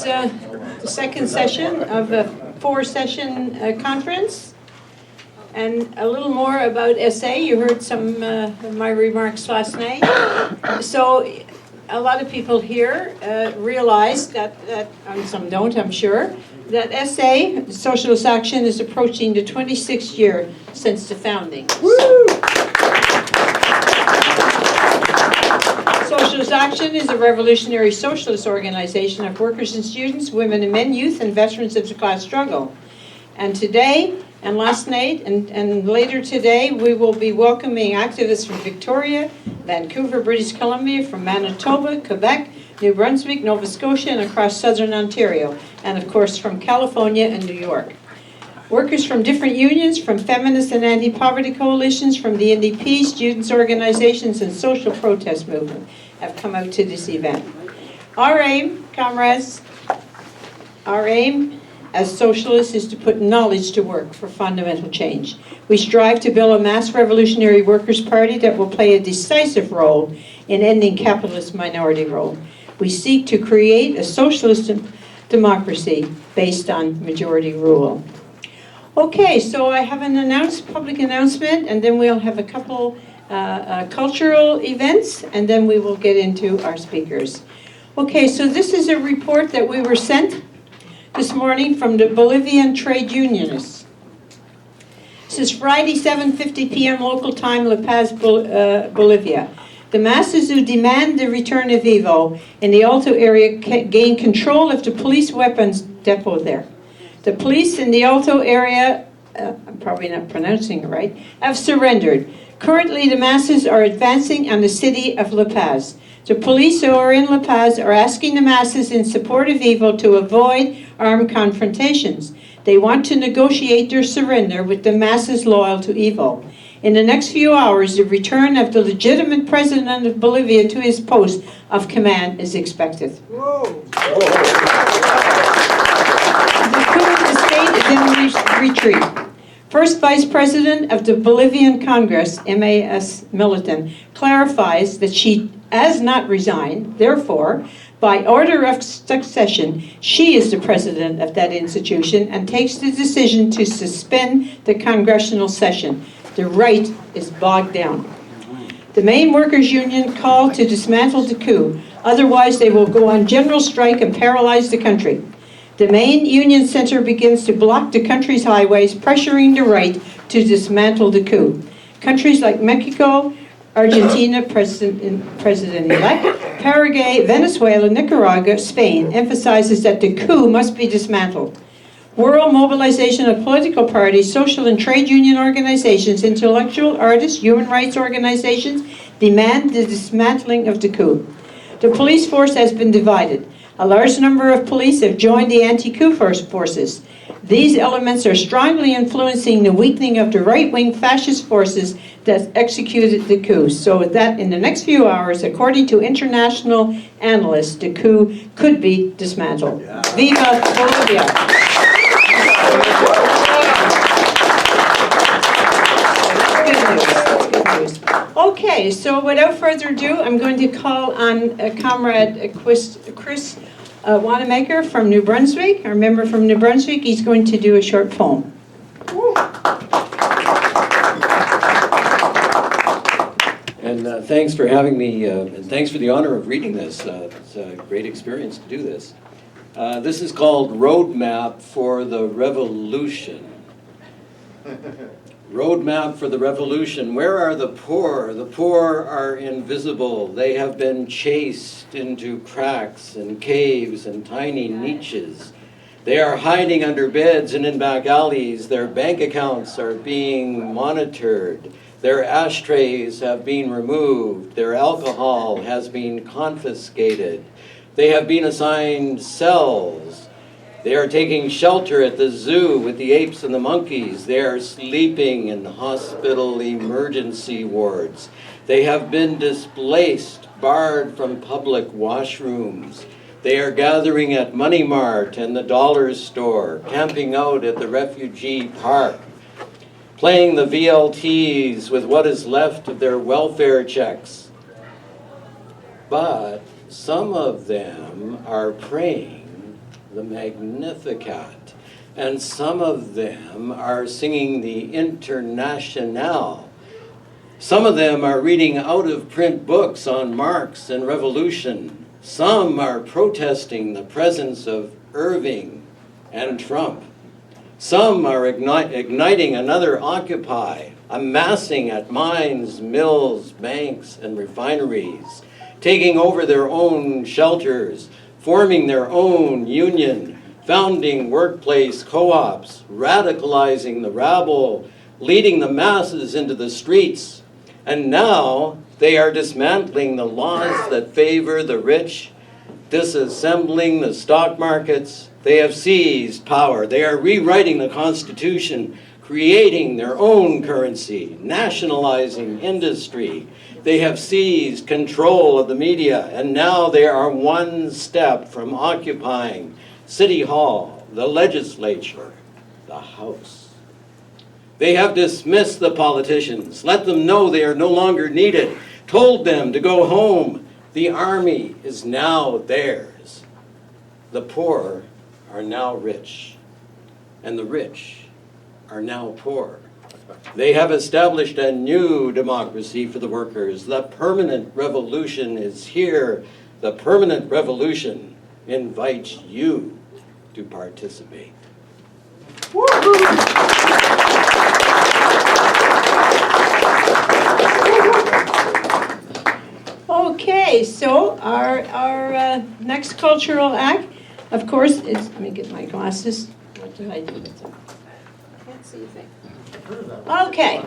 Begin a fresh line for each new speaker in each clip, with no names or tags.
the second session of a four-session conference. And a little more about SA. You heard some of my remarks last night. So a lot of people here realize that, and some don't, I'm sure, that SA, Socialist Action, is approaching the 26th year since the founding. Woo! Socialist Action is a revolutionary socialist organization of workers and students, women and men, youth, and veterans of the class struggle. And today, and last night, and later today, we will be welcoming activists from Victoria, Vancouver, British Columbia, from Manitoba, Quebec, New Brunswick, Nova Scotia, and across southern Ontario, and of course from California and New York. Workers from different unions, from feminist and anti-poverty coalitions, from the NDP, students' organizations, and social protest movement have come out to this event. Our aim, comrades, our aim as socialists is to put knowledge to work for fundamental change. We strive to build a mass revolutionary workers' party that will play a decisive role in ending capitalist minority rule. We seek to create a socialist democracy based on majority rule. Okay, so I have an public announcement, and then we'll have a couple cultural events, and then we will get into our speakers. Okay, so this is a report that we were sent this morning from the Bolivian trade unionists. This is Friday, 7:50 p.m. local time, La Paz, Bolivia. The masses who demand the return of Evo in the Alto area gain control of the police weapons depot there. The police in the Alto area, I'm probably not pronouncing it right, have surrendered. Currently, the masses are advancing on the city of La Paz. The police who are in La Paz are asking the masses in support of Evo to avoid armed confrontations. They want to negotiate their surrender with the masses loyal to Evo. In the next few hours, the return of the legitimate president of Bolivia to his post of command is expected. Whoa. The state is in retreat. First Vice President of the Bolivian Congress, M.A.S. Militan, clarifies that she has not resigned. Therefore, by order of succession, she is the president of that institution and takes the decision to suspend the congressional session. The right is bogged down. The main workers' union called to dismantle the coup. Otherwise, they will go on general strike and paralyze the country. The main union center begins to block the country's highways, pressuring the right to dismantle the coup. Countries like Mexico, Argentina, President-elect, Paraguay, Venezuela, Nicaragua, Spain emphasizes that the coup must be dismantled. World mobilization of political parties, social and trade union organizations, intellectual, artists, human rights organizations demand the dismantling of the coup. The police force has been divided. A large number of police have joined the anti-coup forces. These elements are strongly influencing the weakening of the right-wing fascist forces that executed the coup, so that in the next few hours, according to international analysts, the coup could be dismantled. Yeah. Viva Bolivia! Good news. Okay, so without further ado, I'm going to call on Comrade Chris Wanamaker from New Brunswick, our member from New Brunswick. He's going to do a short poem.
And thanks for having me, and thanks for the honor of reading this. It's a great experience to do this. This is called Roadmap for the Revolution. Roadmap for the Revolution. Where are the poor? The poor are invisible. They have been chased into cracks and caves and tiny niches. They are hiding under beds and in back alleys. Their bank accounts are being monitored. Their ashtrays have been removed. Their alcohol has been confiscated. They have been assigned cells. They are taking shelter at the zoo with the apes and the monkeys. They are sleeping in hospital emergency wards. They have been displaced, barred from public washrooms. They are gathering at Money Mart and the Dollar Store, camping out at the refugee park, playing the VLTs with what is left of their welfare checks. But some of them are praying the Magnificat. And some of them are singing the Internationale. Some of them are reading out-of-print books on Marx and revolution. Some are protesting the presence of Irving and Trump. Some are igniting another Occupy, amassing at mines, mills, banks, and refineries, taking over their own shelters, forming their own union, founding workplace co-ops, radicalizing the rabble, leading the masses into the streets. And now they are dismantling the laws that favor the rich, disassembling the stock markets. They have seized power. They are rewriting the Constitution, creating their own currency, nationalizing industry. They have seized control of the media, and now they are one step from occupying City Hall, the legislature, the House. They have dismissed the politicians, let them know they are no longer needed, told them to go home. The army is now theirs. The poor are now rich, and the rich are now poor. They have established a new democracy for the workers. The permanent revolution is here. The permanent revolution invites you to participate.
Okay, so our next cultural act, of course, is, let me get my glasses. What did I do with them? Can't see a thing. Okay.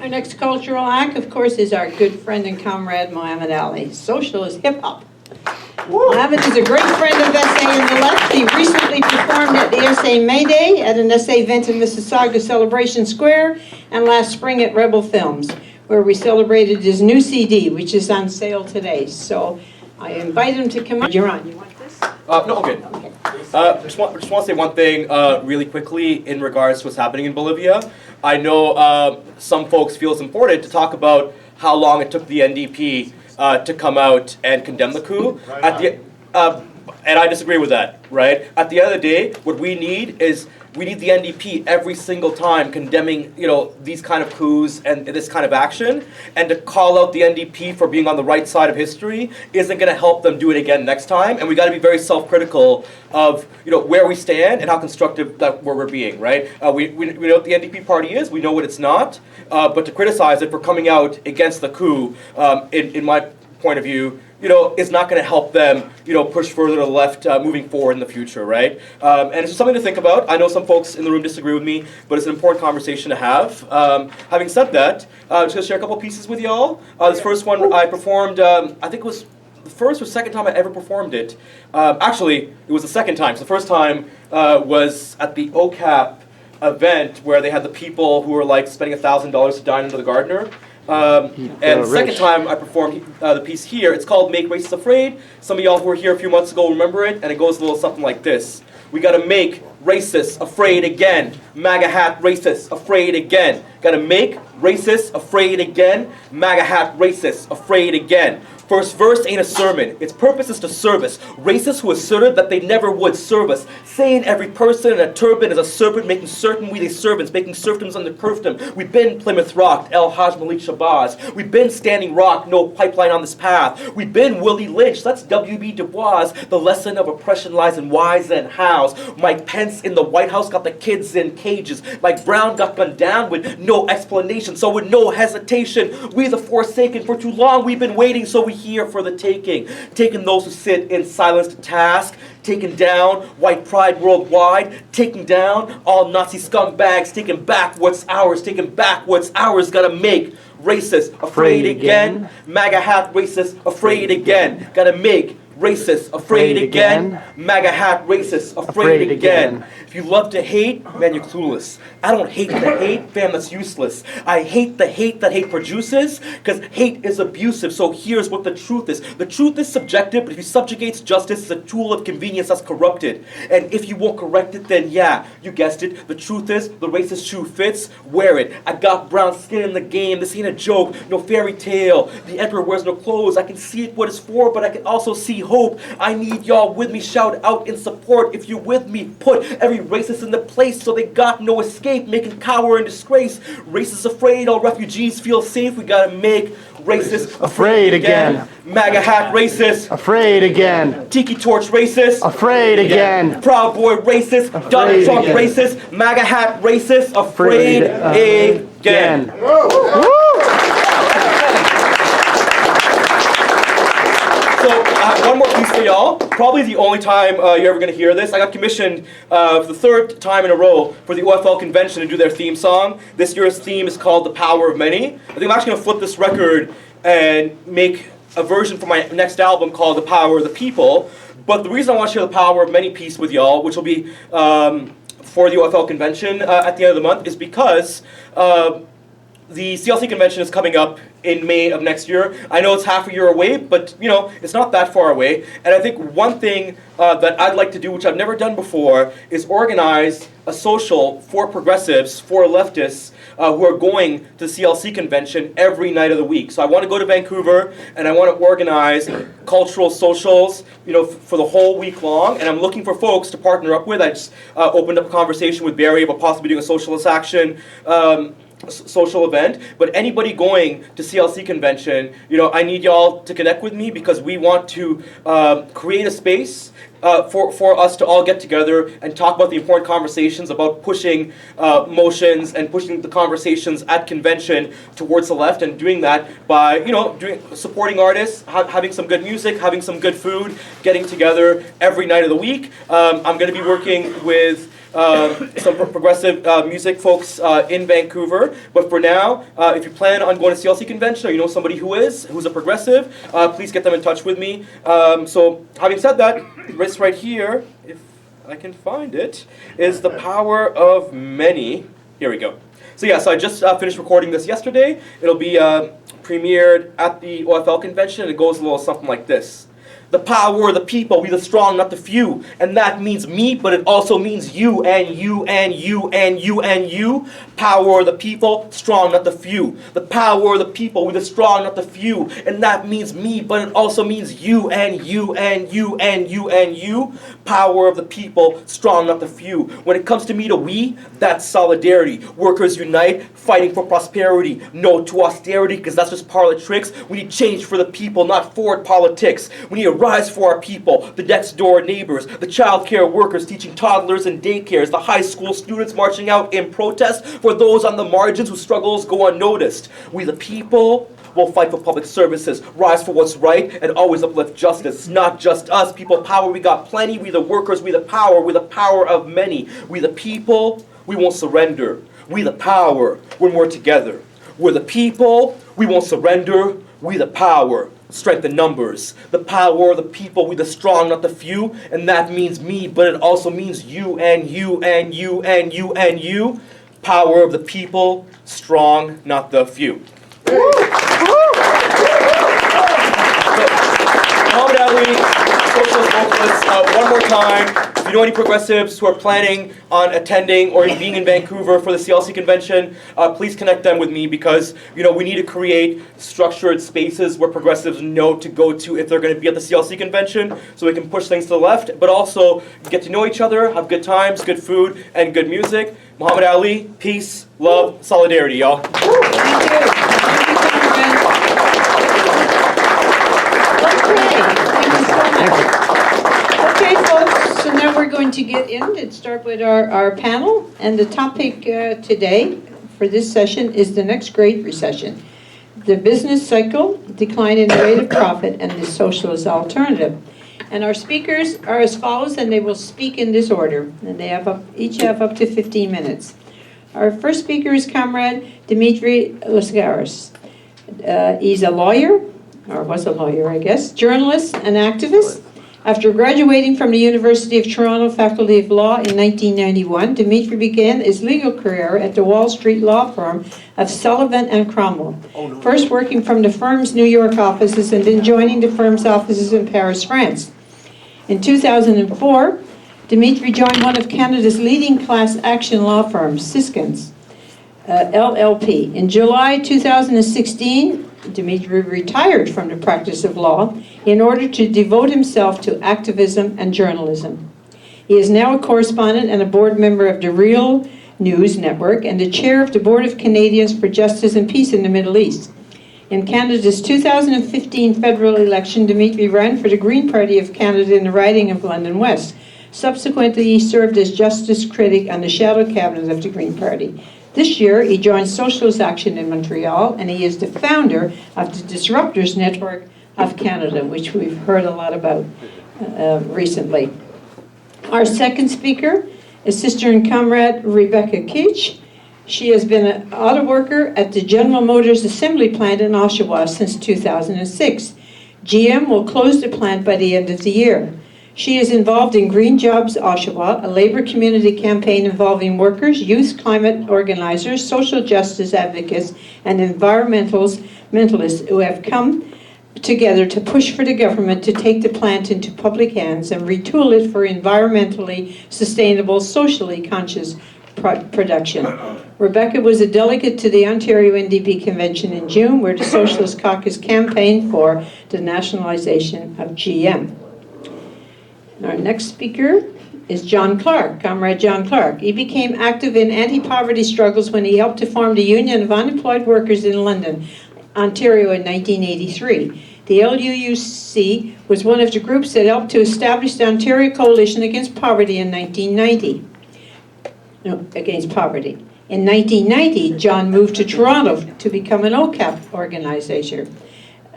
Our next cultural act, of course, is our good friend and comrade, Muhammad Ali, Socialist hip-hop. Muhammad is a great friend of SA and the Left. He recently performed at the SA May Day at an SA event in Mississauga Celebration Square, and last spring at Rebel Films, where we celebrated his new CD, which is on sale today. So I invite him to come up. You're on. You want this?
No, I'm good.
Okay.
Just want to say one thing really quickly in regards to what's happening in Bolivia. I know some folks feel it's important to talk about how long it took the NDP to come out and condemn the coup. And I disagree with that, right? At the end of the day, what we need is we need the NDP every single time condemning, these kind of coups and this kind of action, and to call out the NDP for being on the right side of history isn't going to help them do it again next time. And we got to be very self-critical of, where we stand and how constructive that where we're being, right? We know what the NDP party is. We know what it's not. But to criticize it for coming out against the coup, in my point of view, is not going to help them, push further to the left moving forward in the future, right? And it's just something to think about. I know some folks in the room disagree with me, but it's an important conversation to have. Having said that, I'm just going to share a couple pieces with y'all. This first one I performed, I think it was the first or second time I ever performed it. Actually, it was the second time. So the first time was at the OCAP event where they had the people who were like spending $1,000 to dine under the gardener. And the second time I performed the piece here, it's called Make Racists Afraid. Some of y'all who were here a few months ago remember it, and it goes a little something like this. We gotta make racists afraid again. MAGA hat racists afraid again. Gotta make racists afraid again. MAGA hat racists afraid again. First verse ain't a sermon. Its purpose is to service. Racists who asserted that they never would serve us. Saying every person in a turban is a serpent, making certain we they servants, making serfdoms under serfdom. We've been Plymouth Rock, El Haj Malik Shabazz. We've been Standing Rock, no pipeline on this path. We've been Willie Lynch, that's W.B. Du Bois. The lesson of oppression lies in whys and hows. Mike Pence in the White House got the kids in cages. Mike Brown got gunned down with no explanation, so with no hesitation. We the forsaken, for too long we've been waiting, so we here for the taking. Taking those who sit in silence to task. Taking down white pride worldwide. Taking down all Nazi scumbags. Taking back what's ours. Taking back what's ours. Gotta make racists afraid again. MAGA hat racists afraid again. Gotta make racists afraid again. MAGA hat racists afraid again. If you love to hate, man, you're clueless. I don't hate the hate, fam, that's useless. I hate the hate that hate produces, because hate is abusive. So here's what the truth is. The truth is subjective, but if you subjugates justice, it's a tool of convenience that's corrupted. And if you won't correct it, then yeah, you guessed it. The truth is, the racist shoe fits, wear it. I got brown skin in the game. This ain't a joke, no fairy tale. The emperor wears no clothes. I can see it what it's for, but I can also see hope. hope. I need y'all with me, shout out in support. If you're with me, put every racist in the place so they got no escape, making cower and disgrace. Racists afraid, all refugees feel safe. We gotta make racists
Afraid again.
MAGA hat racist.
Afraid again.
Tiki torch racist.
Afraid again.
Proud boy racist. Donald Trump
again.
racist. MAGA hat racist. Afraid again. So I have one more piece for y'all. Probably the only time you're ever going to hear this. I got commissioned for the third time in a row for the OFL convention to do their theme song. This year's theme is called The Power of Many. I think I'm actually going to flip this record and make a version for my next album called The Power of the People. But the reason I want to share The Power of Many piece with y'all, which will be for the OFL convention at the end of the month, is because the CLC convention is coming up in May of next year. I know it's half a year away, but you know, it's not that far away. And I think one thing that I'd like to do, which I've never done before, is organize a social for progressives, for leftists, who are going to the CLC convention every night of the week. So I want to go to Vancouver and I want to organize cultural socials, you know, for the whole week long. And I'm looking for folks to partner up with. I just opened up a conversation with Barry about possibly doing a socialist action social event, but anybody going to CLC convention, you know, I need y'all to connect with me because we want to create a space for us to all get together and talk about the important conversations about pushing motions and pushing the conversations at convention towards the left, and doing that by, you know, supporting artists, having some good music, having some good food, getting together every night of the week. I'm going to be working with some progressive music folks in Vancouver. But for now, if you plan on going to CLC convention, or you know somebody who's a progressive, please get them in touch with me. So having said that, this right here, if I can find it, is The Power of Many. Here we go. So yeah, so I just finished recording this yesterday. It'll be premiered at the OFL convention, and it goes a little something like this. The power of the people, we the strong, not the few. And that means me, but it also means you and you and you and you and you. Power of the people, strong, not the few. The power of the people, we the strong, not the few. And that means me, but it also means you and you and you and you and you. Power of the people, strong, not the few. When it comes to me to we, that's solidarity. Workers unite, fighting for prosperity. No to austerity, because that's just parlor tricks. We need change for the people, not forward politics. We need a rise for our people, the next door neighbors, the child care workers teaching toddlers in daycares, the high school students marching out in protest for those on the margins whose struggles go unnoticed. We the people will fight for public services, rise for what's right, and always uplift justice. It's not just us, people power, we got plenty. We the workers, we the power of many. We the people, we won't surrender. We the power when we're together. We're the people, we won't surrender. We the power. Strength in numbers. The power of the people, we the strong, not the few. And that means me, but it also means you and you and you and you and you. Power of the people, strong, not the few. Muhammad Ali, socialist vocalist, one more time. If you know any progressives who are planning on attending or being in Vancouver for the CLC convention, please connect them with me, because you know we need to create structured spaces where progressives know to go to if they're going to be at the CLC convention, so we can push things to the left, but also get to know each other, have good times, good food, and good music. Muhammad Ali, peace, love, solidarity, y'all.
Thank you. Thank you, Okay, folks, so now we're going to get in and start with our panel. And the topic today for this session is the next Great Recession, the business cycle, decline in the rate of profit, and the socialist alternative. And our speakers are as follows, and they will speak in this order. And they each have up to 15 minutes. Our first speaker is Comrade Dimitri Lascaris. He's a lawyer, or was a lawyer, I guess, journalist and activist. After graduating from the University of Toronto Faculty of Law in 1991, Dimitri began his legal career at the Wall Street law firm of Sullivan and Cromwell, first working from the firm's New York offices and then joining the firm's offices in Paris, France. In 2004, Dimitri joined one of Canada's leading class action law firms, Siskins, LLP. In July 2016, Dimitri retired from the practice of law in order to devote himself to activism and journalism. He is now a correspondent and a board member of the Real News Network and the chair of the Board of Canadians for Justice and Peace in the Middle East. In Canada's 2015 federal election, Dimitri ran for the Green Party of Canada in the riding of London West. Subsequently, he served as justice critic on the shadow cabinet of the Green Party. This year, he joined Socialist Action in Montreal, and he is the founder of the Disruptors Network of Canada, which we've heard a lot about recently. Our second speaker is Sister and Comrade Rebecca Keach. She has been an auto worker at the General Motors assembly plant in Oshawa since 2006. GM will close the plant by the end of the year. She is involved in Green Jobs Oshawa, a labor community campaign involving workers, youth climate organizers, social justice advocates, and environmentalists who have come together to push for the government to take the plant into public hands and retool it for environmentally sustainable, socially conscious production. Rebecca was a delegate to the Ontario NDP convention in June, where the Socialist Caucus campaigned for the nationalization of GM. Our next speaker is John Clark, Comrade John Clark. He became active in anti-poverty struggles when he helped to form the Union of Unemployed Workers in London, Ontario in 1983. The LUUC was one of the groups that helped to establish the Ontario Coalition Against Poverty in 1990. Against poverty. In 1990, John moved to Toronto to become an OCAP organizer,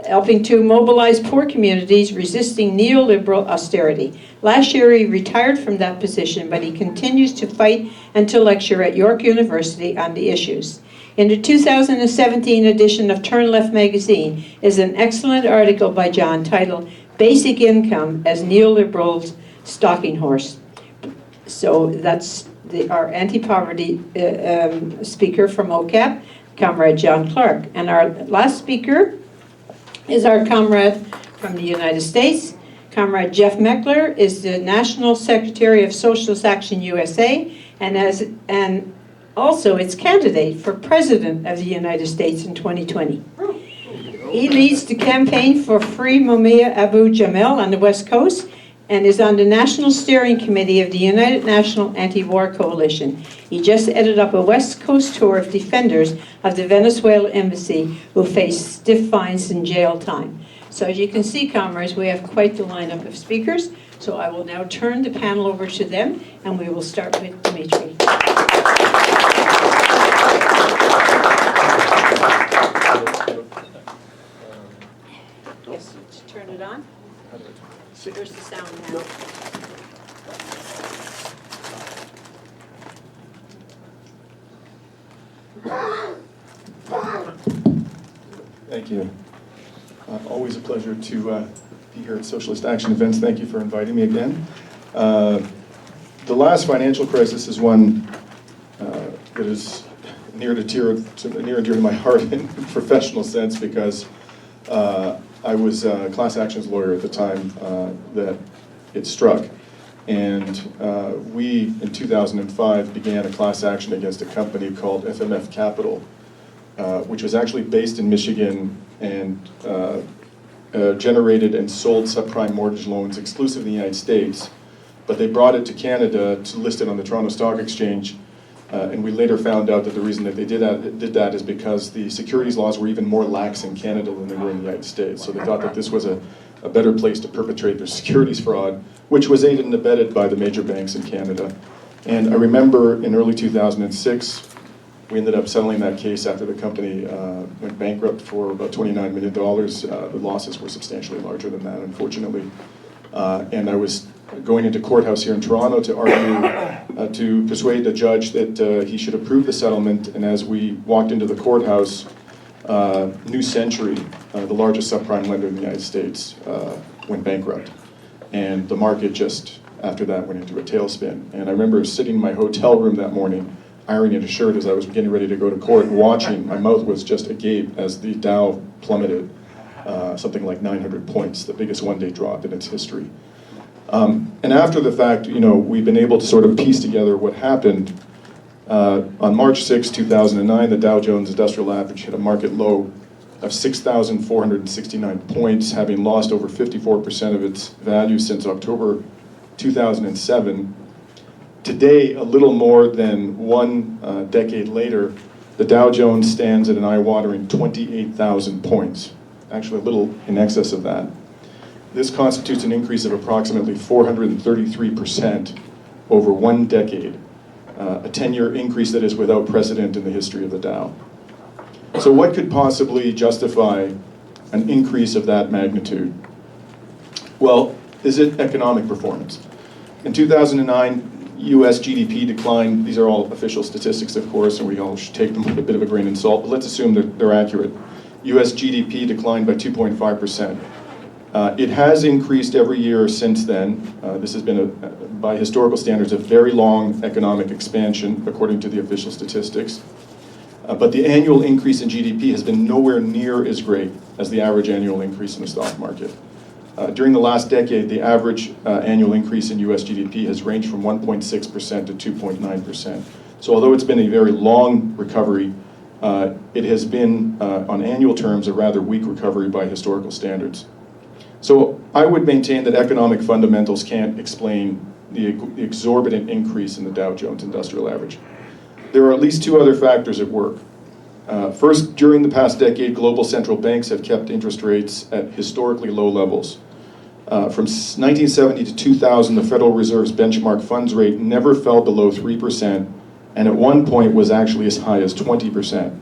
helping to mobilize poor communities resisting neoliberal austerity. Last year, he retired from that position, but he continues to fight and to lecture at York University on the issues. In the 2017 edition of Turn Left magazine is an excellent article by John titled Basic Income as Neoliberal's Stalking Horse. So that's our anti-poverty speaker from OCAP, Comrade John Clark. And our last speaker is our comrade from the United States. Comrade Jeff Meckler is the National Secretary of Socialist Action USA and also its candidate for President of the United States in 2020. He leads the campaign for Free Mumia Abu Jamal on the West Coast and is on the National Steering Committee of the United National Anti-War Coalition. He just headed up a West Coast tour of defenders of the Venezuela embassy who face stiff fines and jail time. So as you can see, comrades, we have quite the lineup of speakers. So I will now turn the panel over to them, and we will start with Dimitri. Yes, turn it on. Where's the sound now?
Thank you. Always a pleasure to be here at Socialist Action events. Thank you for inviting me again. The last financial crisis is one that is near and dear to my heart in a professional sense because I was a class actions lawyer at the time that it struck. And we, in 2005, began a class action against a company called FMF Capital, which was actually based in Michigan and generated and sold subprime mortgage loans exclusively in the United States. But they brought it to Canada to list it on the Toronto Stock Exchange. And we later found out that the reason that they did that is because the securities laws were even more lax in Canada than they were in the United States. So they thought that this was a better place to perpetrate their securities fraud, which was aided and abetted by the major banks in Canada. And I remember in early 2006, we ended up settling that case after the company went bankrupt for about $29 million. The losses were substantially larger than that, unfortunately. And I was going into courthouse here in Toronto to argue, to persuade the judge that he should approve the settlement. And as we walked into the courthouse, New Century, the largest subprime lender in the United States, went bankrupt. And the market just, after that, went into a tailspin. And I remember sitting in my hotel room that morning, ironing a shirt as I was getting ready to go to court, watching, my mouth was just agape as the Dow plummeted something like 900 points, the biggest one-day drop in its history. And after the fact, you know, we've been able to sort of piece together what happened. On March 6, 2009, the Dow Jones Industrial Average hit a market low of 6,469 points, having lost over 54% of its value since October 2007. Today, a little more than one decade later, the Dow Jones stands at an eye-watering 28,000 points, actually a little in excess of that. This constitutes an increase of approximately 433% over one decade, a 10-year increase that is without precedent in the history of the Dow. So what could possibly justify an increase of that magnitude? Well, is it economic performance? In 2009, US GDP declined. These are all official statistics, of course, and we all should take them with a bit of a grain of salt, but let's assume that they're accurate. US GDP declined by 2.5%. It has increased every year since then. This has been, by historical standards, a very long economic expansion, according to the official statistics. But the annual increase in GDP has been nowhere near as great as the average annual increase in the stock market. During the last decade, the average annual increase in US GDP has ranged from 1.6% to 2.9%. So although it's been a very long recovery, it has been, on annual terms, a rather weak recovery by historical standards. So I would maintain that economic fundamentals can't explain the exorbitant increase in the Dow Jones Industrial Average. There are at least two other factors at work. First, during the past decade, global central banks have kept interest rates at historically low levels. From 1970 to 2000, the Federal Reserve's benchmark funds rate never fell below 3%, and at one point was actually as high as 20%.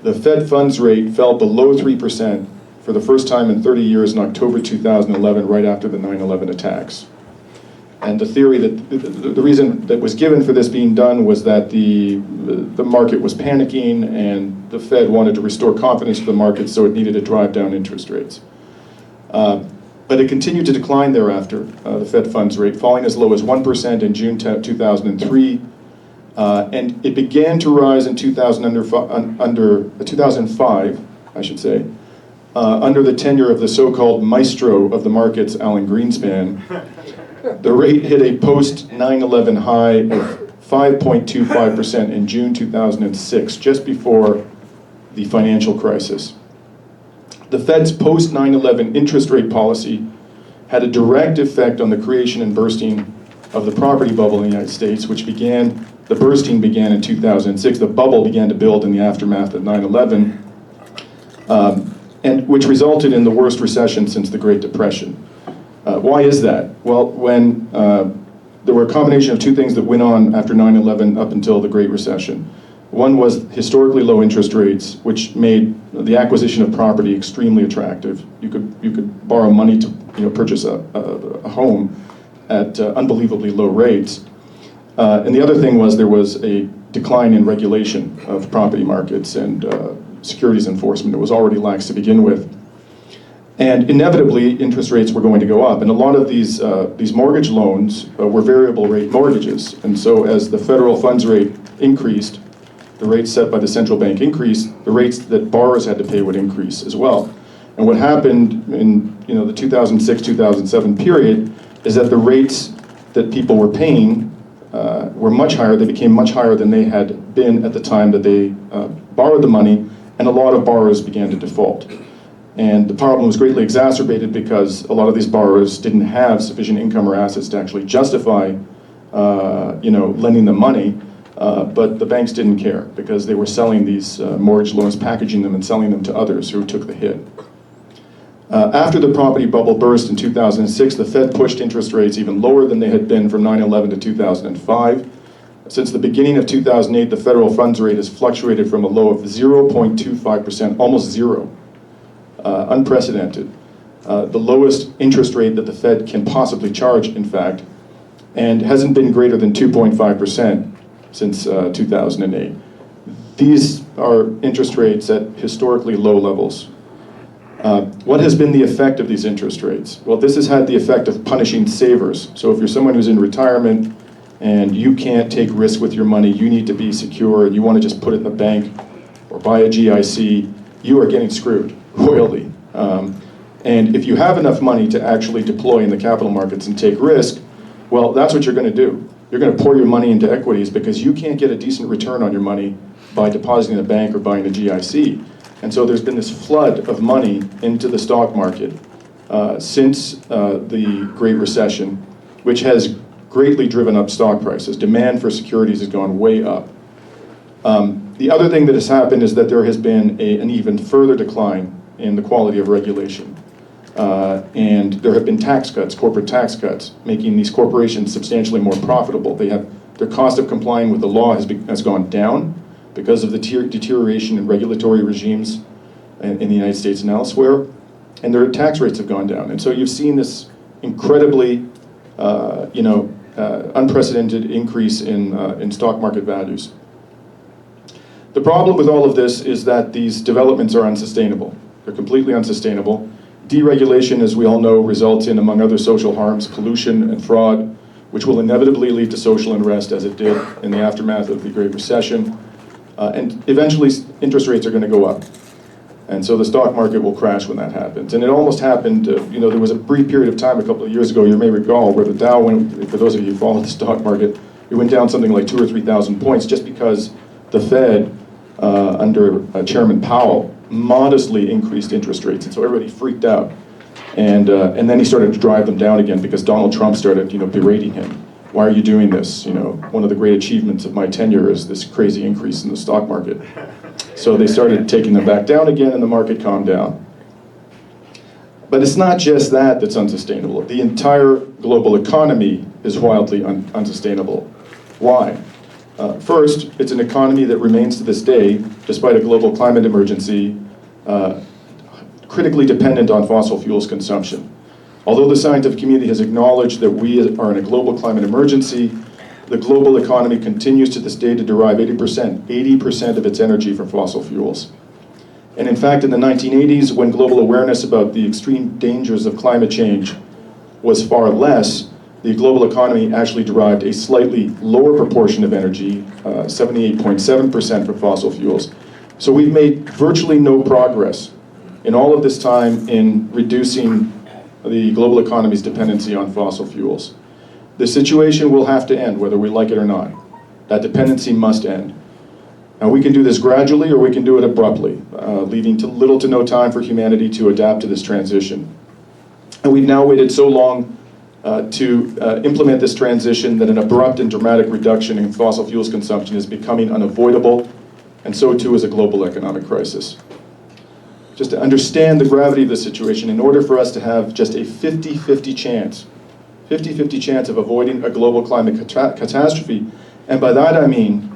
The Fed funds rate fell below 3% for the first time in 30 years in October 2011, right after the 9/11 attacks. And the theory that the reason that was given for this being done was that the market was panicking and the Fed wanted to restore confidence to the market, so it needed to drive down interest rates. But it continued to decline thereafter, the Fed funds rate, falling as low as 1% in June 2003, and it began to rise in 2005, I should say, under the tenure of the so-called maestro of the markets, Alan Greenspan. The rate hit a post-9/11 high of 5.25% in June 2006, just before the financial crisis. The Fed's post-9/11 interest rate policy had a direct effect on the creation and bursting of the property bubble in the United States, the bursting began in 2006. The bubble began to build in the aftermath of 9/11, and which resulted in the worst recession since the Great Depression. Why is that? Well, when there were a combination of two things that went on after 9/11 up until the Great Recession. One was historically low interest rates, which made the acquisition of property extremely attractive. You could borrow money to purchase a home at unbelievably low rates. And the other thing was there was a decline in regulation of property markets and securities enforcement. It was already lax to begin with. And inevitably, interest rates were going to go up. And a lot of these mortgage loans were variable rate mortgages. And so as the federal funds rate increased, the rates set by the central bank increased, the rates that borrowers had to pay would increase as well. And what happened in the 2006-2007 period is that the rates that people were paying were much higher. They became much higher than they had been at the time that they borrowed the money, and a lot of borrowers began to default. And the problem was greatly exacerbated because a lot of these borrowers didn't have sufficient income or assets to actually justify, lending them money. But the banks didn't care because they were selling these mortgage loans, packaging them and selling them to others who took the hit. After the property bubble burst in 2006, the Fed pushed interest rates even lower than they had been from 9/11 to 2005. Since the beginning of 2008, the federal funds rate has fluctuated from a low of 0.25%, almost zero, unprecedented. The lowest interest rate that the Fed can possibly charge, in fact, and hasn't been greater than 2.5%. Since 2008. These are interest rates at historically low levels. What has been the effect of these interest rates? Well, this has had the effect of punishing savers. So if you're someone who's in retirement and you can't take risk with your money, you need to be secure and you want to just put it in the bank or buy a GIC, you are getting screwed royally. And if you have enough money to actually deploy in the capital markets and take risk, well, that's what you're going to do. You're going to pour your money into equities because you can't get a decent return on your money by depositing in a bank or buying a GIC. And so there's been this flood of money into the stock market since the Great Recession, which has greatly driven up stock prices. Demand for securities has gone way up. The other thing that has happened is that there has been an even further decline in the quality of regulation. And there have been tax cuts, corporate tax cuts, making these corporations substantially more profitable. Their cost of complying with the law has gone down because of the deterioration in regulatory regimes in the United States and elsewhere, and their tax rates have gone down. And so you've seen this incredibly, unprecedented increase in stock market values. The problem with all of this is that these developments are unsustainable. They're completely unsustainable. Deregulation, as we all know, results in, among other social harms, pollution and fraud, which will inevitably lead to social unrest, as it did in the aftermath of the Great Recession. And eventually, interest rates are going to go up. And so the stock market will crash when that happens. And it almost happened, there was a brief period of time a couple of years ago, you may recall, where the Dow went, for those of you who follow the stock market, it went down something like 2,000 or 3,000 points just because the Fed, under Chairman Powell, modestly increased interest rates. And so everybody freaked out. And then he started to drive them down again because Donald Trump started, berating him. Why are you doing this? One of the great achievements of my tenure is this crazy increase in the stock market. So they started taking them back down again, and the market calmed down. But it's not just that that's unsustainable. The entire global economy is wildly unsustainable. Why? First, it's an economy that remains to this day, despite a global climate emergency, critically dependent on fossil fuels consumption. Although the scientific community has acknowledged that we are in a global climate emergency, the global economy continues to this day to derive 80% of its energy from fossil fuels. And in fact, in the 1980s, when global awareness about the extreme dangers of climate change was far less, the global economy actually derived a slightly lower proportion of energy, 78.7% from fossil fuels. So we've made virtually no progress in all of this time in reducing the global economy's dependency on fossil fuels. The situation will have to end, whether we like it or not. That dependency must end. Now, we can do this gradually or we can do it abruptly, leaving to little to no time for humanity to adapt to this transition. And we've now waited so long to implement this transition that an abrupt and dramatic reduction in fossil fuels consumption is becoming unavoidable, and so too is a global economic crisis. Just to understand the gravity of the situation, in order for us to have just a 50-50 chance of avoiding a global climate catastrophe, and by that I mean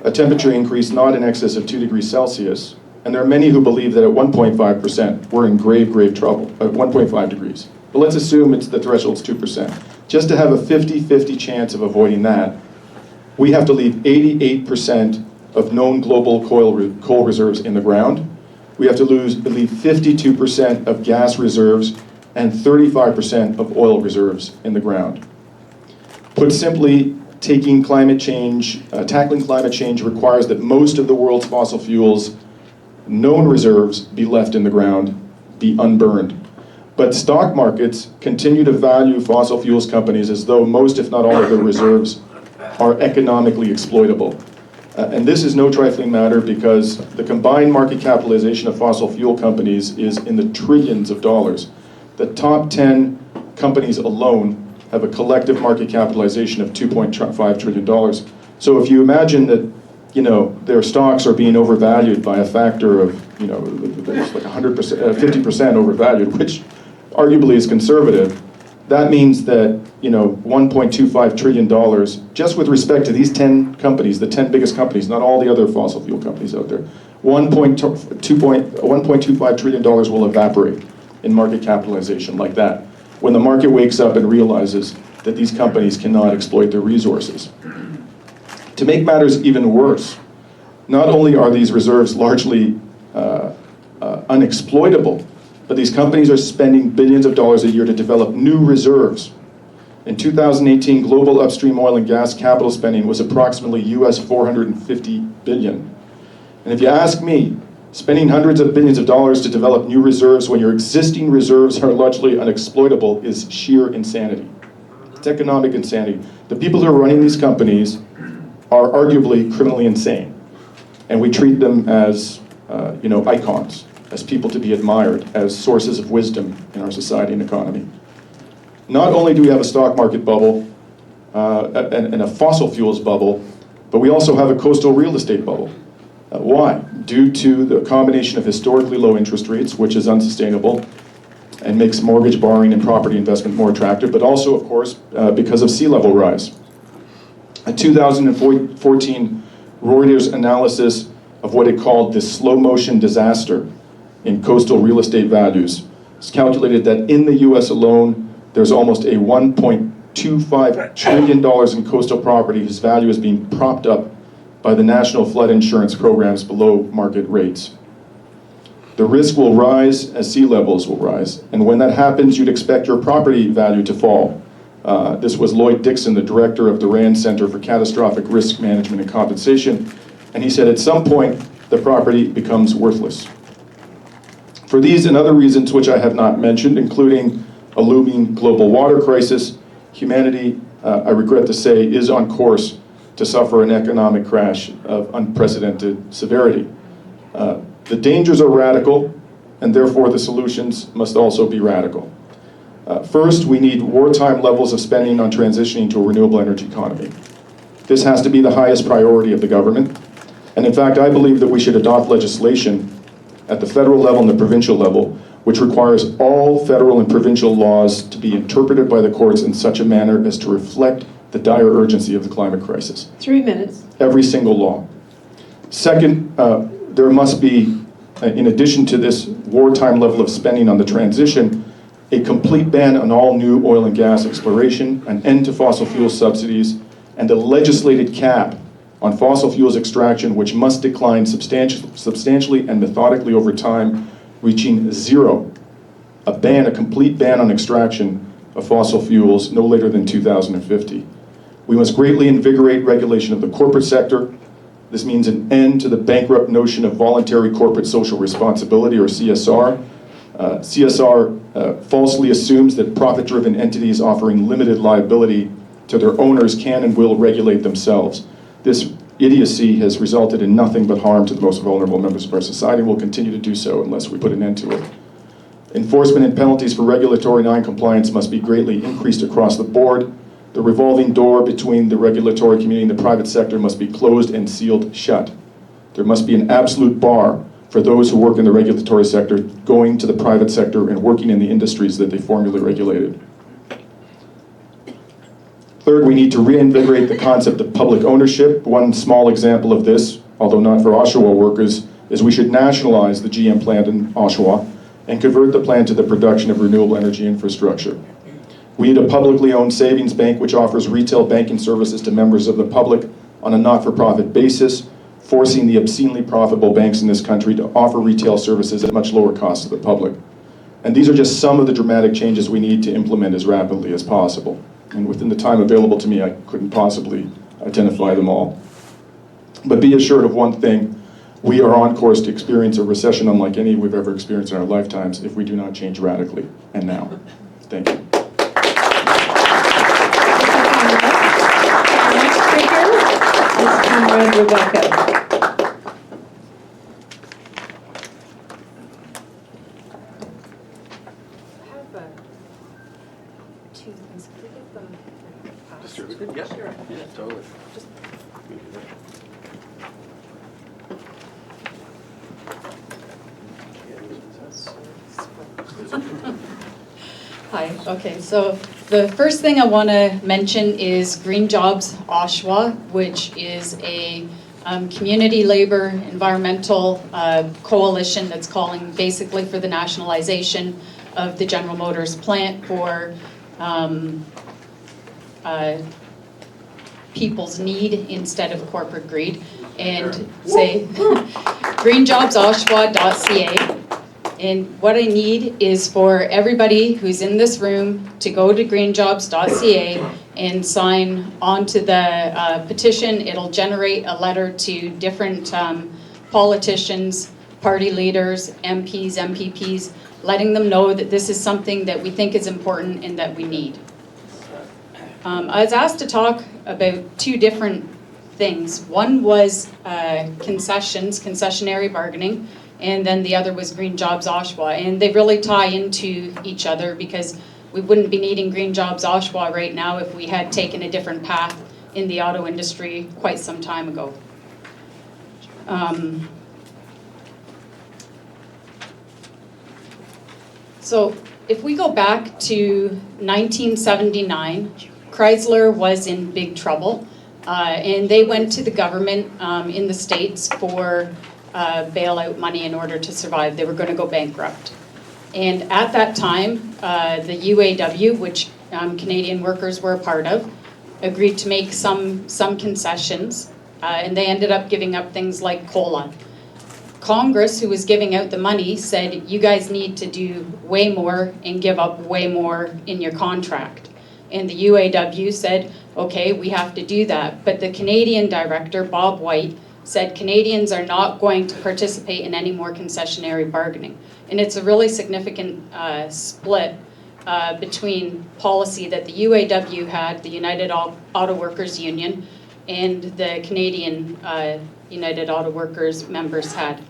a temperature increase not in excess of 2 degrees Celsius, and there are many who believe that at 1.5% we're in grave trouble, at 1.5 degrees. But let's assume the threshold's 2%. Just to have a 50-50 chance of avoiding that, we have to leave 88% of known global coal reserves in the ground. We have to leave 52% of gas reserves and 35% of oil reserves in the ground. Put simply, tackling climate change requires that most of the world's fossil fuels, known reserves, be left in the ground, be unburned. But stock markets continue to value fossil fuels companies as though most, if not all, of their reserves are economically exploitable. And this is no trifling matter because the combined market capitalization of fossil fuel companies is in the trillions of dollars. The top 10 companies alone have a collective market capitalization of $2.5 trillion. So if you imagine that, their stocks are being overvalued by a factor of, there's like 50% overvalued, which arguably is conservative, that means that, $1.25 trillion, just with respect to these 10 companies, the 10 biggest companies, not all the other fossil fuel companies out there, $1.25 trillion will evaporate in market capitalization like that, when the market wakes up and realizes that these companies cannot exploit their resources. To make matters even worse, not only are these reserves largely unexploitable, but these companies are spending billions of dollars a year to develop new reserves. In 2018, global upstream oil and gas capital spending was approximately US $450 billion. And if you ask me, spending hundreds of billions of dollars to develop new reserves when your existing reserves are largely unexploitable is sheer insanity. It's economic insanity. The people who are running these companies are arguably criminally insane. And we treat them as icons, as people to be admired, as sources of wisdom in our society and economy. Not only do we have a stock market bubble and a fossil fuels bubble, but we also have a coastal real estate bubble. Why? Due to the combination of historically low interest rates, which is unsustainable and makes mortgage borrowing and property investment more attractive, but also, of course, because of sea level rise. A 2014 Reuters analysis of what it called the slow motion disaster in coastal real estate values has calculated that in the US alone, there's almost a $1.25 trillion in coastal property whose value is being propped up by the national flood insurance programs below market rates. The risk will rise as sea levels will rise, and when that happens, you'd expect your property value to fall. This was Lloyd Dixon, the director of the RAND Center for Catastrophic Risk Management and Compensation, and he said at some point, the property becomes worthless. For these and other reasons which I have not mentioned, including a looming global water crisis, humanity, I regret to say, is on course to suffer an economic crash of unprecedented severity. The dangers are radical, and therefore the solutions must also be radical. First, we need wartime levels of spending on transitioning to a renewable energy economy. This has to be the highest priority of the government, and in fact, I believe that we should adopt legislation at the federal level and the provincial level, which requires all federal and provincial laws to be interpreted by the courts in such a manner as to reflect the dire urgency of the climate crisis.
3 minutes.
Every single law. Second, there must be, in addition to this wartime level of spending on the transition, a complete ban on all new oil and gas exploration, an end to fossil fuel subsidies, and a legislated cap on fossil fuels extraction, which must decline substantially and methodically over time, reaching zero. A complete ban on extraction of fossil fuels no later than 2050. We must greatly invigorate regulation of the corporate sector. This means an end to the bankrupt notion of voluntary corporate social responsibility, or CSR. CSR falsely assumes that profit-driven entities offering limited liability to their owners can and will regulate themselves. This idiocy has resulted in nothing but harm to the most vulnerable members of our society and will continue to do so unless we put an end to it. Enforcement and penalties for regulatory non-compliance must be greatly increased across the board. The revolving door between the regulatory community and the private sector must be closed and sealed shut. There must be an absolute bar for those who work in the regulatory sector going to the private sector and working in the industries that they formerly regulated. Third, we need to reinvigorate the concept of public ownership. One small example of this, although not for Oshawa workers, is we should nationalize the GM plant in Oshawa and convert the plant to the production of renewable energy infrastructure. We need a publicly owned savings bank which offers retail banking services to members of the public on a not-for-profit basis, forcing the obscenely profitable banks in this country to offer retail services at much lower cost to the public. And these are just some of the dramatic changes we need to implement as rapidly as possible. And within the time available to me, I couldn't possibly identify them all. But be assured of one thing, we are on course to experience a recession unlike any we've ever experienced in our lifetimes if we do not change radically, and now. Thank you.
The next speaker is Comrade Rebecca.
Yeah, totally.
Hi, okay, so the first thing I want to mention is Green Jobs Oshawa, which is a community labor environmental coalition that's calling basically for the nationalization of the General Motors plant for people's need instead of corporate greed, and say greenjobsoshawa.ca. And what I need is for everybody who's in this room to go to greenjobs.ca and sign onto the petition. It'll generate a letter to different politicians, party leaders, MPs, MPPs, letting them know that this is something that we think is important and that we need. I was asked to talk about two different things. One was concessionary bargaining, and then the other was Green Jobs Oshawa. And they really tie into each other because we wouldn't be needing Green Jobs Oshawa right now if we had taken a different path in the auto industry quite some time ago. So if we go back to 1979, Chrysler was in big trouble, and they went to the government in the States for bailout money in order to survive. They were going to go bankrupt. And at that time, the UAW, which Canadian workers were a part of, agreed to make some concessions, and they ended up giving up things like COLA. Congress, who was giving out the money, said, you guys need to do way more and give up way more in your contract. And the UAW said, okay, we have to do that. But the Canadian director, Bob White, said Canadians are not going to participate in any more concessionary bargaining. And it's a really significant split between policy that the UAW had, the United Auto Workers Union, and the Canadian United Auto Workers members had.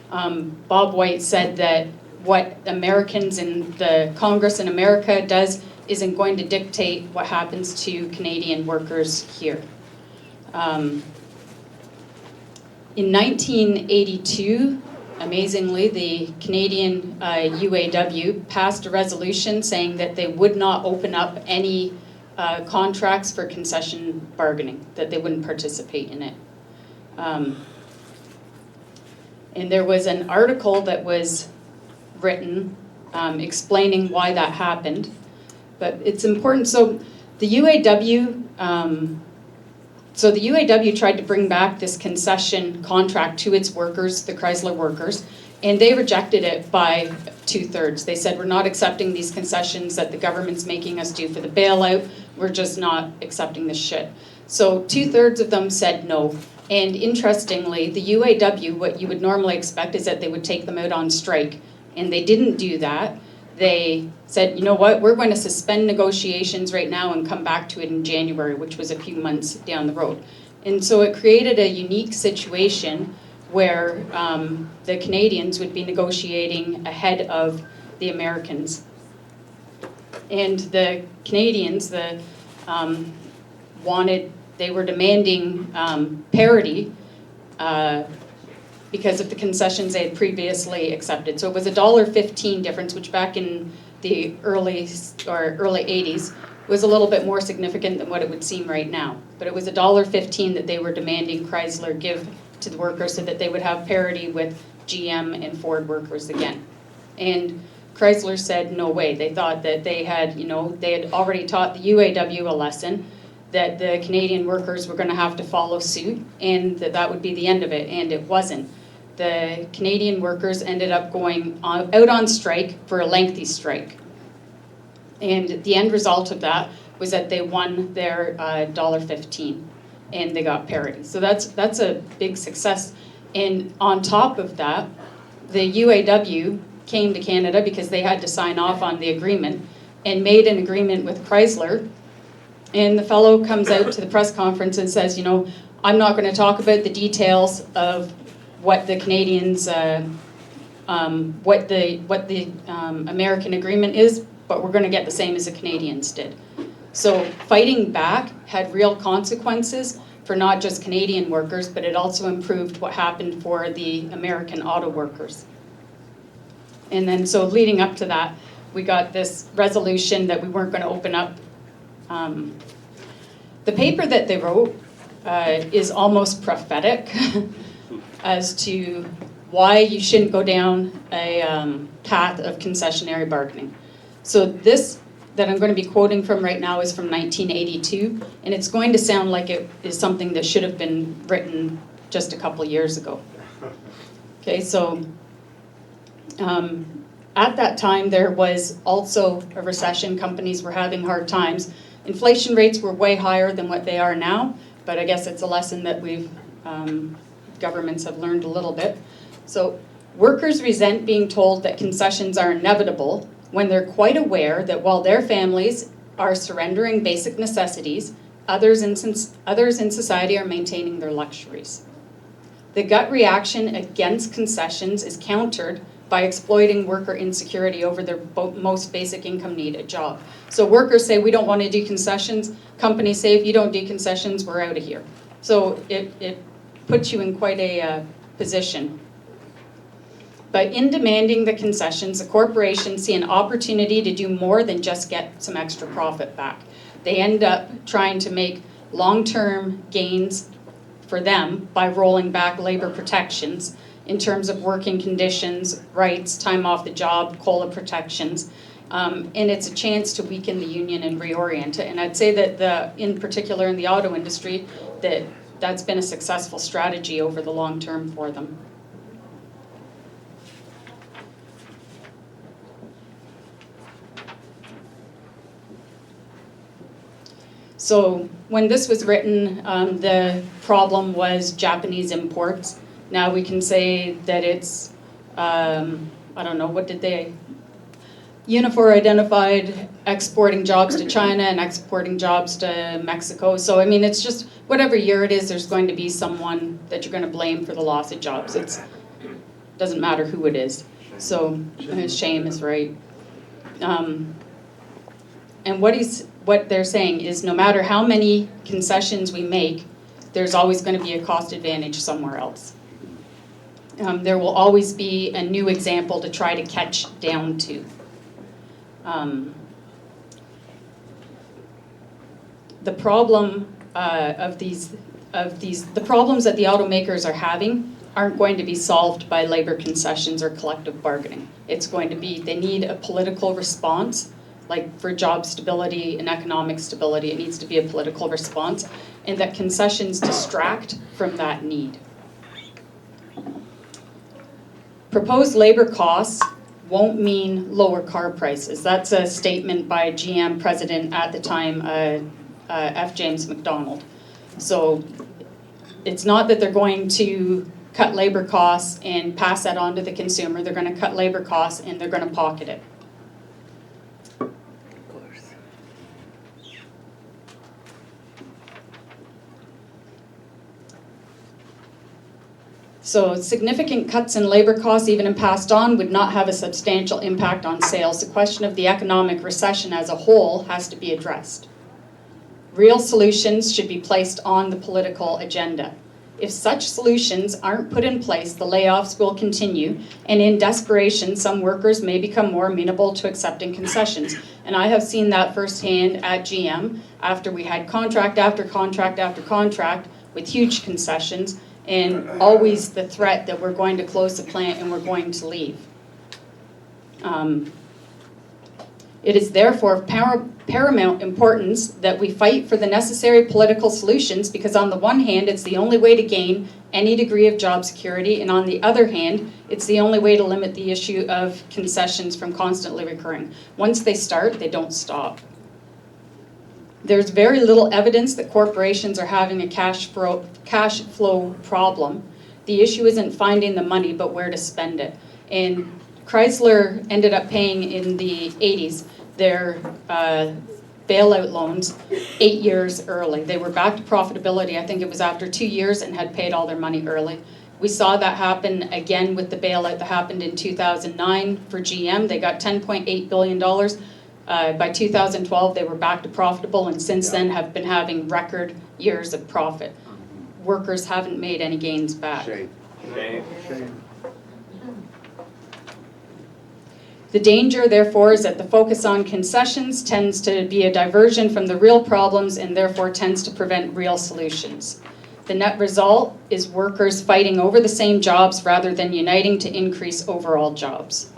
Bob White said that what Americans in the Congress in America does isn't going to dictate what happens to Canadian workers here. In 1982, amazingly, the Canadian UAW passed a resolution saying that they would not open up any contracts for concession bargaining, that they wouldn't participate in it. And there was an article that was written explaining why that happened. But it's important. So the UAW tried to bring back this concession contract to its workers, the Chrysler workers, and they rejected it by 2/3. They said, we're not accepting these concessions that the government's making us do for the bailout. We're just not accepting this shit. So 2/3 of them said no. And interestingly, the UAW, what you would normally expect is that they would take them out on strike. And they didn't do that. They said, you know what, we're going to suspend negotiations right now and come back to it in January, which was a few months down the road. And so it created a unique situation where the Canadians would be negotiating ahead of the Americans. And the Canadians, they were demanding parity because of the concessions they had previously accepted. So it was $1.15 difference, which back in the early 80s was a little bit more significant than what it would seem right now. But it was $1.15 that they were demanding Chrysler give to the workers so that they would have parity with GM and Ford workers again. And Chrysler said no way. They thought that they had already taught the UAW a lesson, that the Canadian workers were going to have to follow suit, and that would be the end of it, and it wasn't. The Canadian workers ended up going out on strike for a lengthy strike. And the end result of that was that they won their $1.15, and they got parity. So that's a big success. And on top of that, the UAW came to Canada because they had to sign off on the agreement and made an agreement with Chrysler. And the fellow comes out to the press conference and says, I'm not going to talk about the details of what the Canadians, what the American agreement is, but we're going to get the same as the Canadians did. So fighting back had real consequences for not just Canadian workers, but it also improved what happened for the American auto workers. And then so leading up to that, we got this resolution that we weren't going to open up. The paper that they wrote is almost prophetic as to why you shouldn't go down a path of concessionary bargaining. So this that I'm going to be quoting from right now is from 1982, and it's going to sound like it is something that should have been written just a couple years ago. Okay, so at that time there was also a recession. Companies were having hard times. Inflation rates were way higher than what they are now, but I guess it's a lesson that governments have learned a little bit. So workers resent being told that concessions are inevitable when they're quite aware that while their families are surrendering basic necessities, Others in society are maintaining their luxuries. The gut reaction against concessions is countered by exploiting worker insecurity over their most basic income need, a job. So workers say, we don't want to do concessions. Companies say, if you don't do concessions, we're out of here. So it puts you in quite a position. But in demanding the concessions, the corporations see an opportunity to do more than just get some extra profit back. They end up trying to make long-term gains for them by rolling back labor protections in terms of working conditions, rights, time off the job, COLA protections. And it's a chance to weaken the union and reorient it. And I'd say that in particular in the auto industry, that's been a successful strategy over the long term for them. So when this was written, the problem was Japanese imports. Now we can say that it's, I don't know, what did they, Unifor identified exporting jobs to China and exporting jobs to Mexico. So I mean, it's just, whatever year it is, there's going to be someone that you're going to blame for the loss of jobs. It doesn't matter who it is. So shame is right. And what they're saying is no matter how many concessions we make, there's always going to be a cost advantage somewhere else. There will always be a new example to try to catch down to. The problem the problems that the automakers are having aren't going to be solved by labor concessions or collective bargaining. It's going to be, they need a political response, like for job stability and economic stability, it needs to be a political response, and that concessions distract from that need. Proposed labor costs won't mean lower car prices. That's a statement by GM president at the time, F. James McDonald. So it's not that they're going to cut labor costs and pass that on to the consumer. They're going to cut labor costs and they're going to pocket it. So significant cuts in labor costs, even if passed on, would not have a substantial impact on sales. The question of the economic recession as a whole has to be addressed. Real solutions should be placed on the political agenda. If such solutions aren't put in place, the layoffs will continue, and in desperation, some workers may become more amenable to accepting concessions. And I have seen that firsthand at GM, after we had contract after contract after contract with huge concessions, and always the threat that we're going to close the plant and we're going to leave. It is therefore of paramount importance that we fight for the necessary political solutions, because on the one hand, it's the only way to gain any degree of job security, and on the other hand, it's the only way to limit the issue of concessions from constantly recurring. Once they start, they don't stop. There's very little evidence that corporations are having a cash flow problem. The issue isn't finding the money, but where to spend it. And Chrysler ended up paying in the 80s their bailout loans 8 years early. They were back to profitability, I think it was after 2 years, and had paid all their money early. We saw that happen again with the bailout that happened in 2009 for GM. They got $10.8 billion. By 2012, they were back to profitable, and since then have been having record years of profit. Workers haven't made any gains back.
Shame.
The danger, therefore, is that the focus on concessions tends to be a diversion from the real problems and therefore tends to prevent real solutions. The net result is workers fighting over the same jobs rather than uniting to increase overall jobs.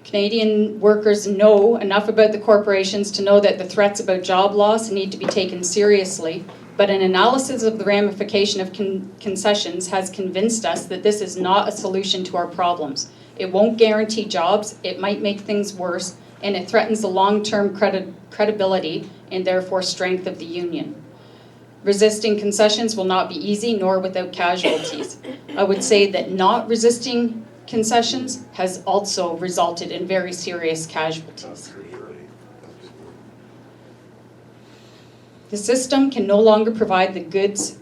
Canadian workers know enough about the corporations to know that the threats about job loss need to be taken seriously, but an analysis of the ramification of concessions has convinced us that this is not a solution to our problems. It won't guarantee jobs, it might make things worse, and it threatens the long-term credibility and therefore strength of the union. Resisting concessions will not be easy, nor without casualties. I would say that not resisting concessions has also resulted in very serious casualties. The system can no longer provide the goods.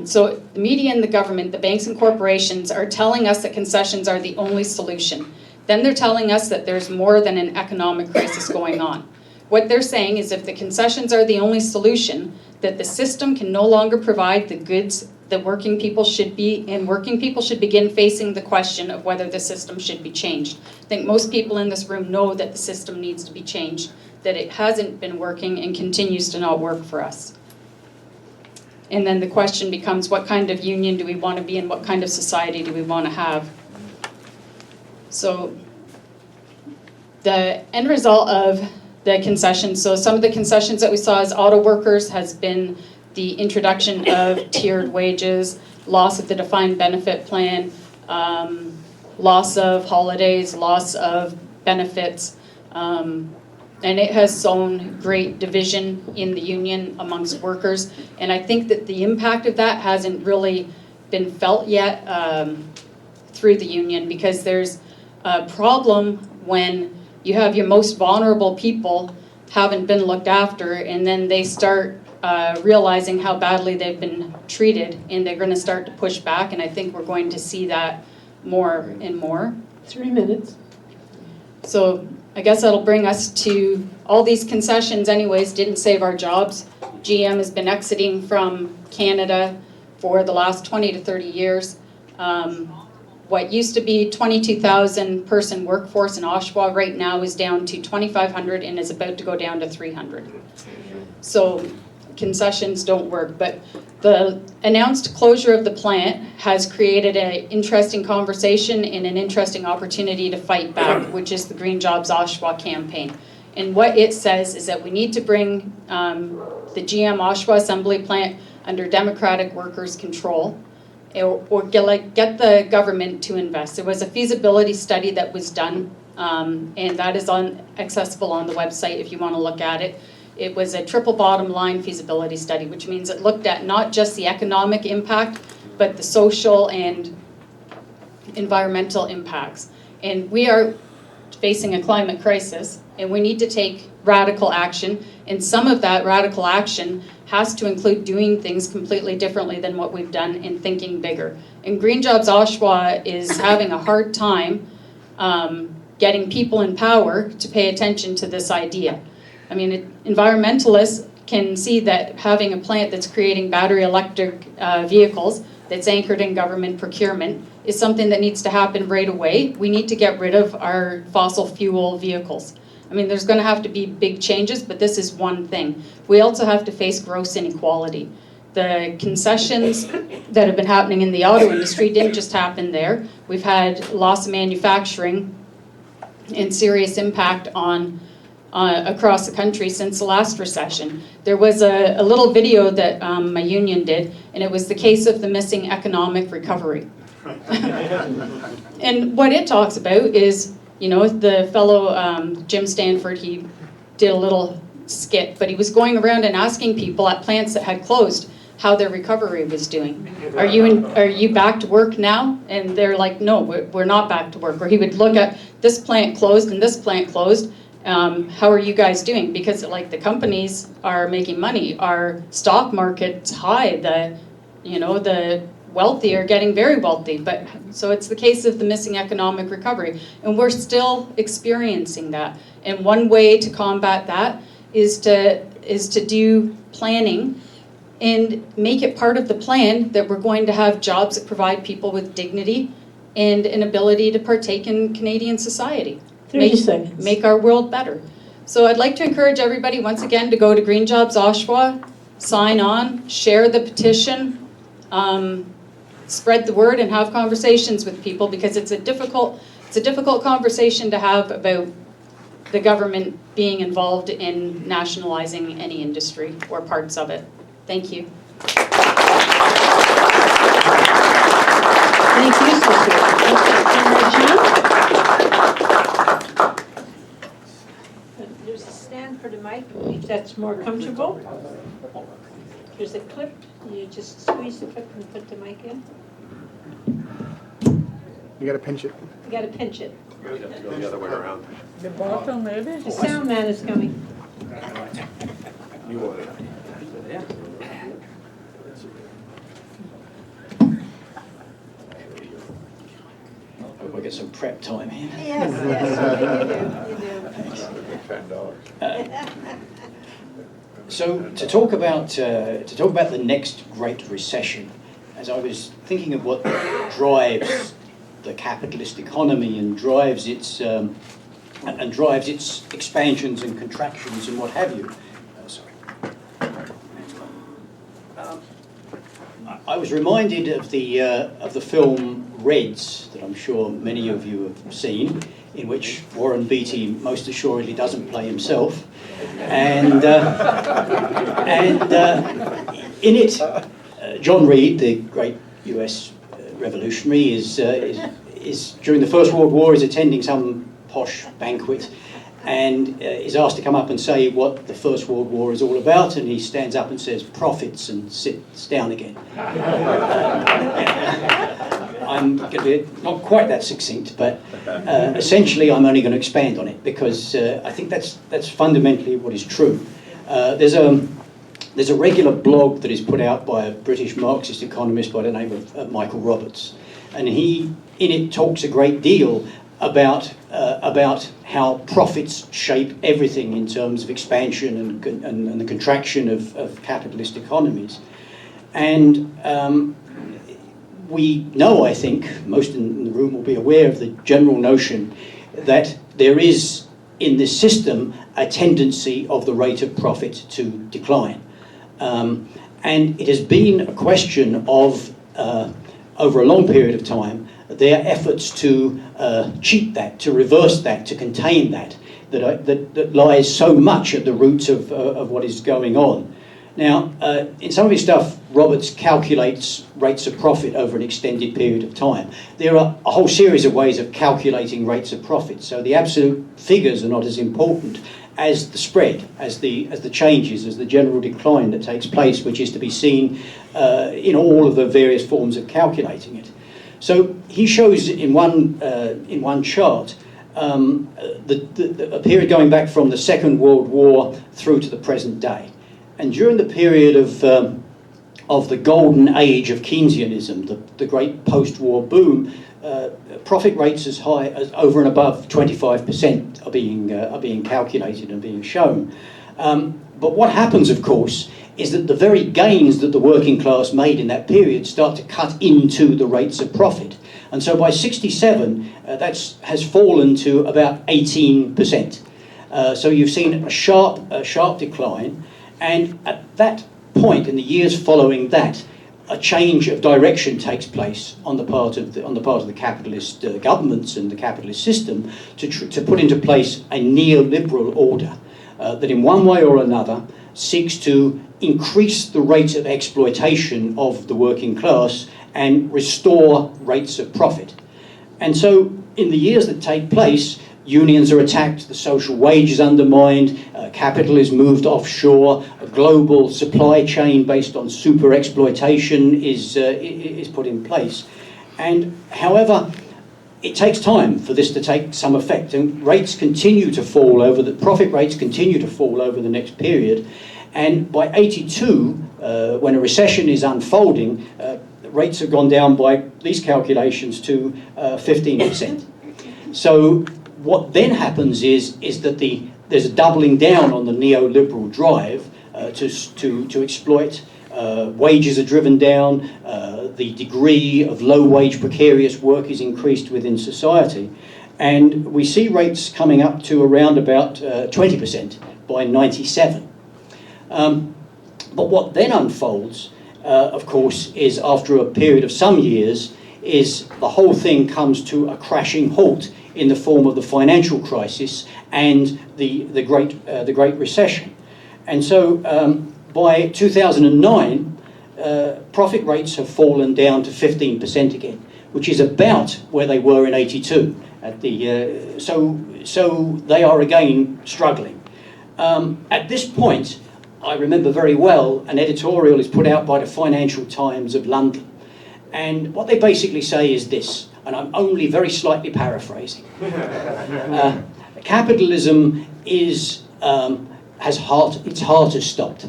So the media and the government, the banks and corporations are telling us that concessions are the only solution. Then they're telling us that there's more than an economic crisis going on. What they're saying is if the concessions are the only solution, that the system can no longer provide the goods that working people should be, and working people should begin facing the question of whether the system should be changed. I think most people in this room know that the system needs to be changed, that it hasn't been working and continues to not work for us. And then the question becomes, what kind of union do we want to be and what kind of society do we want to have? So the end result of the concessions, so some of the concessions that we saw as auto workers has been the introduction of tiered wages, loss of the defined benefit plan, loss of holidays, loss of benefits, and it has sown great division in the union amongst workers. And I think that the impact of that hasn't really been felt yet through the union, because there's a problem when you have your most vulnerable people haven't been looked after, and then they start realizing how badly they've been treated, and they're going to start to push back, and I think we're going to see that more and more.
3 minutes.
So I guess that'll bring us to all these concessions anyways didn't save our jobs. GM has been exiting from Canada for the last 20 to 30 years. What used to be 22,000 person workforce in Oshawa right now is down to 2,500 and is about to go down to 300. So concessions don't work, but the announced closure of the plant has created an interesting conversation and an interesting opportunity to fight back, which is the Green Jobs Oshawa campaign. And what it says is that we need to bring the GM Oshawa assembly plant under democratic workers' control, or get the government to invest. There was a feasibility study that was done, and that is accessible on the website if you want to look at it. It was a triple bottom line feasibility study, which means it looked at not just the economic impact, but the social and environmental impacts. And we are facing a climate crisis, and we need to take radical action. And some of that radical action has to include doing things completely differently than what we've done and thinking bigger. And Green Jobs Oshawa is having a hard time getting people in power to pay attention to this idea. I mean, environmentalists can see that having a plant that's creating battery electric vehicles that's anchored in government procurement is something that needs to happen right away. We need to get rid of our fossil fuel vehicles. I mean, there's going to have to be big changes, but this is one thing. We also have to face gross inequality. The concessions that have been happening in the auto industry didn't just happen there. We've had loss of manufacturing and serious impact on across the country since the last recession. There was a little video that my union did, and it was the case of the missing economic recovery. And what it talks about is, you know, the fellow Jim Stanford, he did a little skit, but he was going around and asking people at plants that had closed how their recovery was doing. Are you back to work now? And they're like, no, we're not back to work. Or he would look at this plant closed and this plant closed. How are you guys doing? Because like the companies are making money, our stock market's high, the wealthy are getting very wealthy. But so it's the case of the missing economic recovery, and we're still experiencing that. And one way to combat that is to do planning and make it part of the plan that we're going to have jobs that provide people with dignity and an ability to partake in Canadian society.
30 seconds.
Make our world better. So I'd like to encourage everybody once again to go to Green Jobs Oshawa, sign on, share the petition, spread the word, and have conversations with people, because it's a difficult conversation to have about the government being involved in nationalizing any industry or parts of it. Thank you.
Thank you, Sophia. There's a stand for the mic, if that's more comfortable. There's a clip, you just squeeze the clip and put the mic in.
You gotta pinch it.
You gotta pinch it.
You have to go the other way around.
The bottom maybe?
The sound man is coming.
Hope I get some prep time here.
Yes,
So to talk about the next great recession, as I was thinking of what drives the capitalist economy and drives its expansions and contractions and what have you. I was reminded of the film Reds, that I'm sure many of you have seen, in which Warren Beatty most assuredly doesn't play himself, and in it, John Reed, the great U.S. revolutionary, is during the First World War is attending some posh banquet, and is asked to come up and say what the First World War is all about, and he stands up and says profits and sits down again. I'm going to be not quite that succinct, but essentially I'm only going to expand on it because I think that's fundamentally what is true. There's a regular blog that is put out by a British Marxist economist by the name of Michael Roberts, and he in it talks a great deal about how profits shape everything in terms of expansion and the contraction of capitalist economies. And we know, I think, most in the room will be aware of the general notion that there is, in this system, a tendency of the rate of profit to decline. And it has been a question of, over a long period of time, their efforts to cheat that, to reverse that, to contain that lies so much at the roots of what is going on. Now, in some of his stuff, Roberts calculates rates of profit over an extended period of time. There are a whole series of ways of calculating rates of profit, so the absolute figures are not as important as the spread, as the changes, as the general decline that takes place, which is to be seen in all of the various forms of calculating it. So he shows in one chart a period going back from the Second World War through to the present day. And during the period of the golden age of Keynesianism, the great post-war boom, profit rates as high as over and above 25% are being calculated and being shown. But what happens, of course, is that the very gains that the working class made in that period start to cut into the rates of profit. And so by 67, that has fallen to about 18%. So you've seen a sharp decline. And at that point, in the years following that, a change of direction takes place on the part of the capitalist governments and the capitalist system to put into place a neoliberal order that, in one way or another, seeks to increase the rate of exploitation of the working class and restore rates of profit. And so, in the years that take place, unions are attacked, the social wage is undermined, capital is moved offshore, a global supply chain based on super exploitation is put in place. And however, it takes time for this to take some effect, and rates continue to fall profit rates continue to fall over the next period. And by 82, when a recession is unfolding, rates have gone down by these calculations to 15%. So what then happens is that there's a doubling down on the neoliberal drive to exploit. Wages are driven down. The degree of low-wage precarious work is increased within society, and we see rates coming up to around about 20% by 97. But what then unfolds, of course, is after a period of some years, is the whole thing comes to a crashing halt in the form of the financial crisis and the Great Recession. And so by 2009, profit rates have fallen down to 15% again, which is about where they were in 82. So they are again struggling. At this point, I remember very well, an editorial is put out by the Financial Times of London. And what they basically say is this, and I'm only very slightly paraphrasing. Capitalism is its heart has stopped.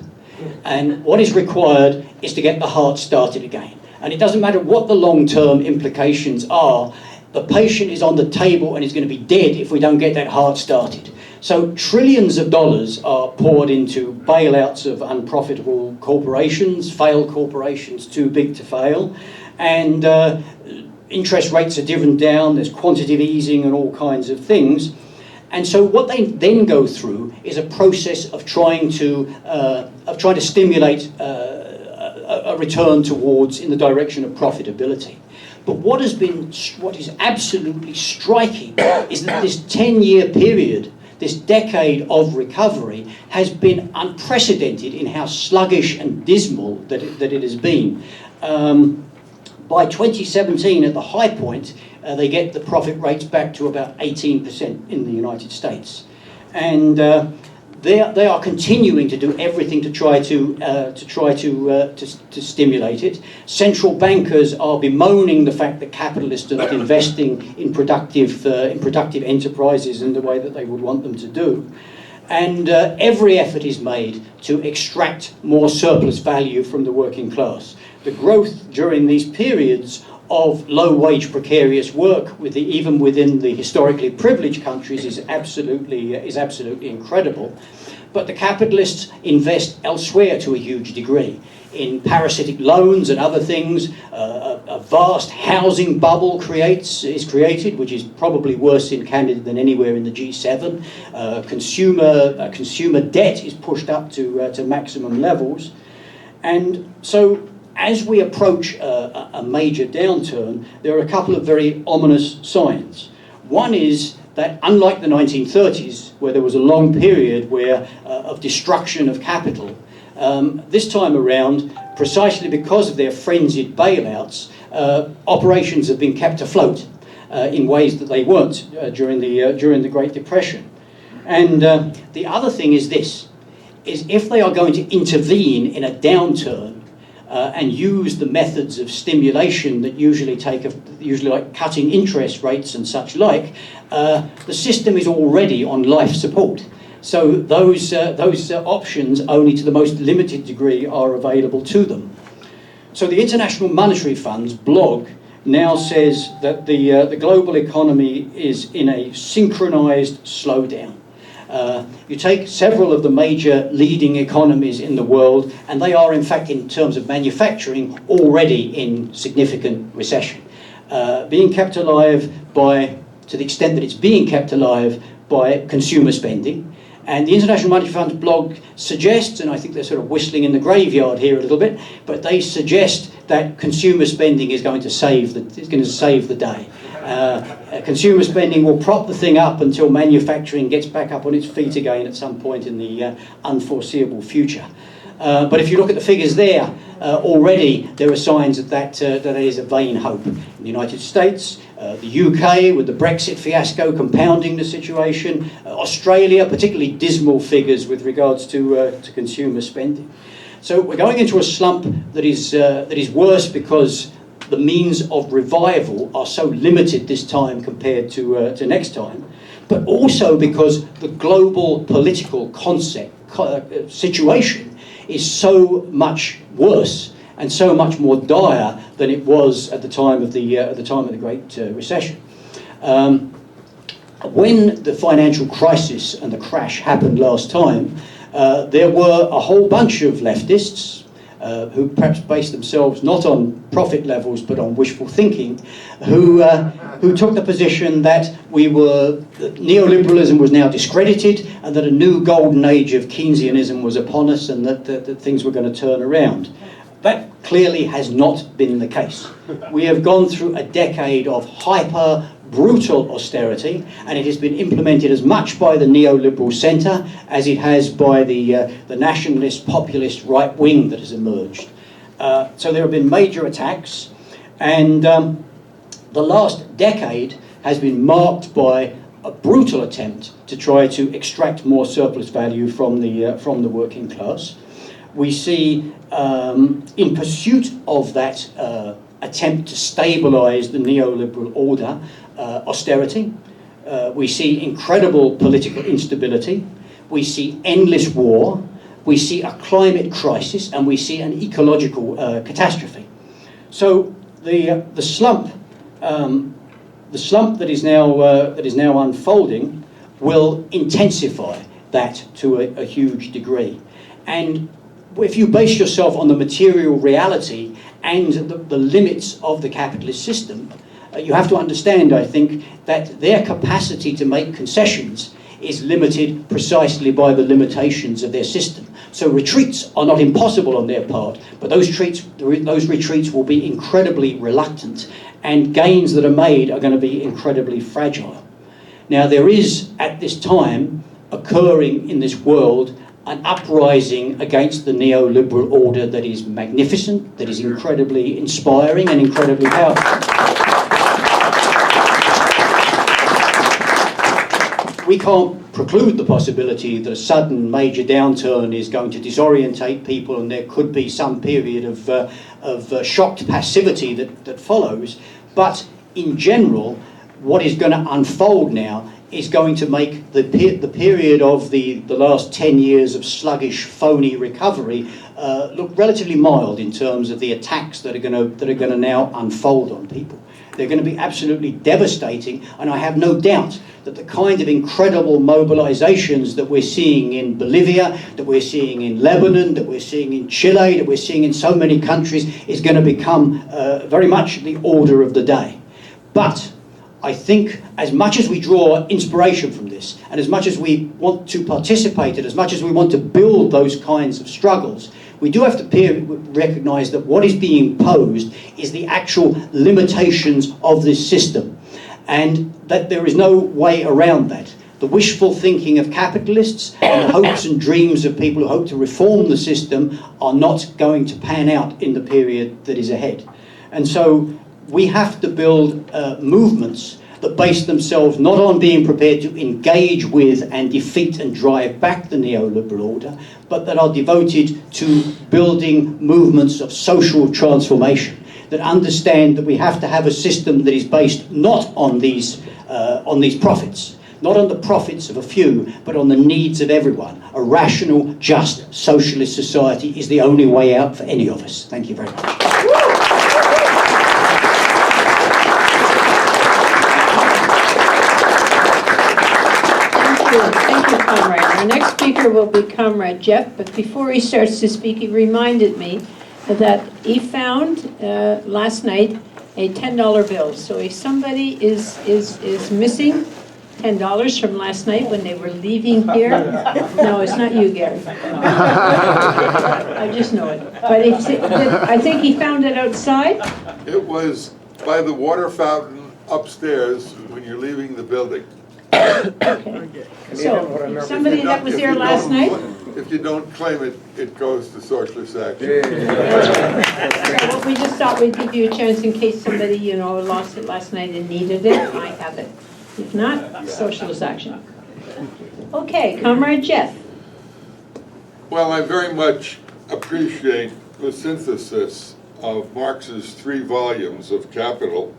And what is required is to get the heart started again. And it doesn't matter what the long-term implications are, the patient is on the table and is going to be dead if we don't get that heart started. So trillions of dollars are poured into bailouts of unprofitable corporations, failed corporations too big to fail, and interest rates are driven down, there's quantitative easing and all kinds of things. And so what they then go through is a process of trying to stimulate a return towards in the direction of profitability. But what is absolutely striking is that this 10-year period, this decade of recovery, has been unprecedented in how sluggish and dismal that it has been. By 2017, at the high point, they get the profit rates back to about 18% in the United States, and they are continuing to do everything to try to stimulate it. Central bankers are bemoaning the fact that capitalists are not investing in productive enterprises in the way that they would want them to do. And every effort is made to extract more surplus value from the working class. The growth during these periods of low-wage precarious work, even within the historically privileged countries, is absolutely incredible. But the capitalists invest elsewhere to a huge degree, in parasitic loans and other things. A vast housing bubble is created, which is probably worse in Canada than anywhere in the G7. Consumer debt is pushed up to maximum levels, and so as we approach a major downturn, there are a couple of very ominous signs. One is that, unlike the 1930s, where there was a long period of destruction of capital, this time around, precisely because of their frenzied bailouts, operations have been kept afloat in ways that they weren't during the Great Depression. And the other thing is this: is if they are going to intervene in a downturn and use the methods of stimulation that usually like cutting interest rates and such like, the system is already on life support. So those options only to the most limited degree are available to them. So the International Monetary Fund's blog now says that the global economy is in a synchronized slowdown. You take several of the major leading economies in the world, and they are, in fact, in terms of manufacturing, already in significant recession. Being kept alive to the extent that it's being kept alive by consumer spending. And the International Monetary Fund's blog suggests, and I think they're sort of whistling in the graveyard here a little bit, but they suggest that consumer spending is going to save the day. Consumer spending will prop the thing up until manufacturing gets back up on its feet again at some point in the unforeseeable future. But if you look at the figures there, already there are signs that is a vain hope. In the United States, the UK, with the Brexit fiasco compounding the situation, Australia, particularly dismal figures with regards to consumer spending. So we're going into a slump that is worse because the means of revival are so limited this time compared to next time, but also because the global political situation is so much worse and so much more dire than it was at the time of the Great Recession. When the financial crisis and the crash happened last time, there were a whole bunch of leftists who perhaps based themselves not on profit levels but on wishful thinking, who took the position that neoliberalism was now discredited and that a new golden age of Keynesianism was upon us and that things were going to turn around. That clearly has not been the case. We have gone through a decade of hyper-brutal austerity, and it has been implemented as much by the neoliberal centre as it has by the nationalist, populist right wing that has emerged. So there have been major attacks, and the last decade has been marked by a brutal attempt to try to extract more surplus value from the working class. We see, in pursuit of that attempt to stabilise the neoliberal order, austerity. We see incredible political instability. we see endless war, we see a climate crisis, and we see an ecological catastrophe. So the slump that is now unfolding will intensify that to a huge degree. And if you base yourself on the material reality and the limits of the capitalist system, you have to understand, I think, that their capacity to make concessions is limited precisely by the limitations of their system. So retreats are not impossible on their part, but those retreats will be incredibly reluctant, and gains that are made are going to be incredibly fragile. Now, there is, at this time, occurring in this world an uprising against the neoliberal order that is magnificent, that is incredibly inspiring and incredibly powerful. We can't preclude the possibility that a sudden major downturn is going to disorientate people, and there could be some period of shocked passivity that follows. But in general, what is going to unfold now is going to make the period of the last 10 years of sluggish, phony recovery look relatively mild in terms of the attacks that are going to now unfold on people. They're going to be absolutely devastating, and I have no doubt that the kind of incredible mobilizations that we're seeing in Bolivia, that we're seeing in Lebanon, that we're seeing in Chile, that we're seeing in so many countries is going to become very much the order of the day. But I think as much as we draw inspiration from this, and as much as we want to participate in, as much as we want to build those kinds of struggles, we do have to recognise that what is being posed is the actual limitations of this system, and that there is no way around that. The wishful thinking of capitalists and the hopes and dreams of people who hope to reform the system are not going to pan out in the period that is ahead. And so we have to build movements that base themselves not on being prepared to engage with and defeat and drive back the neoliberal order, but that are devoted to building movements of social transformation, that understand that we have to have a system that is based not on these profits, not on the profits of a few, but on the needs of everyone. A rational, just, socialist society is the only way out for any of us. Thank you very much.
Thank you, Comrade. Our next speaker will be Comrade Jeff, but before he starts to speak, he reminded me that he found last night a $10 bill. So if somebody is missing $10 from last night when they were leaving here, no, it's not you, Gary. I just know it. But I think he found it outside.
It was by the water fountain upstairs when you're leaving the building.
Okay. So, somebody that was there last night?
If you don't claim it, it goes to Socialist Action.
Well, we just thought we'd give you a chance in case somebody, lost it last night and needed it. I have it. If not, Socialist Action. Okay, Comrade Jeff.
Well, I very much appreciate the synthesis of Marx's 3 volumes of Capital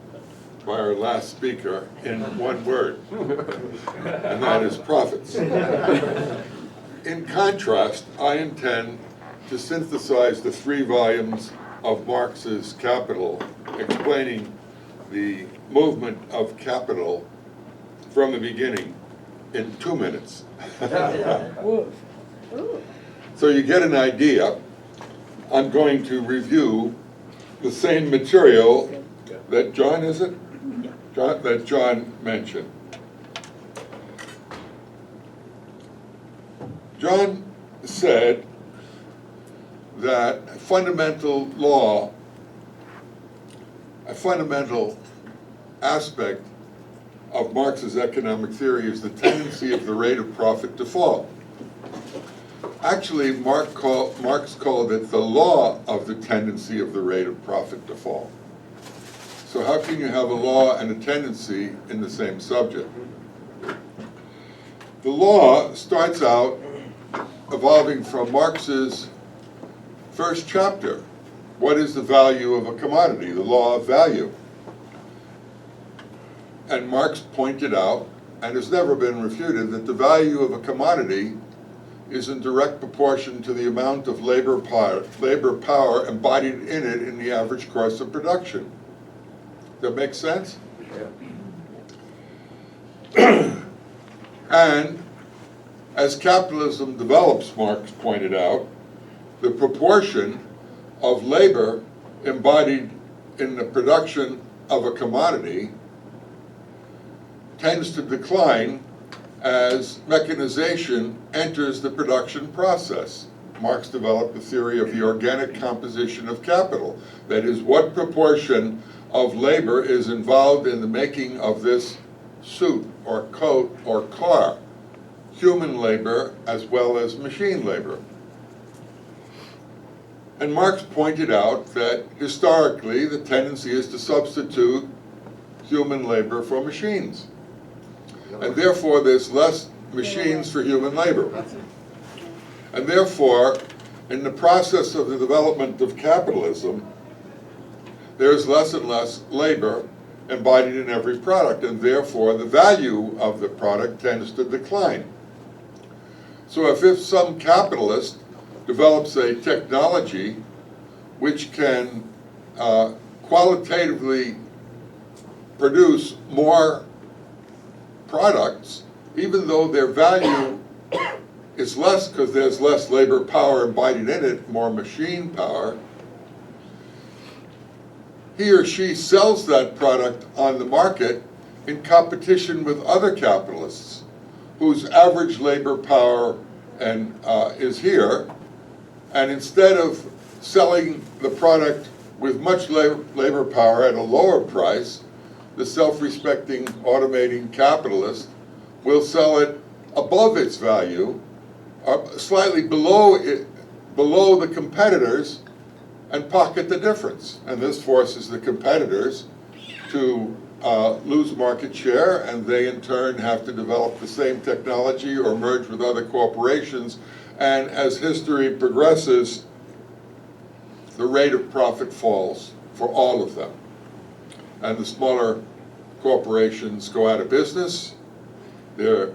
by our last speaker in one word, and that is profits. In contrast, I intend to synthesize the 3 volumes of Marx's Capital, explaining the movement of capital from the beginning in 2 minutes. So you get an idea. I'm going to review the same material that that John mentioned. John said that a fundamental aspect of Marx's economic theory is the tendency of the rate of profit to fall. Actually, Marx called it the law of the tendency of the rate of profit to fall. So how can you have a law and a tendency in the same subject? The law starts out evolving from Marx's first chapter. What is the value of a commodity? The law of value. And Marx pointed out and has never been refuted, that the value of a commodity is in direct proportion to the amount of labor power embodied in it in the average course of production. Does that make sense? And as capitalism develops, Marx pointed out, the proportion of labor embodied in the production of a commodity tends to decline as mechanization enters the production process. Marx developed the theory of the organic composition of capital. That is, what proportion of labor is involved in the making of this suit or coat or car, human labor as well as machine labor. And Marx pointed out that historically the tendency is to substitute human labor for machines. And therefore there's less machines for human labor. And therefore, in the process of the development of capitalism, there's less and less labor embodied in every product, and therefore the value of the product tends to decline. So if some capitalist develops a technology which can qualitatively produce more products, even though their value is less because there's less labor power embodied in it, more machine power, he or she sells that product on the market in competition with other capitalists whose average labor power is here, and instead of selling the product with much labor power at a lower price, the self-respecting automating capitalist will sell it above its value, slightly below the competitors, and pocket the difference. And this forces the competitors to lose market share, and they in turn have to develop the same technology or merge with other corporations. And as history progresses, the rate of profit falls for all of them. And the smaller corporations go out of business, they're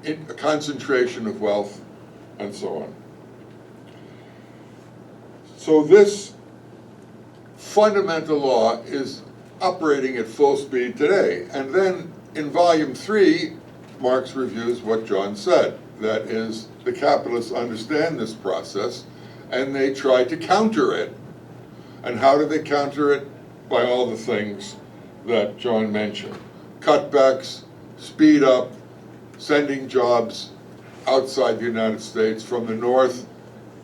in a concentration of wealth, and so on. So this fundamental law is operating at full speed today. And then in volume 3, Marx reviews what John said. That is, the capitalists understand this process, and they try to counter it. And how do they counter it? By all the things that John mentioned. Cutbacks, speed up, sending jobs outside the United States from the north,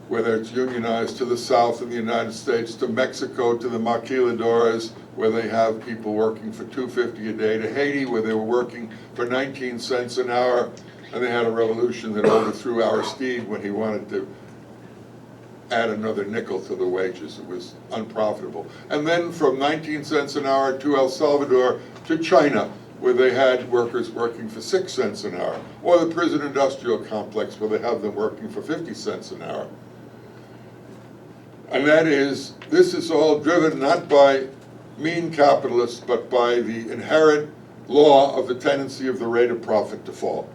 whether it's unionized, to the south in the United States, to Mexico, to the maquiladoras, where they have people working for $2.50 a day, to Haiti, where they were working for 19 cents an hour, and they had a revolution that overthrew Aristide when he wanted to add another nickel to the wages. It was unprofitable. And then from 19 cents an hour to El Salvador, to China, where they had workers working for 6 cents an hour, or the prison industrial complex, where they have them working for 50 cents an hour. And that is, this is all driven not by mean capitalists, but by the inherent law of the tendency of the rate of profit to fall.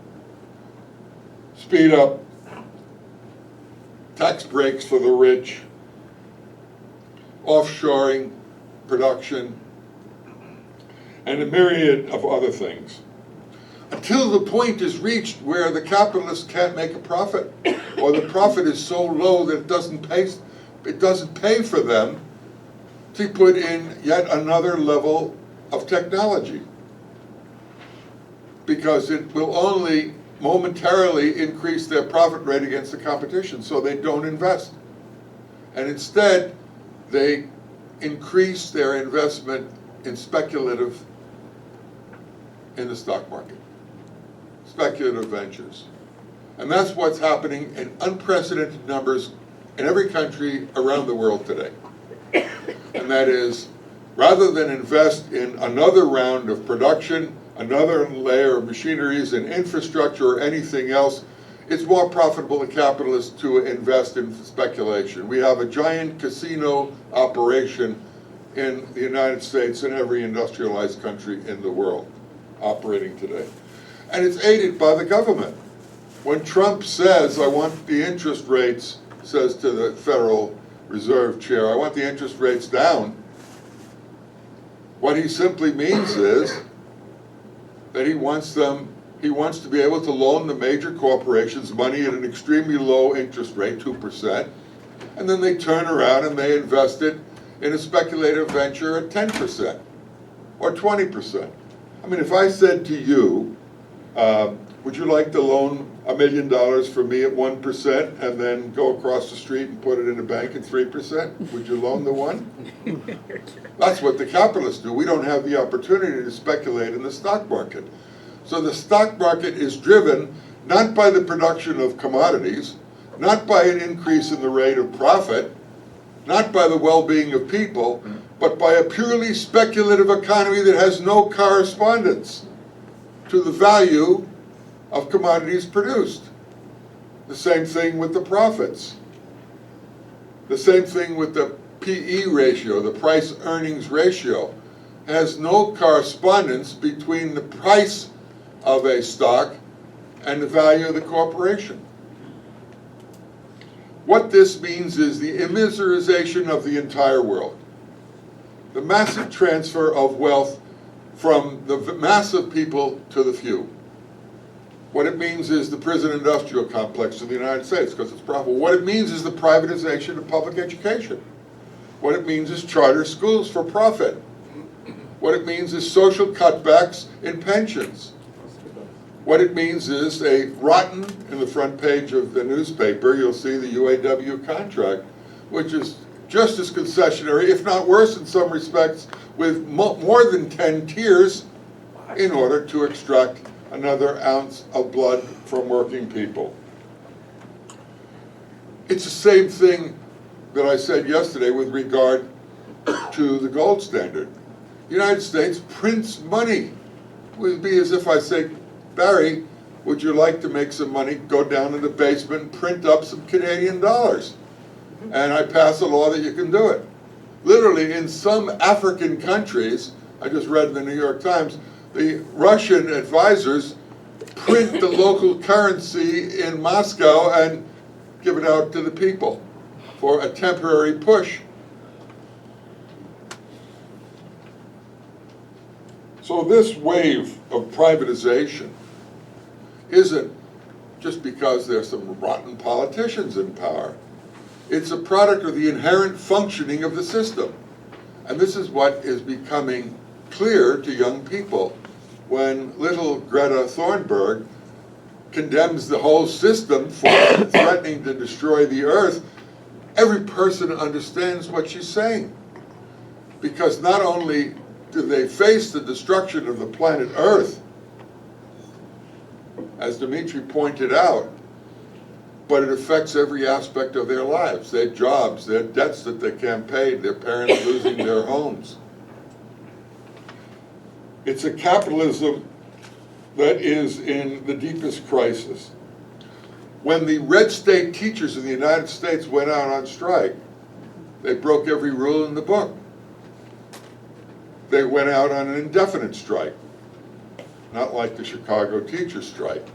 Speed up, tax breaks for the rich, offshoring production, and a myriad of other things. Until the point is reached where the capitalists can't make a profit, or the profit is so low that it doesn't pay for them to put in yet another level of technology, because it will only momentarily increase their profit rate against the competition, so they don't invest. And instead, they increase their investment in speculative in the stock market, speculative ventures. And that's what's happening in unprecedented numbers in every country around the world today. And that is, rather than invest in another round of production, another layer of machineries and infrastructure or anything else, it's more profitable to capitalists to invest in speculation. We have a giant casino operation in the United States and every industrialized country in the world operating today. and it's aided by the government. When Trump says, I want the interest rates, says to the Federal Reserve Chair, I want the interest rates down, what he simply means is that he wants to be able to loan the major corporations money at an extremely low interest rate, 2%, and then they turn around and they invest it in a speculative venture at 10% or 20%. I mean, if I said to you, would you like to loan $1 million for me at 1% and then go across the street and put it in a bank at 3%? Would you loan the one? That's what the capitalists do. We don't have the opportunity to speculate in the stock market. So the stock market is driven not by the production of commodities, not by an increase in the rate of profit, not by the well-being of people, but by a purely speculative economy that has no correspondence to the value of commodities produced. The same thing with the profits. The same thing with the PE ratio, the price-earnings ratio, has no correspondence between the price of a stock and the value of the corporation. What this means is the immiserization of the entire world. The massive transfer of wealth from the mass of people to the few. What it means is the prison industrial complex of the United States, because it's profitable. What it means is the privatization of public education. What it means is charter schools for profit. What it means is social cutbacks in pensions. What it means is a rotten, in the front page of the newspaper, you'll see the UAW contract, which is just as concessionary, if not worse in some respects, with more than 10 tiers in order to extract another ounce of blood from working people. It's the same thing that I said yesterday with regard to the gold standard. The United States prints money. It would be as if I say, Barry, would you like to make some money? Go down in the basement and print up some Canadian dollars. And I pass a law that you can do it. Literally, in some African countries, I just read in the New York Times, the Russian advisors print the local currency in Moscow and give it out to the people for a temporary push. So this wave of privatization isn't just because there's some rotten politicians in power. It's a product of the inherent functioning of the system. And this is what is becoming clear to young people when little Greta Thunberg condemns the whole system for threatening to destroy the earth. Every person understands what she's saying. Because not only do they face the destruction of the planet Earth, as Dimitri pointed out, but it affects every aspect of their lives, their jobs, their debts that they can't pay, their parents losing their homes. It's a capitalism that is in the deepest crisis. When the red state teachers in the United States went out on strike, they broke every rule in the book. They went out on an indefinite strike, not like the Chicago teachers' strike.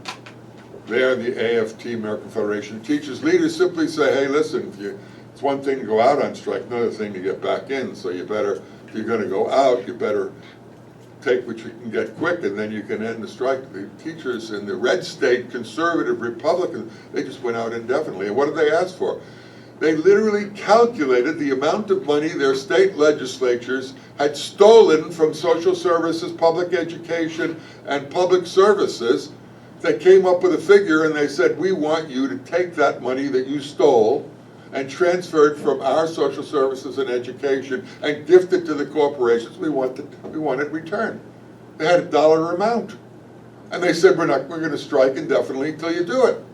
There, the AFT, American Federation of Teachers leaders, simply say, hey, listen, it's one thing to go out on strike, another thing to get back in, so you better, if you're going to go out, you better take what you can get quick, and then you can end the strike. The teachers in the red state, conservative Republicans, they just went out indefinitely. And what did they ask for? They literally calculated the amount of money their state legislatures had stolen from social services, public education, and public services. They came up with a figure and they said, we want you to take that money that you stole and transfer it from our social services and education and gift it to the corporations. We want it returned. They had a dollar amount. And they said, we're going to strike indefinitely until you do it.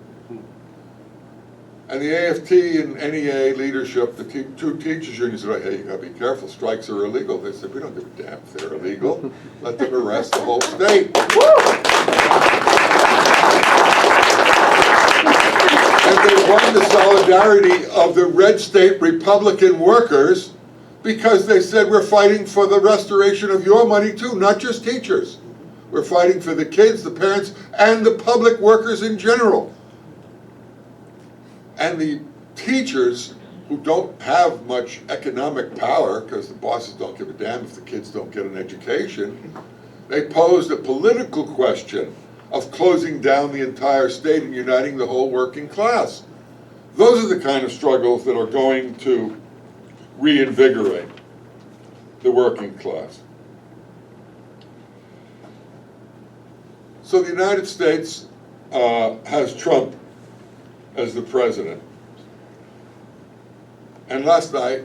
And the AFT and NEA leadership, the two teachers unions said, hey, you gotta be careful, strikes are illegal. They said, we don't give a damn if they're illegal. Let them arrest the whole state. And they won the solidarity of the red state Republican workers because they said, we're fighting for the restoration of your money too, not just teachers. We're fighting for the kids, the parents, and the public workers in general. And the teachers who don't have much economic power, because the bosses don't give a damn if the kids don't get an education, they posed a political question of closing down the entire state and uniting the whole working class. Those are the kind of struggles that are going to reinvigorate the working class. So the United States has Trump as the president. And last night,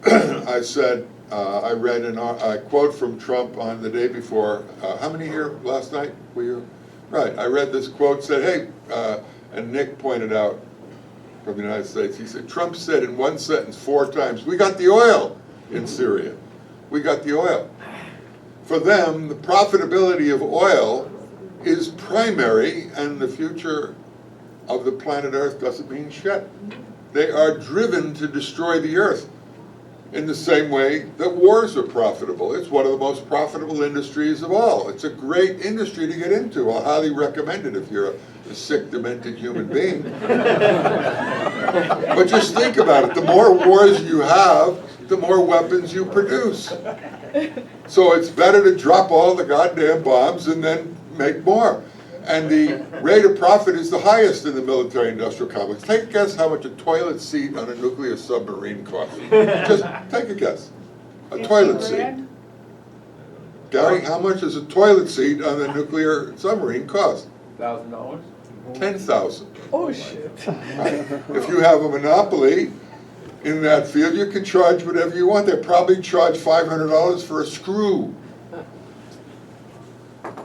I said, I read a quote from Trump on the day before. How many here last night were you? Right, I read this quote, said, hey, and Nick pointed out from the United States, he said, Trump said in one sentence 4 times, we got the oil in Syria. We got the oil. For them, the profitability of oil is primary, and the future of the planet Earth doesn't mean shit. They are driven to destroy the Earth in the same way that wars are profitable. It's one of the most profitable industries of all. It's a great industry to get into. I'll highly recommend it if you're a sick, demented human being. But just think about it. The more wars you have, the more weapons you produce. So it's better to drop all the goddamn bombs and then make more. And the rate of profit is the highest in the military-industrial complex. Take a guess how much a toilet seat on a nuclear submarine costs. Just take a guess. A toilet seat. Gary, how much does a toilet seat on a nuclear submarine cost?
$1,000?
10,000.
Oh, shit.
Right? If you have a monopoly in that field, you can charge whatever you want. They probably charge $500 for a screw.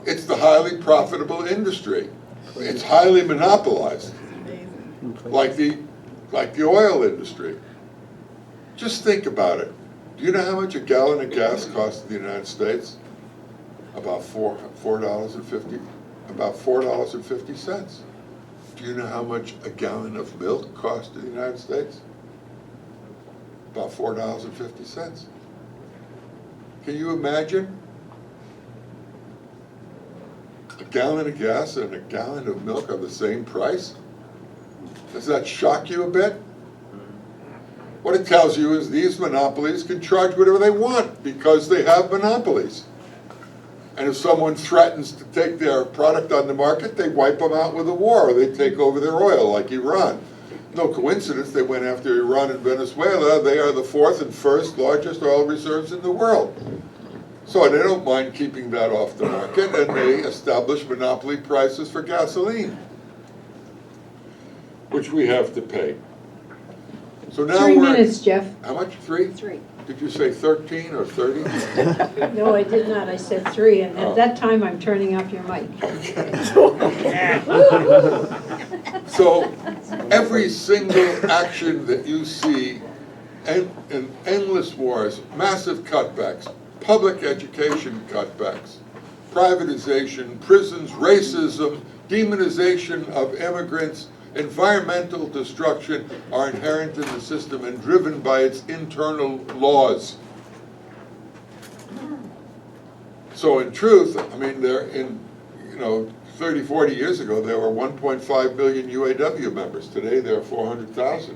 It's the highly profitable industry. It's highly monopolized, like the oil industry. Just think about it. Do you know how much a gallon of gas costs in the United States? About $4.50. About $4.50. Do you know how much a gallon of milk costs in the United States? About $4.50. Can you imagine a gallon of gas and a gallon of milk are the same price? Does that shock you a bit? What it tells you is these monopolies can charge whatever they want because they have monopolies. And if someone threatens to take their product on the market, they wipe them out with a war, or they take over their oil, like Iran. No coincidence, they went after Iran and Venezuela. They are the 4th and 1st largest oil reserves in the world. So they don't mind keeping that off the market, and they establish monopoly prices for gasoline, which we have to pay. So now
3
we're...
minutes, Jeff.
How much? 3?
3.
Did you say 13 or 30?
No, I did not. I said 3, and at that time, I'm turning off your mic.
So every single action that you see, in endless wars, massive cutbacks, public education cutbacks, privatization, prisons, racism, demonization of immigrants, environmental destruction are inherent in the system and driven by its internal laws. So in truth, I mean, 30, 40 years ago, there were 1.5 billion UAW members. Today, there are 400,000.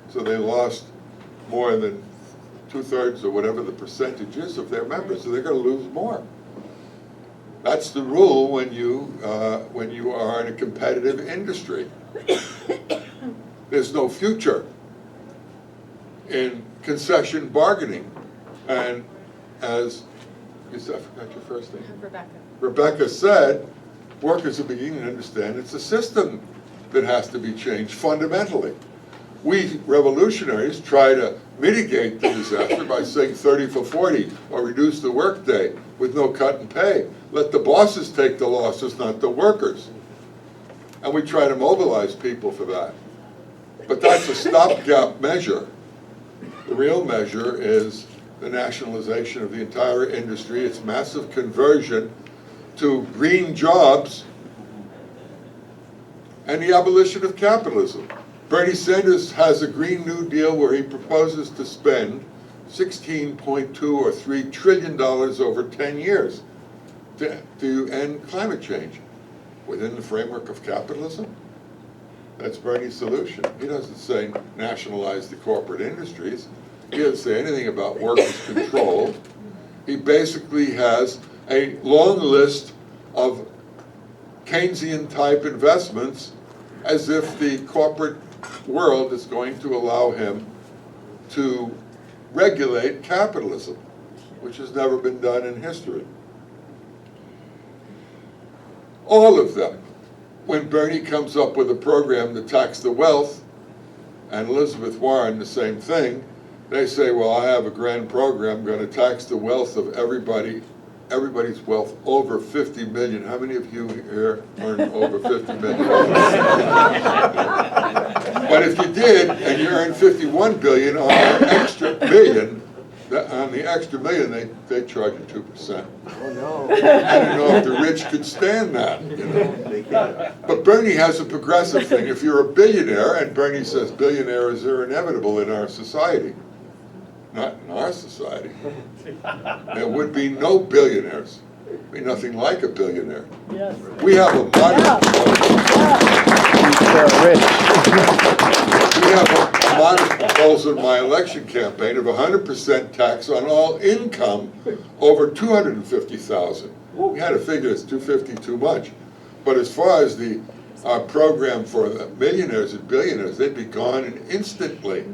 So they lost more than 2/3 or whatever the percentage is of their members, so they're going to lose more. That's the rule when you are in a competitive industry. There's no future in concession bargaining. And as you said, I forgot your first name. Rebecca said, workers are beginning to understand it's a system that has to be changed fundamentally. We revolutionaries try to mitigate the disaster by saying 30 for 40 or reduce the workday with no cut in pay. Let the bosses take the losses, not the workers. And we try to mobilize people for that. But that's a stopgap measure. The real measure is the nationalization of the entire industry, its massive conversion to green jobs, and the abolition of capitalism. Bernie Sanders has a Green New Deal where he proposes to spend $16.2 or $3 trillion over 10 years to end climate change within the framework of capitalism. That's Bernie's solution. He doesn't say nationalize the corporate industries. He doesn't say anything about workers' control. He basically has a long list of Keynesian-type investments as if the corporate world is going to allow him to regulate capitalism, which has never been done in history. All of them. When Bernie comes up with a program to tax the wealth, and Elizabeth Warren the same thing, they say, well, I have a grand program going to tax the wealth of everybody's wealth over 50 million. How many of you here earn over 50 million? But if you did, and you earned 51 billion on the extra billion, they charge you 2%.
Oh, no.
I don't know if the rich could stand that. You know? But Bernie has a progressive thing. If you're a billionaire, and Bernie says billionaires are inevitable in our society, not in our society, there would be no billionaires. There would be nothing like a billionaire.
Yes.
We have a modest proposal in my election campaign of 100% tax on all income over $250,000. We had to figure it's $250 too much. But as far as the program for the millionaires and billionaires, they'd be gone instantly.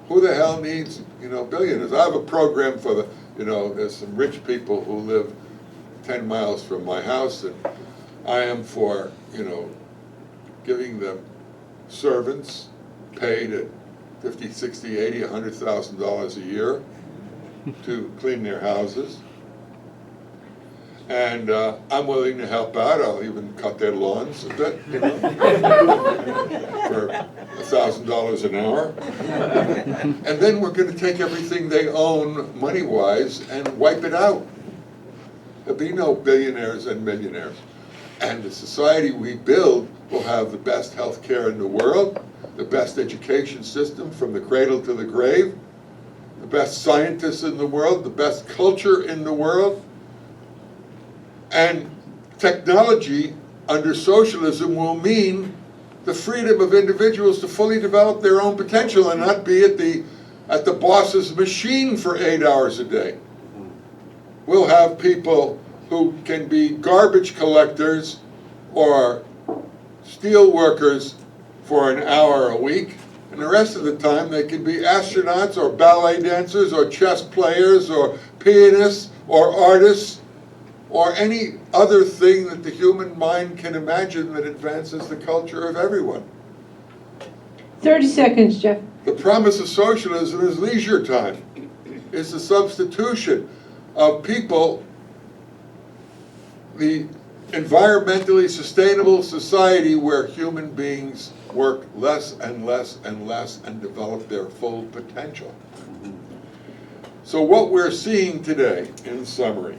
Who the hell needs, billionaires? I have a program for the, there's some rich people who live 10 miles from my house, and I am for, giving them servants paid at $50, $60, $80, $100,000 a year to clean their houses. And I'm willing to help out. I'll even cut their lawns a bit, for $1,000 an hour. And then we're going to take everything they own money-wise and wipe it out. There'll be no billionaires and millionaires. And the society we build will have the best health care in the world, the best education system from the cradle to the grave, the best scientists in the world, the best culture in the world. And technology under socialism will mean the freedom of individuals to fully develop their own potential and not be at the boss's machine for 8 hours a day. We'll have people who can be garbage collectors or steel workers for an hour a week, and the rest of the time they can be astronauts or ballet dancers or chess players or pianists or artists or any other thing that the human mind can imagine that advances the culture of everyone.
30 seconds, Jeff.
The promise of socialism is leisure time. It's the substitution of people, the environmentally sustainable society where human beings work less and less and less and develop their full potential. So what we're seeing today, in summary,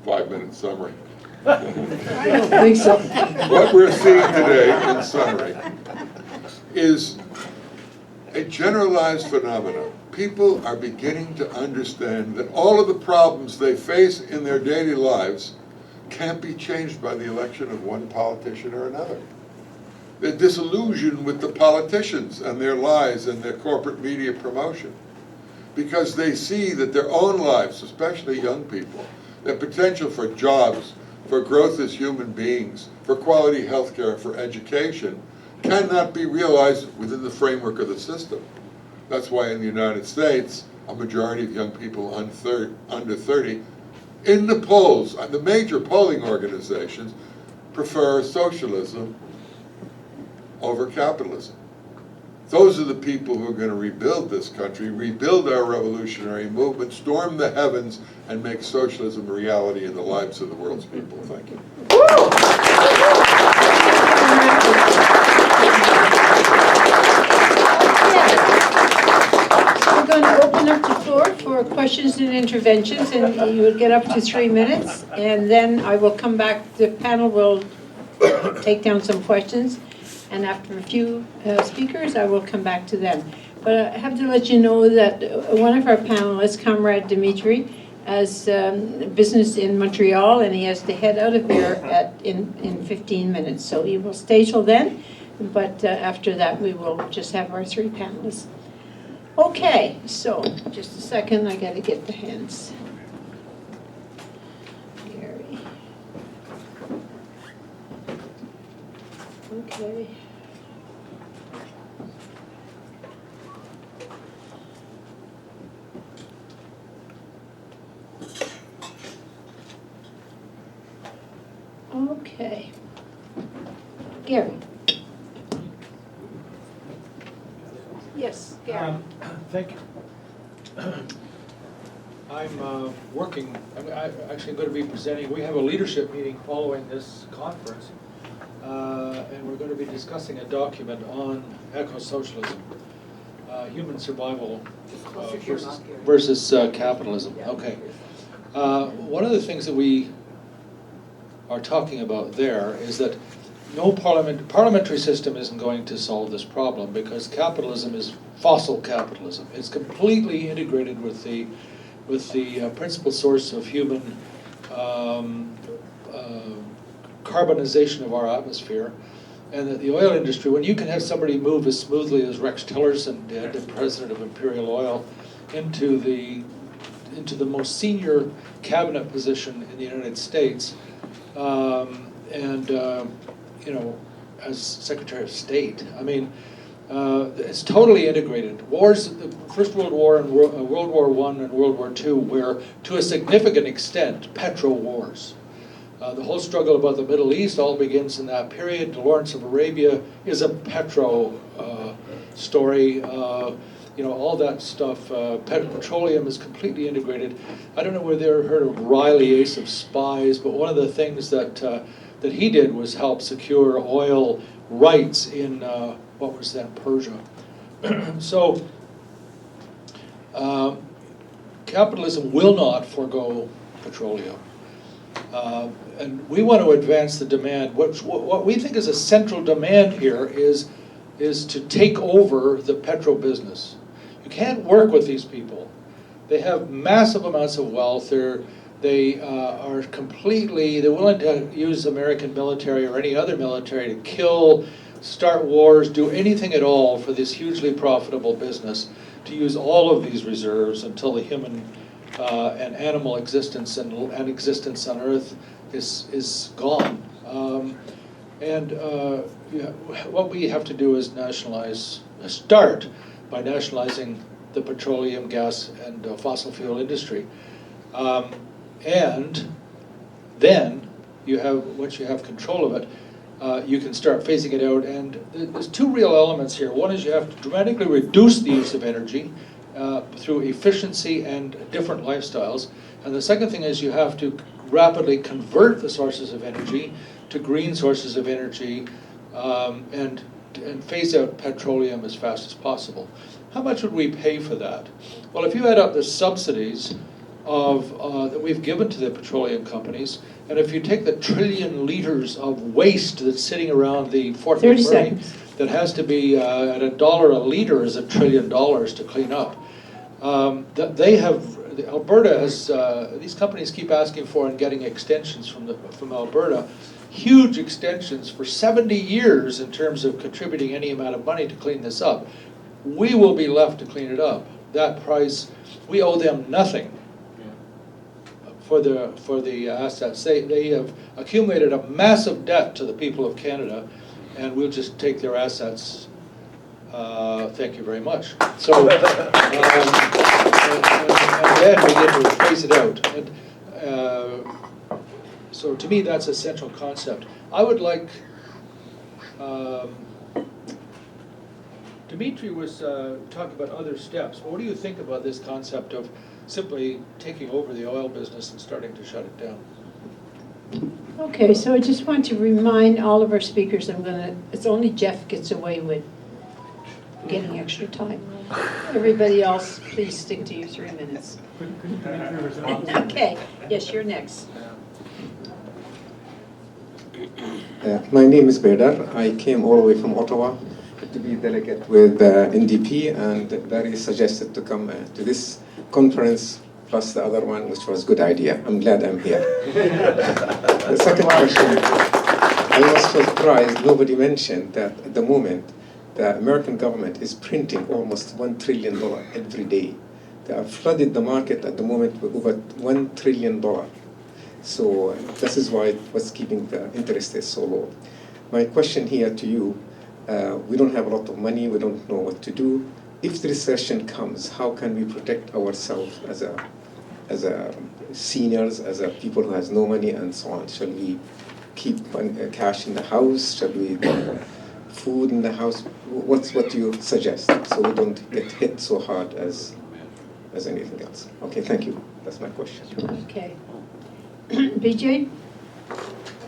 5-minute summary.
I don't think so.
What we're seeing today, in summary, is a generalized phenomenon. People are beginning to understand that all of the problems they face in their daily lives can't be changed by the election of one politician or another. They're disillusioned with the politicians and their lies and their corporate media promotion because they see that their own lives, especially young people, their potential for jobs, for growth as human beings, for quality health care, for education, cannot be realized within the framework of the system. That's why in the United States, a majority of young people under 30, in the polls, the major polling organizations, prefer socialism over capitalism. Those are the people who are going to rebuild this country, rebuild our revolutionary movement, storm the heavens, and make socialism a reality in the lives of the world's people. Thank you.
We're going to open up the floor for questions and interventions, and you will get up to 3 minutes, and then I will come back, the panel will take down some questions, and after a few speakers, I will come back to them. But I have to let you know that one of our panelists, Comrade Dimitri, as business in Montreal, and he has to head out of there in 15 minutes. So he will stay till then, but after that we will just have our three panelists. Okay, so just a second, I gotta get the hands. Gary. Okay. Okay. Gary. Yes, Gary.
Thank you. I'm I'm actually going to be presenting, we have a leadership meeting following this conference, and we're going to be discussing a document on eco-socialism, human survival versus capitalism. Okay. One of the things that we are talking about there is that no parliamentary system isn't going to solve this problem, because capitalism is fossil capitalism. It's completely integrated with the principal source of human carbonization of our atmosphere, and that the oil industry, when you can have somebody move as smoothly as Rex Tillerson did, the president of Imperial Oil, into the most senior cabinet position in the United States, you know, as Secretary of State. I mean, it's totally integrated. Wars, the First World War and World War I and World War II were, to a significant extent, petro-wars. The whole struggle about the Middle East all begins in that period. Lawrence of Arabia is a petro story. You know, all that stuff. Petroleum is completely integrated. I don't know whether you ever heard of Riley, Ace of Spies, but one of the things that he did was help secure oil rights in what was then Persia. So capitalism will not forego petroleum. And we want to advance the demand. What we think is a central demand here is to take over the petro business. You can't work with these people. They have massive amounts of wealth. They are completely, they're willing to use American military or any other military to kill, start wars, do anything at all for this hugely profitable business, to use all of these reserves until the human and animal existence and existence on Earth is gone. What we have to do is start by nationalizing the petroleum, gas, and fossil fuel industry. And then once you have control of it, you can start phasing it out. And there's two real elements here. One is you have to dramatically reduce the use of energy through efficiency and different lifestyles. And the second thing is you have to rapidly convert the sources of energy to green sources of energy, and phase out petroleum as fast as possible. How much would we pay for that? Well, if you add up the subsidies that we've given to the petroleum companies, and if you take the trillion liters of waste that's sitting around the Fort McMurray, that has to be at $1 a liter is $1 trillion to clean up. Alberta has, these companies keep asking for and getting extensions from Alberta, huge extensions for 70 years in terms of contributing any amount of money to clean this up. We will be left to clean it up. That price, we owe them nothing for the assets. They have accumulated a massive debt to the people of Canada, and we'll just take their assets. Thank you very much. So, and then we get to phase it out. And, so to me, that's a central concept. I would like, Dimitri was talking about other steps. What do you think about this concept of simply taking over the oil business and starting to shut it down?
Okay, so I just want to remind all of our speakers, it's only Jeff gets away with getting extra time. Everybody else, please stick to your 3 minutes. Okay, yes, you're next.
My name is Bedar. I came all the way from Ottawa to be delegate with NDP, and Barry suggested to come to this conference plus the other one, which was good idea. I'm glad I'm here. The second question, I was surprised nobody mentioned that at the moment, the American government is printing almost $1 trillion every day. They have flooded the market at the moment with over $1 trillion. So this is why what's keeping the interest rate so low. My question here to you, we don't have a lot of money, we don't know what to do. If the recession comes, how can we protect ourselves as a seniors, as a people who has no money and so on? Shall we keep cash in the house? Shall we food in the house? What do you suggest so we don't get hit so hard as anything else? Okay, thank you. That's my question.
Okay. BJ?
I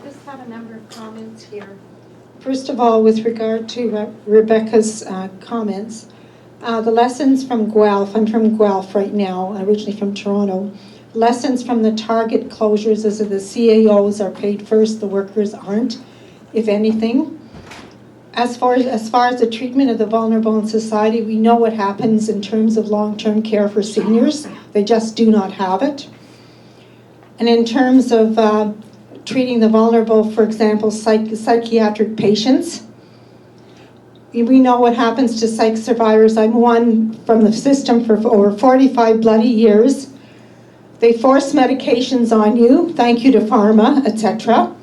just have a number of comments here.
First of all, with regard to Rebecca's comments, the lessons from Guelph, I'm from Guelph right now, originally from Toronto. Lessons from the Target closures is that the CAOs are paid first, the workers aren't, if anything. As far as the treatment of the vulnerable in society, we know what happens in terms of long-term care for seniors. They just do not have it. And in terms of treating the vulnerable, for example, psychiatric patients, we know what happens to psych survivors. I'm one from the system for over 45 bloody years. They force medications on you, thank you to pharma, etc.,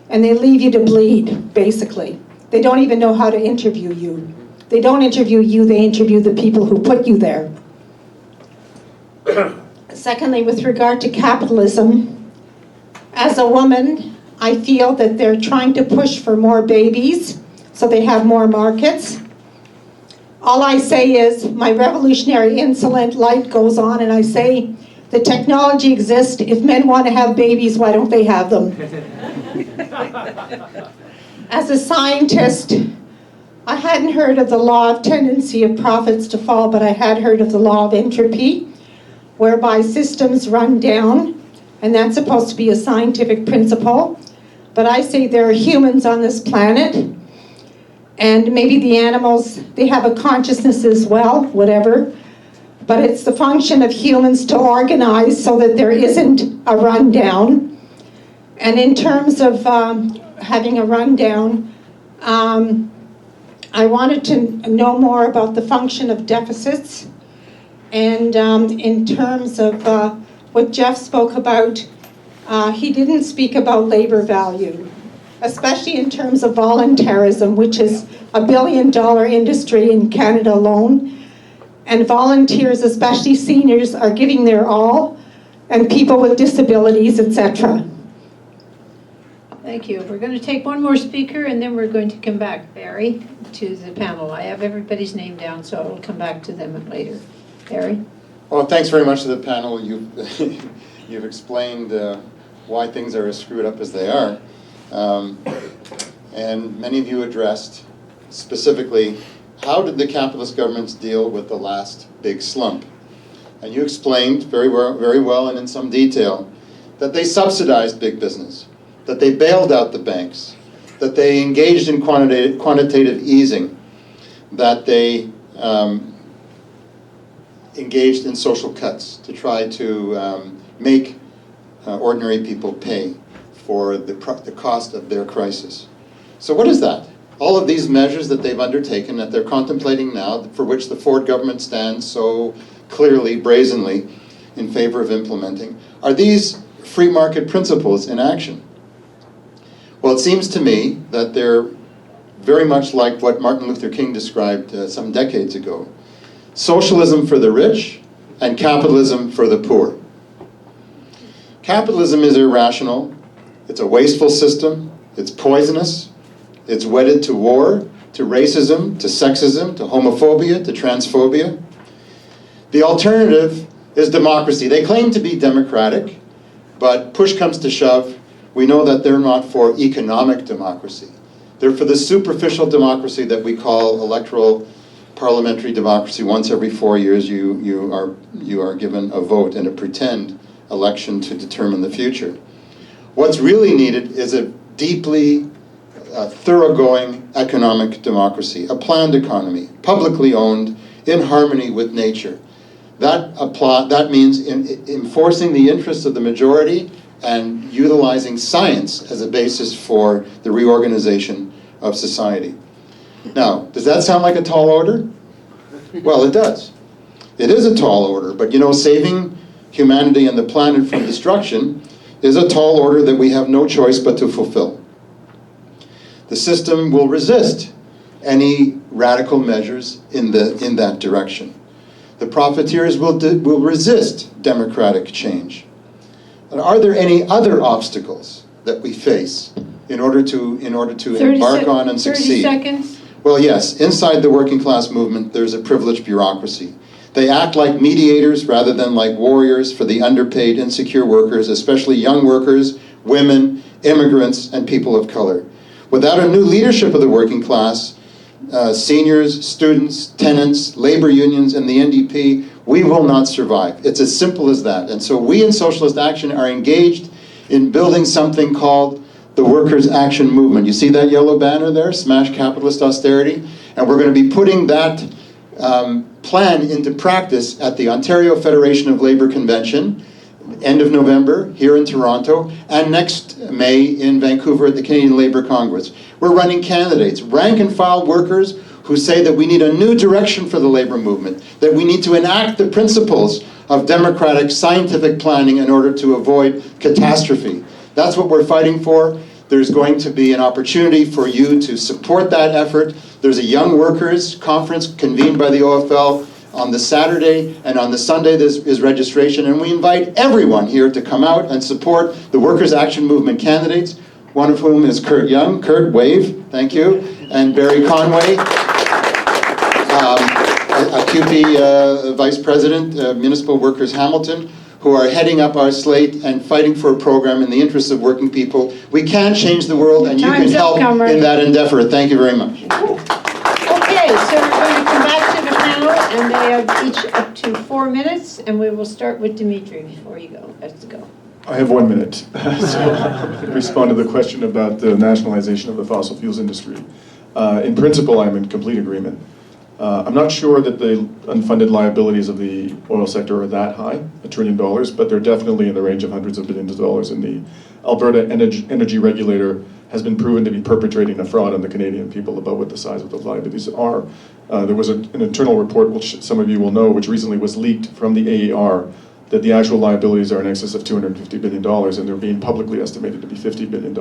and they leave you to bleed, basically. They don't even know how to interview you. They don't interview you, they interview the people who put you there. Secondly, with regard to capitalism, as a woman, I feel that they're trying to push for more babies so they have more markets. All I say is my revolutionary insolent light goes on and I say the technology exists. If men want to have babies, why don't they have them? As a scientist, I hadn't heard of the law of tendency of profits to fall, but I had heard of the law of entropy, whereby systems run down, and that's supposed to be a scientific principle. But I say there are humans on this planet, and maybe the animals, they have a consciousness as well, whatever. But it's the function of humans to organize so that there isn't a rundown. And in terms of having a rundown, I wanted to know more about the function of deficits. And in terms of what Jeff spoke about, he didn't speak about labor value, especially in terms of voluntarism, which is $1 billion industry in Canada alone. And volunteers, especially seniors, are giving their all, and people with disabilities, etc. Thank you. We're going to take one more speaker and then we're going to come back, Barry, to the panel. I have everybody's name down, so I'll come back to them later. Barry?
Well, thanks very much to the panel. You've explained why things are as screwed up as they are. And many of you addressed specifically, how did the capitalist governments deal with the last big slump? And you explained very well and in some detail that they subsidized big business, that they bailed out the banks, that they engaged in quantitative easing, that they engaged in social cuts to try to make ordinary people pay for the cost of their crisis. So what is that? All of these measures that they've undertaken, that they're contemplating now, for which the Ford government stands so clearly, brazenly, in favor of implementing, are these free market principles in action? Well, it seems to me that they're very much like what Martin Luther King described some decades ago. Socialism for the rich and capitalism for the poor. Capitalism is irrational, it's a wasteful system, it's poisonous, it's wedded to war, to racism, to sexism, to homophobia, to transphobia. The alternative is democracy. They claim to be democratic, but push comes to shove, we know that they're not for economic democracy. They're for the superficial democracy that we call electoral parliamentary democracy. Once every 4 years you are given a vote in a pretend election to determine the future. What's really needed is a deeply thoroughgoing economic democracy, a planned economy, publicly owned, in harmony with nature, That means enforcing the interests of the majority and utilizing science as a basis for the reorganization of society. Now, does that sound like a tall order? Well, it does. It is a tall order, but you know, saving humanity and the planet from destruction is a tall order that we have no choice but to fulfill. The system will resist any radical measures in that direction. The profiteers will resist democratic change. And are there any other obstacles that we face in order to embark on and succeed?
30 seconds.
Well, yes. Inside the working class movement, there's a privileged bureaucracy. They act like mediators rather than like warriors for the underpaid, insecure workers, especially young workers, women, immigrants, and people of color. Without a new leadership of the working class, seniors, students, tenants, labor unions, and the NDP, we will not survive. It's as simple as that. And so we in Socialist Action are engaged in building something called the Workers' Action Movement. You see that yellow banner there, Smash Capitalist Austerity? And we're going to be putting that plan into practice at the Ontario Federation of Labour Convention, end of November here in Toronto, and next May in Vancouver at the Canadian Labour Congress. We're running candidates, rank and file workers who say that we need a new direction for the labour movement, that we need to enact the principles of democratic scientific planning in order to avoid catastrophe. That's what we're fighting for. There's going to be an opportunity for you to support that effort. There's a Young Workers Conference convened by the OFL on the Saturday, and on the Sunday there is registration, and we invite everyone here to come out and support the Workers' Action Movement candidates, one of whom is Kurt Young. Kurt, wave, thank you, and Barry Conway, a CUPE Vice President, Municipal Workers Hamilton, who are heading up our slate and fighting for a program in the interests of working people. We can change the world, and you can help in that endeavor. Thank you very much.
Okay, so we're going to come back to the panel, and they have each up to 4 minutes, and we will start with Dimitri before you go. Let's go.
I have 1 minute to respond to the question about the nationalization of the fossil fuels industry. In principle, I'm in complete agreement. I'm not sure that the unfunded liabilities of the oil sector are that high, $1 trillion, but they're definitely in the range of hundreds of billions of dollars, and the Alberta Energy Regulator has been proven to be perpetrating a fraud on the Canadian people about what the size of those liabilities are. There was an internal report, which some of you will know, which recently was leaked from the AER, that the actual liabilities are in excess of $250 billion, and they're being publicly estimated to be $50 billion.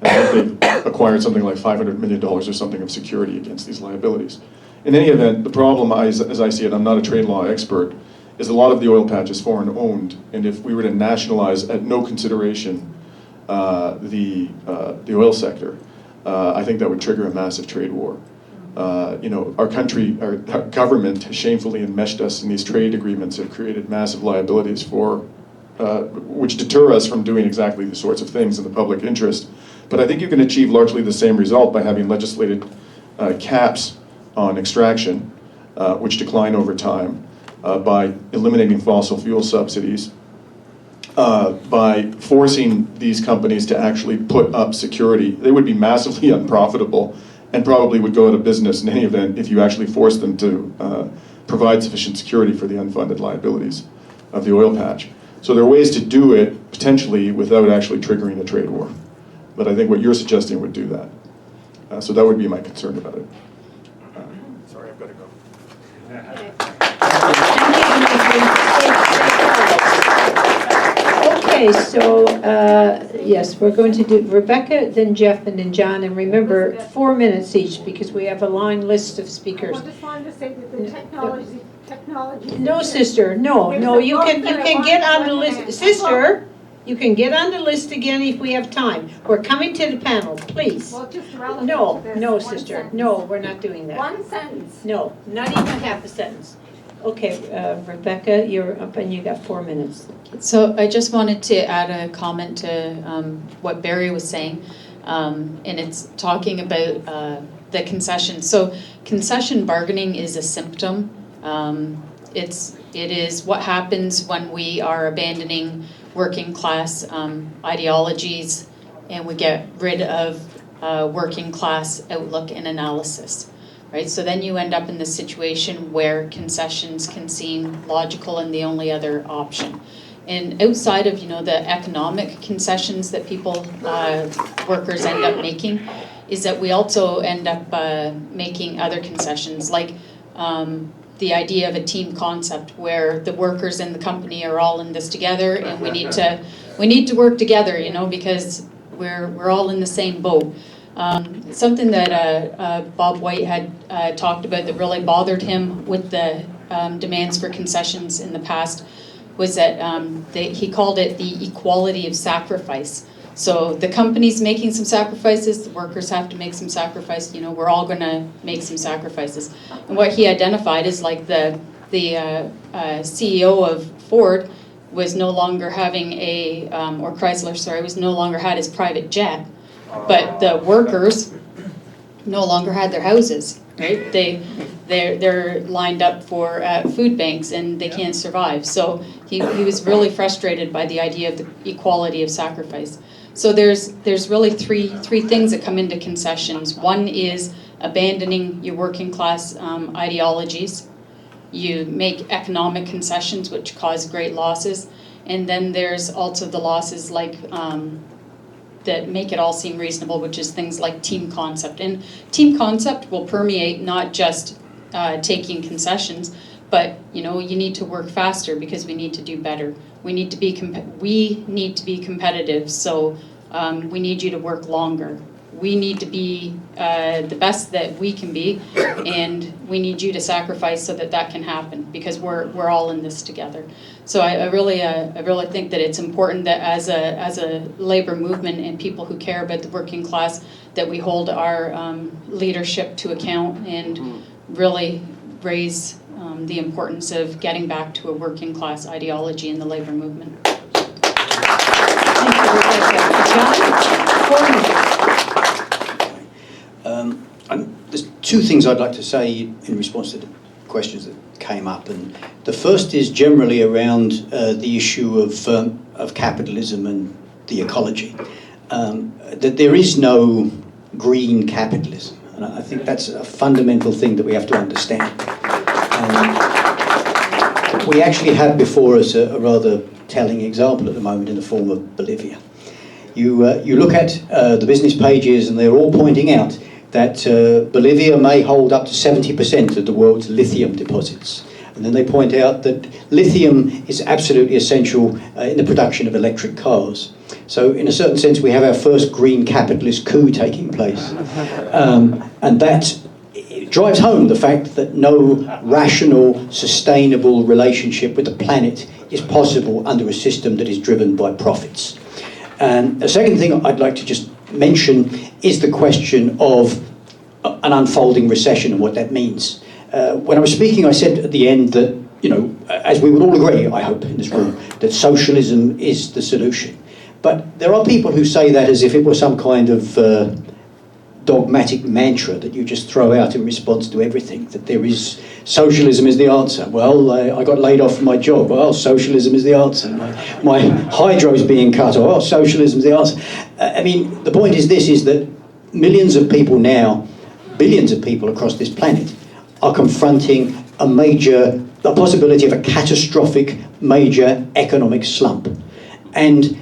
And they've acquired something like $500 million or something of security against these liabilities. In any event, the problem, as I see it, I'm not a trade law expert, is a lot of the oil patch is foreign owned, and if we were to nationalize at no consideration the oil sector, I think that would trigger a massive trade war. Our country, our government has shamefully enmeshed us in these trade agreements that have created massive liabilities which deter us from doing exactly the sorts of things in the public interest. But I think you can achieve largely the same result by having legislated caps on extraction, which decline over time, by eliminating fossil fuel subsidies, by forcing these companies to actually put up security. They would be massively unprofitable and probably would go out of business in any event if you actually forced them to provide sufficient security for the unfunded liabilities of the oil patch. So there are ways to do it, potentially, without actually triggering a trade war. But I think what you're suggesting would do that. So that would be my concern about it. Sorry, I've got to go.
Okay, so yes, we're going to do Rebecca, then Jeff, and then John. And remember, 4 minutes each because we have a long list of speakers.
I just wanted to say that the technology.
No, sister, no. You can get on the list, sister. You can get on the list again if we have time. We're coming to the panel, please.
Well, just relevant to this.
No,
One
sister.
sentence.
No, we're not doing that.
One sentence.
No, not even half a sentence. Okay, Rebecca, you're up and you got 4 minutes.
So I just wanted to add a comment to what Barry was saying, and it's talking about the concessions. So concession bargaining is a symptom. It is what happens when we are abandoning working class ideologies and we get rid of working class outlook and analysis. right? So then you end up in this situation where concessions can seem logical and the only other option. And outside of, the economic concessions that people, workers end up making, is that we also end up making other concessions, like the idea of a team concept where the workers in the company are all in this together, and we need to work together, because we're all in the same boat. Something that Bob White had talked about that really bothered him with the demands for concessions in the past was that he called it the equality of sacrifice. So the company's making some sacrifices, the workers have to make some sacrifice, we're all going to make some sacrifices. And what he identified is like the CEO of Ford was no longer having or Chrysler, sorry, was no longer had his private jet, but the workers no longer had their houses, right? They're lined up for food banks and they can't survive. So he was really frustrated by the idea of the equality of sacrifice. So there's really three things that come into concessions. One is abandoning your working class ideologies. You make economic concessions which cause great losses. And then there's also the losses like that make it all seem reasonable, which is things like team concept. And team concept will permeate not just taking concessions, but you need to work faster because we need to do better. We need to be competitive, so we need you to work longer. We need to be the best that we can be, and we need you to sacrifice so that can happen because we're all in this together. So I really think that it's important that as a labor movement and people who care about the working class, that we hold our leadership to account and really raise the importance of getting back to a working class ideology in the labor movement.
Thank you, Rebecca. John, 4 minutes.
There's two things I'd like to say in response to the questions that came up, and the first is generally around the issue of capitalism and the ecology. That there is no green capitalism, and I think that's a fundamental thing that we have to understand. We actually have before us a rather telling example at the moment in the form of Bolivia. You look at the business pages and they're all pointing out that Bolivia may hold up to 70% of the world's lithium deposits. And then they point out that lithium is absolutely essential in the production of electric cars. So in a certain sense, we have our first green capitalist coup taking place. And that drives home the fact that no rational, sustainable relationship with the planet is possible under a system that is driven by profits. And the second thing I'd like to just mention is the question of an unfolding recession and what that means. When I was speaking, I said at the end that, as we would all agree, I hope, in this room, that socialism is the solution. But there are people who say that as if it was some kind of dogmatic mantra that you just throw out in response to everything, that socialism is the answer. Well, I got laid off from my job. Well, socialism is the answer. My hydro's being cut off. Well, socialism is the answer. The point is this, is that millions of people now, billions of people across this planet, are confronting a possibility of a catastrophic major economic slump. And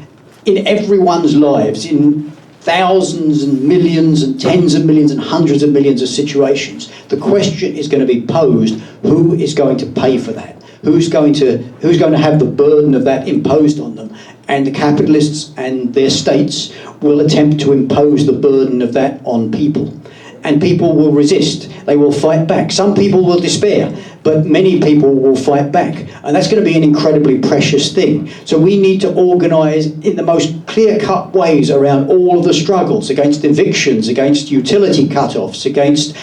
in everyone's lives, in thousands and millions and tens of millions and hundreds of millions of situations, the question is going to be posed: who is going to pay for that? Who's going to have the burden of that imposed on them? And the capitalists and their states will attempt to impose the burden of that on people. And people will resist. They will fight back. Some people will despair, but many people will fight back. And that's going to be an incredibly precious thing. So we need to organise in the most clear-cut ways around all of the struggles, against evictions, against utility cut-offs, against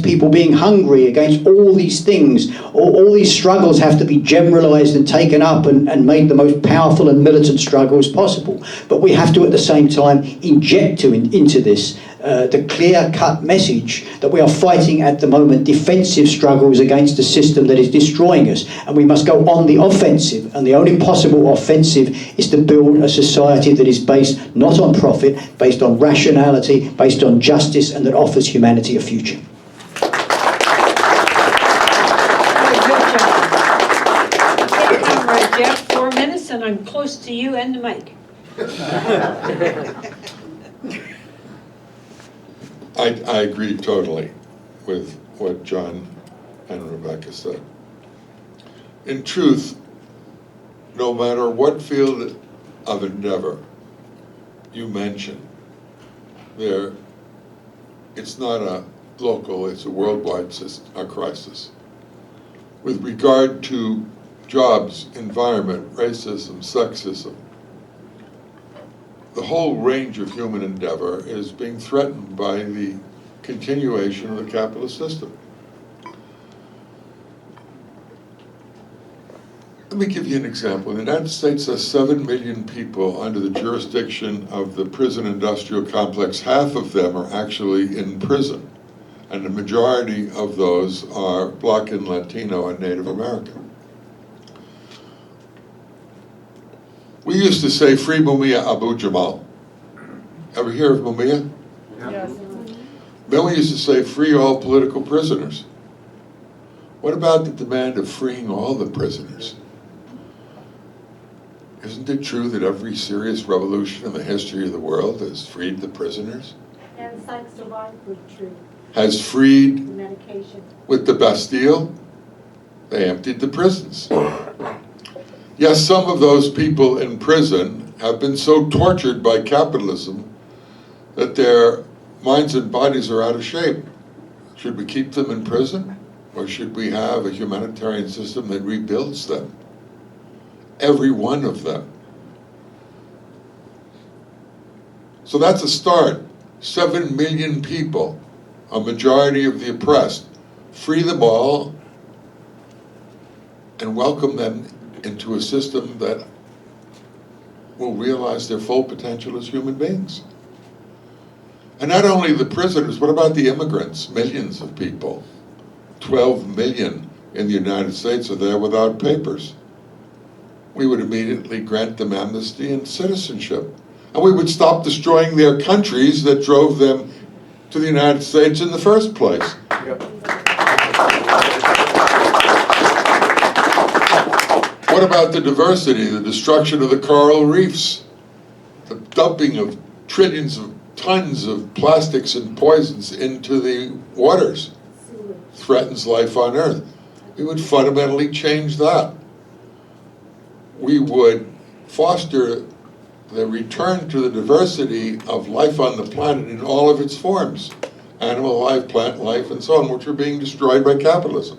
people being hungry, against all these things. All these struggles have to be generalised and taken up and made the most powerful and militant struggle as possible. But we have to, at the same time, inject into this the clear-cut message that we are fighting at the moment defensive struggles against a system that is destroying us, and we must go on the offensive, and the only possible offensive is to build a society that is based not on profit, based on rationality, based on justice, and that offers humanity a future.
goes to you and the mic.
I agree totally with what John and Rebecca said. In truth, no matter what field of endeavor you mention, it's not a local, it's a worldwide crisis. With regard to jobs, environment, racism, sexism, the whole range of human endeavor is being threatened by the continuation of the capitalist system. Let me give you an example. The United States has 7 million people under the jurisdiction of the prison industrial complex. Half of them are actually in prison, and the majority of those are Black and Latino and Native American. We used to say, free Mumia Abu Jamal. Ever hear of Mumia?
Yes.
Then we used to say, free all political prisoners. What about the demand of freeing all the prisoners? Isn't it true that every serious revolution in the history of the world has freed the prisoners?
And psych-survival true.
Has freed,
Medication.
with the Bastille, they emptied the prisons. Yes, some of those people in prison have been so tortured by capitalism that their minds and bodies are out of shape. Should we keep them in prison? Or should we have a humanitarian system that rebuilds them? Every one of them. So that's a start. 7 million people, a majority of the oppressed. Free them all and welcome them into a system that will realize their full potential as human beings. And not only the prisoners, what about the immigrants? Millions of people. 12 million in the United States are there without papers. We would immediately grant them amnesty and citizenship. And we would stop destroying their countries that drove them to the United States in the first place. What about the diversity, the destruction of the coral reefs, the dumping of trillions of tons of plastics and poisons into the waters? Threatens life on Earth. We would fundamentally change that. We would foster the return to the diversity of life on the planet in all of its forms. Animal life, plant life, and so on, which are being destroyed by capitalism.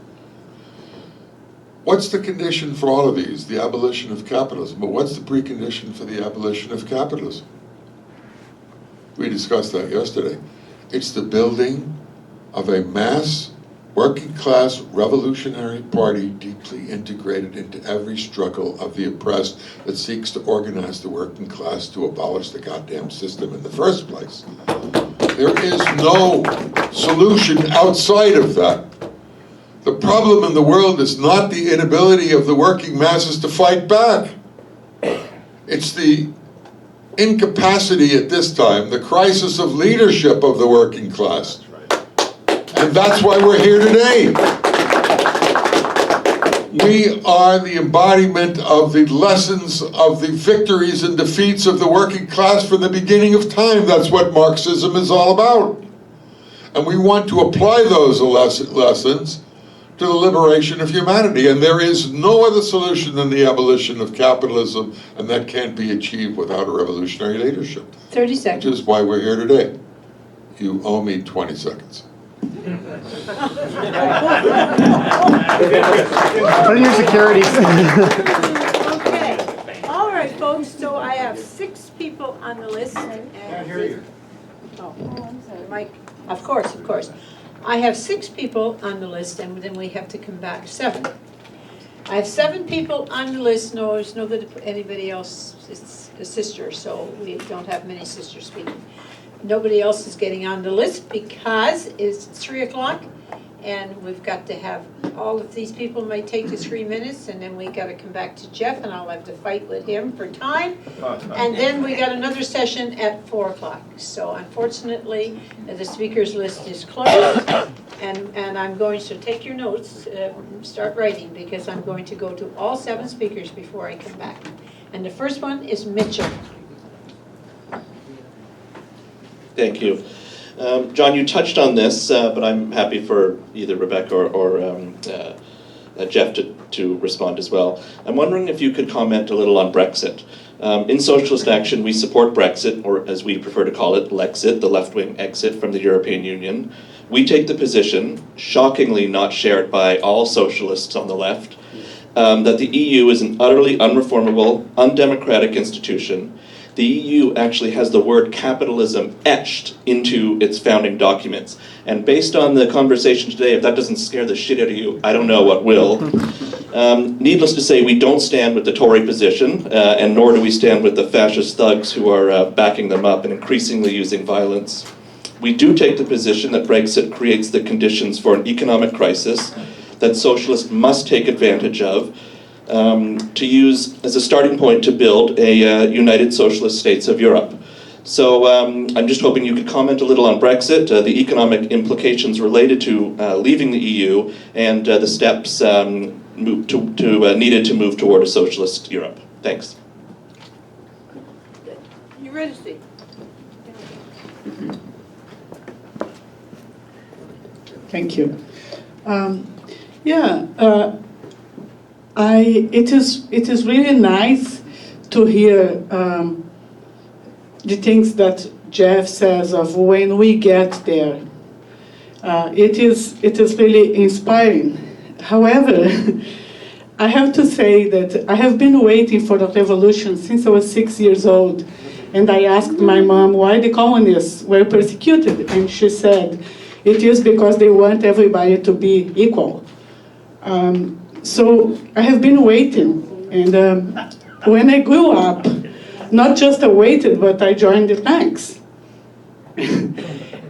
What's the condition for all of these? The abolition of capitalism. But what's the precondition for the abolition of capitalism? We discussed that yesterday. It's the building of a mass working class revolutionary party deeply integrated into every struggle of the oppressed that seeks to organize the working class to abolish the goddamn system in the first place. There is no solution outside of that. The problem in the world is not the inability of the working masses to fight back. It's the incapacity at this time, the crisis of leadership of the working class. And that's why we're here today. We are the embodiment of the lessons of the victories and defeats of the working class from the beginning of time. That's what Marxism is all about. And we want to apply those lessons to the liberation of humanity. And there is no other solution than the abolition of capitalism, and that can't be achieved without a revolutionary leadership.
30 seconds.
Which is why we're here today. You owe me 20 seconds.
Put in your securities.
Okay. All right, folks, so I have 6 people on the list. And hear you. Oh, I'm sorry. Mike, of course. I have 6 people on the list, and then we have to come back 7. I have 7 people on the list. No, it's no good to put anybody else. It's a sister, so we don't have many sisters speaking. Nobody else is getting on the list because it's 3 o'clock, and we've got to have, all of these people might take to 3 minutes, and then we got to come back to Jeff, and I'll have to fight with him for time. And then we got another session at 4 o'clock. So unfortunately, the speakers list is closed, and I'm going to take your notes, start writing, because I'm going to go to all 7 speakers before I come back. And the first one is Mitchell.
Thank you. John, you touched on this, but I'm happy for either Rebecca or Jeff to respond as well. I'm wondering if you could comment a little on Brexit. In Socialist Action, we support Brexit, or as we prefer to call it, Lexit, the left-wing exit from the European Union. We take the position, shockingly not shared by all socialists on the left, that the EU is an utterly unreformable, undemocratic institution. The EU actually has the word capitalism etched into its founding documents. And based on the conversation today, if that doesn't scare the shit out of you, I don't know what will. Needless to say, we don't stand with the Tory position, and nor do we stand with the fascist thugs who are backing them up and increasingly using violence. We do take the position that Brexit creates the conditions for an economic crisis that socialists must take advantage of, to use as a starting point to build a united socialist states of Europe. So I'm just hoping you could comment a little on Brexit, the economic implications related to leaving the EU, and the steps needed to move toward a socialist Europe. Thanks.
You ready to speak?
Thank you. It is really nice to hear the things that Jeff says of when we get there. It is really inspiring. However, I have to say that I have been waiting for the revolution since I was 6 years old, and I asked my mom why the communists were persecuted, and she said, it is because they want everybody to be equal. So I have been waiting, and when I grew up, not just I waited, but I joined the ranks.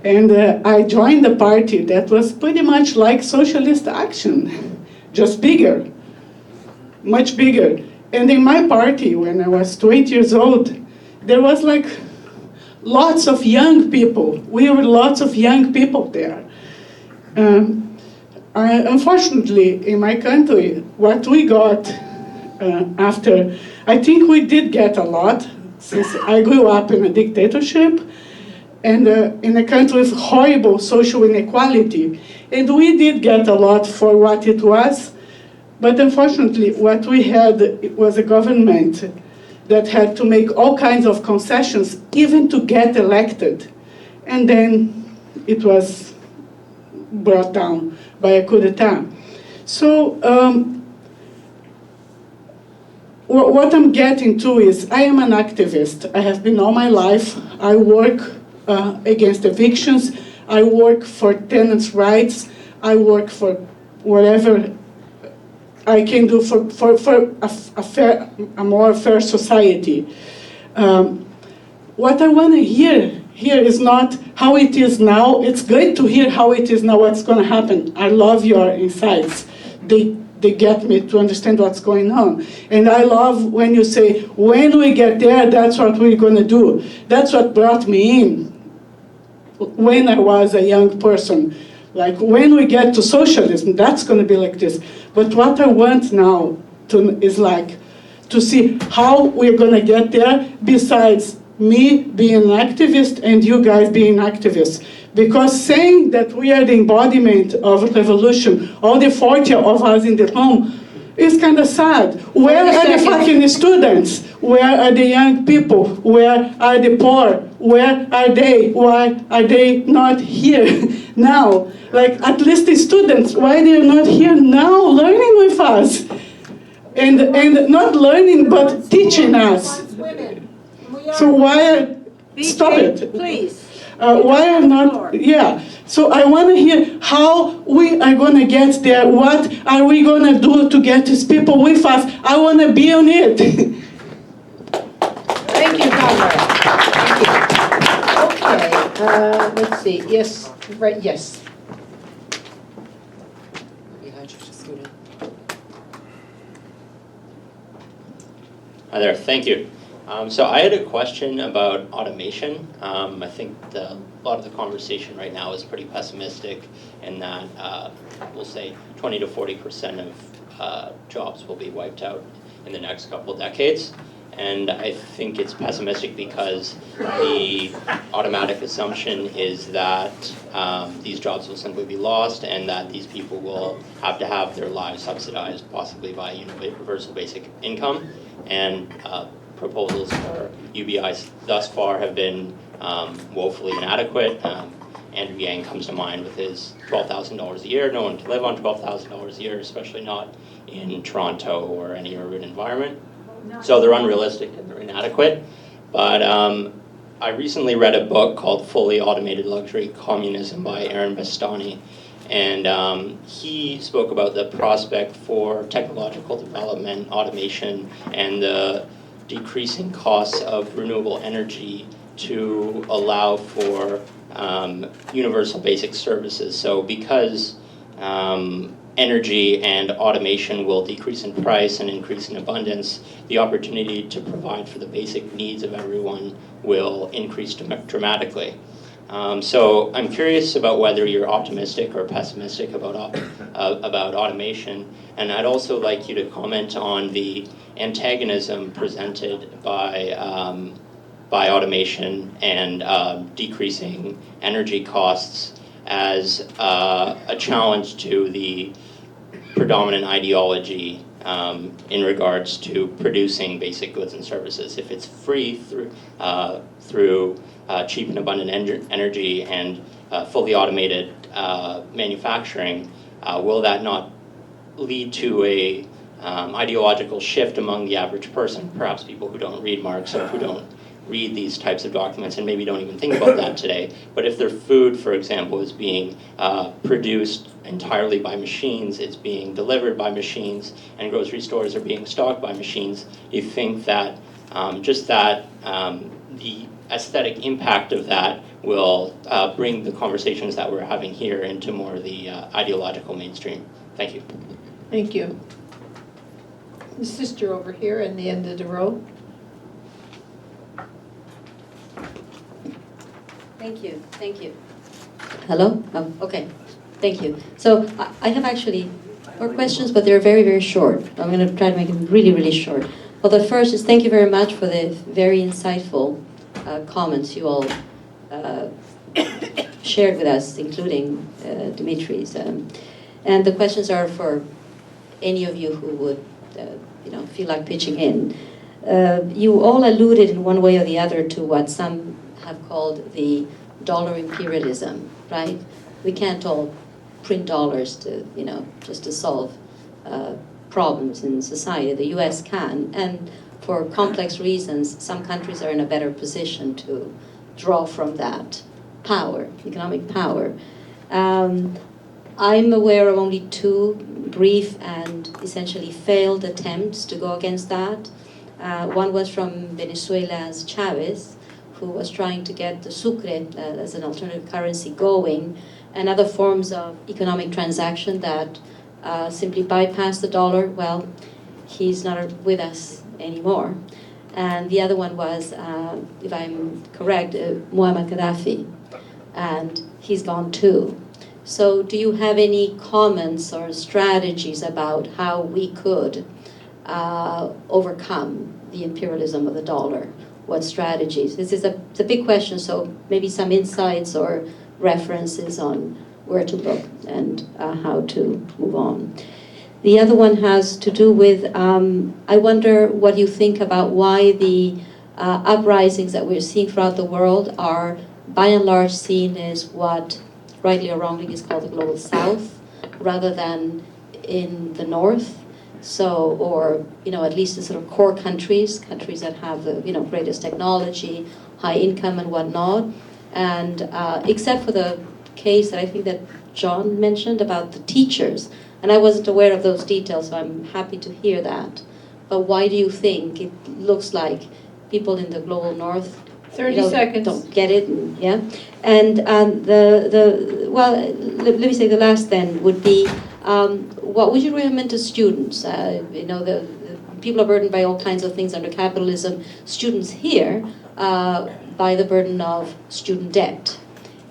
And I joined a party that was pretty much like Socialist Action, just bigger, much bigger. And in my party, when I was 20 years old, there was like lots of young people. We were lots of young people there. Unfortunately, in my country, what we got after, I think we did get a lot, since I grew up in a dictatorship, and in a country with horrible social inequality. And we did get a lot for what it was, but unfortunately, what we had was a government that had to make all kinds of concessions, even to get elected. And then it was brought down by a coup d'etat. So what I'm getting to is, I am an activist. I have been all my life. I work against evictions. I work for tenants' rights. I work for whatever I can do for a more fair society. What I want to hear here is not how it is now. It's great to hear how it is now, what's going to happen. I love your insights. They get me to understand what's going on. And I love when you say, when we get there, that's what we're going to do. That's what brought me in when I was a young person. Like, when we get to socialism, that's going to be like this. But what I want now is like to see how we're going to get there, besides me being an activist and you guys being activists. Because saying that we are the embodiment of revolution, all the 40 of us in the room, is kind of sad. Where are the fucking students? Where are the young people? Where are the poor? Where are they? Why are they not here now? Like, at least the students, why they're not here now learning with us? And not learning, but teaching us. So why, stop it.
Please.
Why are not, yeah. So I want to hear how we are going to get there. What are we going to do to get these people with us? I want to be on it.
Thank you, comrade. Thank you. Okay, let's see. Yes, right, yes.
Hi there, thank you. So I had a question about automation. I think a lot of the conversation right now is pretty pessimistic in that we'll say 20 to 40% of jobs will be wiped out in the next couple decades. And I think it's pessimistic because the automatic assumption is that these jobs will simply be lost and that these people will have to have their lives subsidized, possibly by universal basic income. And proposals for UBIs thus far have been woefully inadequate. Andrew Yang comes to mind with his $12,000 a year. No one can live on $12,000 a year, especially not in Toronto or any urban environment. So they're unrealistic and they're inadequate. But I recently read a book called Fully Automated Luxury Communism by Aaron Bastani. And he spoke about the prospect for technological development, automation, and the decreasing costs of renewable energy to allow for universal basic services. So because energy and automation will decrease in price and increase in abundance, the opportunity to provide for the basic needs of everyone will increase dramatically. So I'm curious about whether you're optimistic or pessimistic about automation, and I'd also like you to comment on the antagonism presented by automation and decreasing energy costs as a challenge to the predominant ideology in regards to producing basic goods and services. If it's free through cheap and abundant energy and fully automated manufacturing, will that not lead to a ideological shift among the average person, perhaps people who don't read Marx or who don't read these types of documents and maybe don't even think about that today. But if their food, for example, is being produced entirely by machines, it's being delivered by machines, and grocery stores are being stocked by machines, do you think that the aesthetic impact of that will bring the conversations that we're having here into more of the ideological mainstream? Thank you.
Thank you. The sister over here in the end of the row.
Thank you, thank you. Hello? Oh, okay, thank you. So I have actually more questions, but they're very, very short. I'm going to try to make them really, really short. Well, the first is thank you very much for the very insightful comments you all shared with us, including Dimitri's. And the questions are for any of you who would feel like pitching in. You all alluded in one way or the other to what some have called the dollar imperialism, right? We can't all print dollars to, just to solve problems in society. The US can, and for complex reasons, some countries are in a better position to draw from that power, economic power. I'm aware of only 2 brief and essentially failed attempts to go against that. One was from Venezuela's Chavez, who was trying to get the sucre as an alternative currency going, and other forms of economic transaction that simply bypass the dollar. Well, he's not with us anymore. And the other one was, if I'm correct, Muammar Gaddafi, and he's gone too. So do you have any comments or strategies about how we could overcome the imperialism of the dollar? What strategies? This is a big question, so maybe some insights or references on where to look and how to move on. The other one has to do with, I wonder what you think about why the uprisings that we're seeing throughout the world are by and large seen as what, rightly or wrongly, is called the Global South, rather than in the North. So, or, at least the sort of core countries that have the, greatest technology, high income and whatnot. And except for the case that I think that John mentioned about the teachers, and I wasn't aware of those details, so I'm happy to hear that. But why do you think it looks like people in the global North
30 seconds.
Don't get it, yeah? And let me say the last then would be, what would you recommend to students? The people are burdened by all kinds of things under capitalism. Students here by the burden of student debt.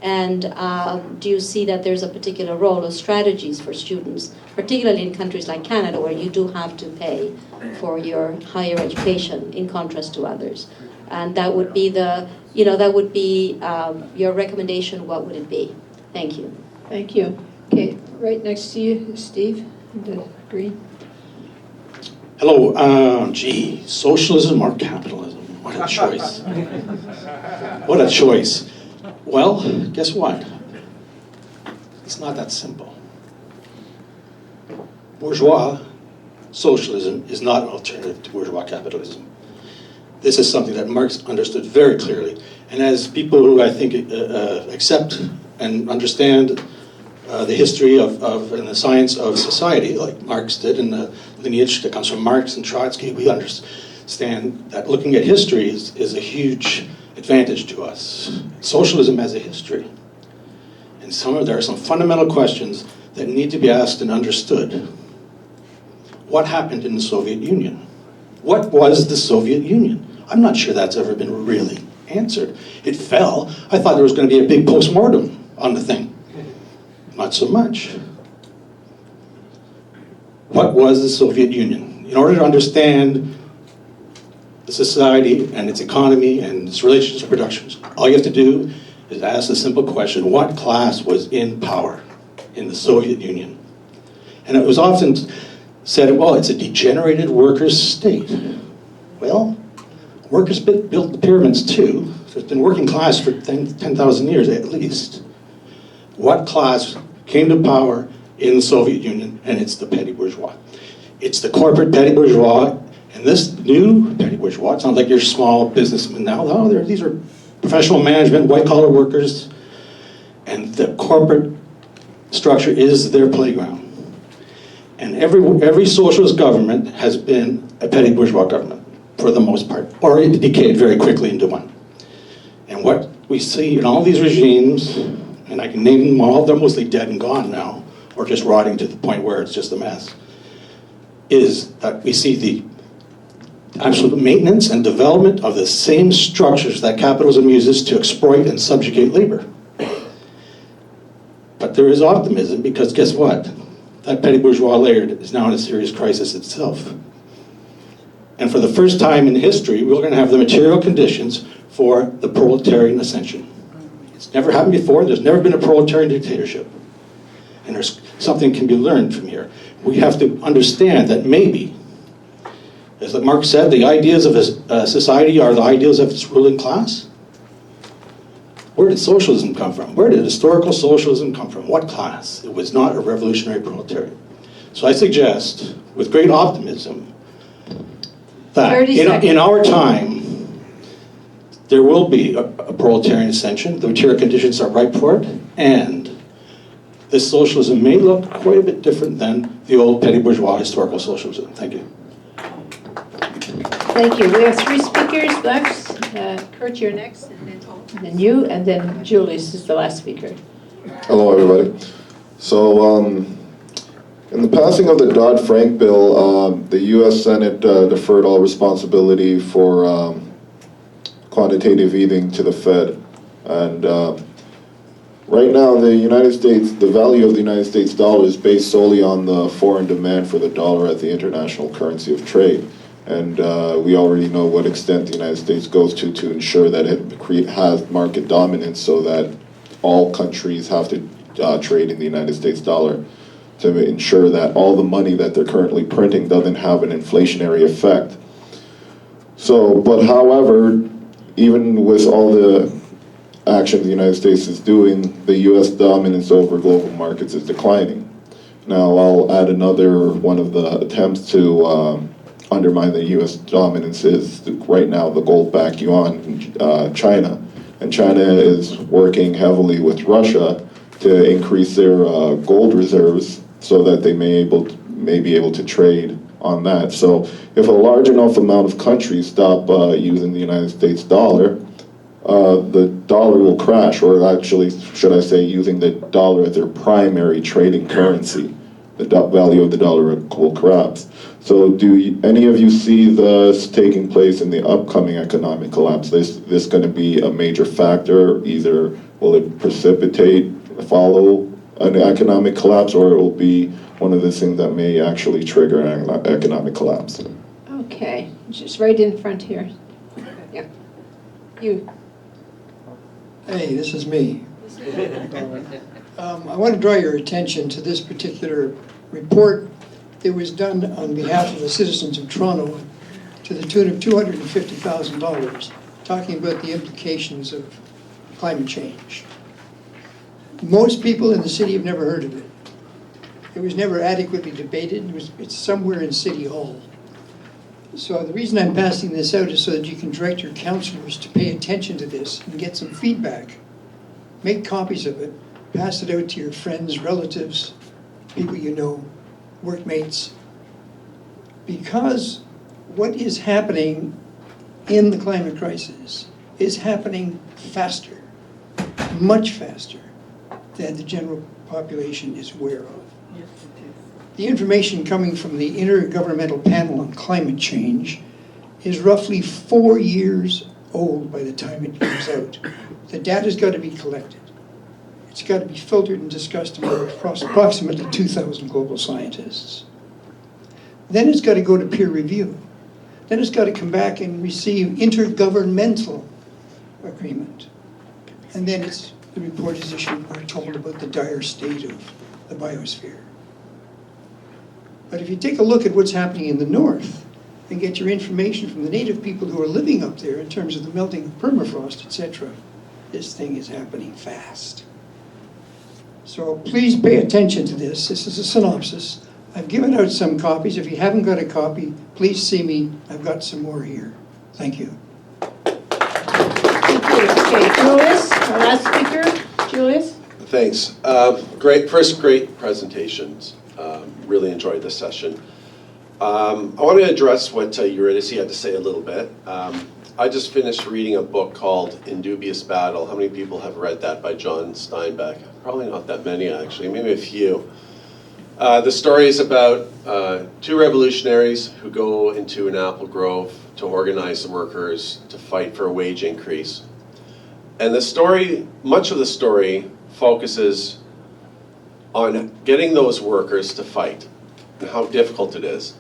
And do you see that there's a particular role or strategies for students, particularly in countries like Canada, where you do have to pay for your higher education in contrast to others? And that would be your recommendation. What would it be? Thank you.
Thank you. Okay, right next to you, Steve, in the green.
Hello, socialism or capitalism? What a choice. What a choice. Well, guess what? It's not that simple. Bourgeois socialism is not an alternative to bourgeois capitalism. This is something that Marx understood very clearly. And as people who I think accept and understand the history of and the science of society, like Marx did, and the lineage that comes from Marx and Trotsky, we understand that looking at history is a huge advantage to us. Socialism has a history. And there are some fundamental questions that need to be asked and understood. What happened in the Soviet Union? What was the Soviet Union? I'm not sure that's ever been really answered. It fell. I thought there was going to be a big postmortem on the thing. Not so much. What was the Soviet Union? In order to understand the society and its economy and its relations to productions, all you have to do is ask the simple question, what class was in power in the Soviet Union? And it was often said, well, it's a degenerated workers' state. Well, workers built the pyramids too. So it's been working class for 10,000 years at least. What class came to power in the Soviet Union? And it's the petty bourgeois. It's the corporate petty bourgeois. And this new petty bourgeois, it's not like your small businessmen now. No, these are professional management, white-collar workers. And the corporate structure is their playground. And every socialist government has been a petty bourgeois government, for the most part. Or it decayed very quickly into one. And what we see in all these regimes, and I can name them all, they're mostly dead and gone now, or just rotting to the point where it's just a mess, is that we see the absolute maintenance and development of the same structures that capitalism uses to exploit and subjugate labor. But there is optimism, because guess what? That petty bourgeois layer is now in a serious crisis itself. And for the first time in history, we're going to have the material conditions for the proletarian ascension. It's never happened before. There's never been a proletarian dictatorship. And there's something can be learned from here. We have to understand that maybe, as Marx said, the ideas of a society are the ideals of its ruling class. Where did socialism come from? Where did historical socialism come from? What class? It was not a revolutionary proletariat. So I suggest, with great optimism, that in our time, there will be a proletarian ascension. The material conditions are ripe for it, and this socialism may look quite a bit different than the old petty bourgeois historical socialism. Thank you.
Thank you. We have three speakers left. Kurt, you're next, and then you, and then Julius is the last speaker.
Hello, everybody. So, in the passing of the Dodd-Frank bill, the U.S. Senate deferred all responsibility for quantitative easing to the Fed. And right now, the value of the United States dollar is based solely on the foreign demand for the dollar as the international currency of trade. And we already know what extent the United States goes to ensure that it has market dominance, so that all countries have to trade in the United States dollar to ensure that all the money that they're currently printing doesn't have an inflationary effect. So, but however, even with all the action the United States is doing, the U.S. dominance over global markets is declining. Now, I'll add another one of the attempts to undermine the U.S. dominance is right now the gold-backed yuan in China. And China is working heavily with Russia to increase their gold reserves so that they may be able to trade on that. So if a large enough amount of countries stop using the United States dollar, the dollar will crash, or actually, should I say, using the dollar as their primary trading currency, the value of the dollar will collapse. So do any of you see this taking place in the upcoming economic collapse? This going to be a major factor, either Will it precipitate, follow an economic collapse, or it will be one of the things that may actually trigger an economic collapse?
Okay, just right in front here. Yeah. You.
Hey, this is me. I want to draw your attention to this particular report that was done on behalf of the citizens of Toronto to the tune of $250,000, talking about the implications of climate change. Most people in the city have never heard of it. It was never adequately debated. It's somewhere in City Hall. So the reason I'm passing this out is so that you can direct your councillors to pay attention to this and get some feedback. Make copies of it, pass it out to your friends, relatives, people you know, workmates. Because what is happening in the climate crisis is happening faster, much faster than the general population is aware of.
Yes, it is.
The information coming from the Intergovernmental Panel on Climate Change is roughly 4 years old by the time it comes out. The data's got to be collected. It's got to be filtered and discussed among approximately 2,000 global scientists. Then it's got to go to peer review. Then it's got to come back and receive intergovernmental agreement. And then the report is issued, we're told about the dire state of the biosphere. But if you take a look at what's happening in the north and get your information from the native people who are living up there in terms of the melting of permafrost, etc., this thing is happening fast. So please pay attention to this. This is a synopsis. I've given out some copies. If you haven't got a copy, please see me. I've got some more here. Thank you.
Thank you. Okay, Julius, our last speaker. Julius?
Thanks. Great presentations. Really enjoyed this session. I want to address what Eurydice had to say a little bit. I just finished reading a book called In Dubious Battle. How many people have read that by John Steinbeck? Probably not that many, actually, maybe a few. The story is about two revolutionaries who go into an apple grove to organize the workers to fight for a wage increase. And the story, much of the story, focuses on getting those workers to fight and how difficult it is.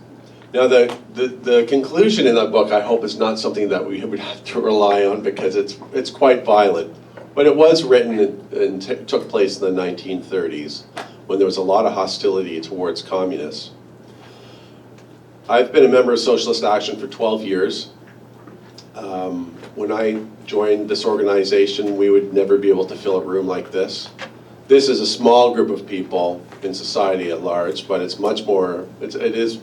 Now, the conclusion in that book, I hope, is not something that we would have to rely on because it's quite violent. But it was written and took place in the 1930s when there was a lot of hostility towards communists. I've been a member of Socialist Action for 12 years. When I joined this organization, we would never be able to fill a room like this. This is a small group of people in society at large, but it's much more, it is,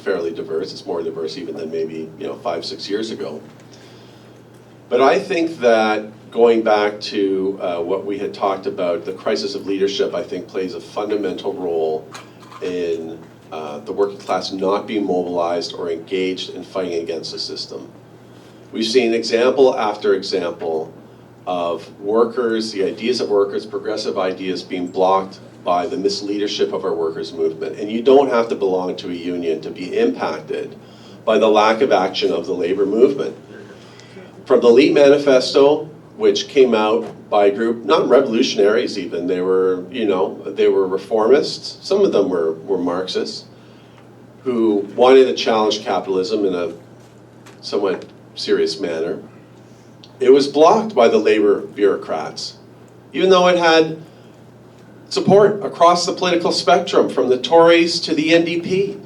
fairly diverse. It's more diverse even than maybe, 5-6 years ago. But I think that going back to what we had talked about, the crisis of leadership, I think plays a fundamental role in the working class not being mobilized or engaged in fighting against the system. We've seen example after example of workers, the ideas of workers, progressive ideas being blocked by the misleadership of our workers' movement. And you don't have to belong to a union to be impacted by the lack of action of the labor movement. From the Elite Manifesto, which came out by a group, not revolutionaries even, they were, they were reformists, some of them were Marxists, who wanted to challenge capitalism in a somewhat serious manner. It was blocked by the labor bureaucrats, even though it had support across the political spectrum, from the Tories to the NDP.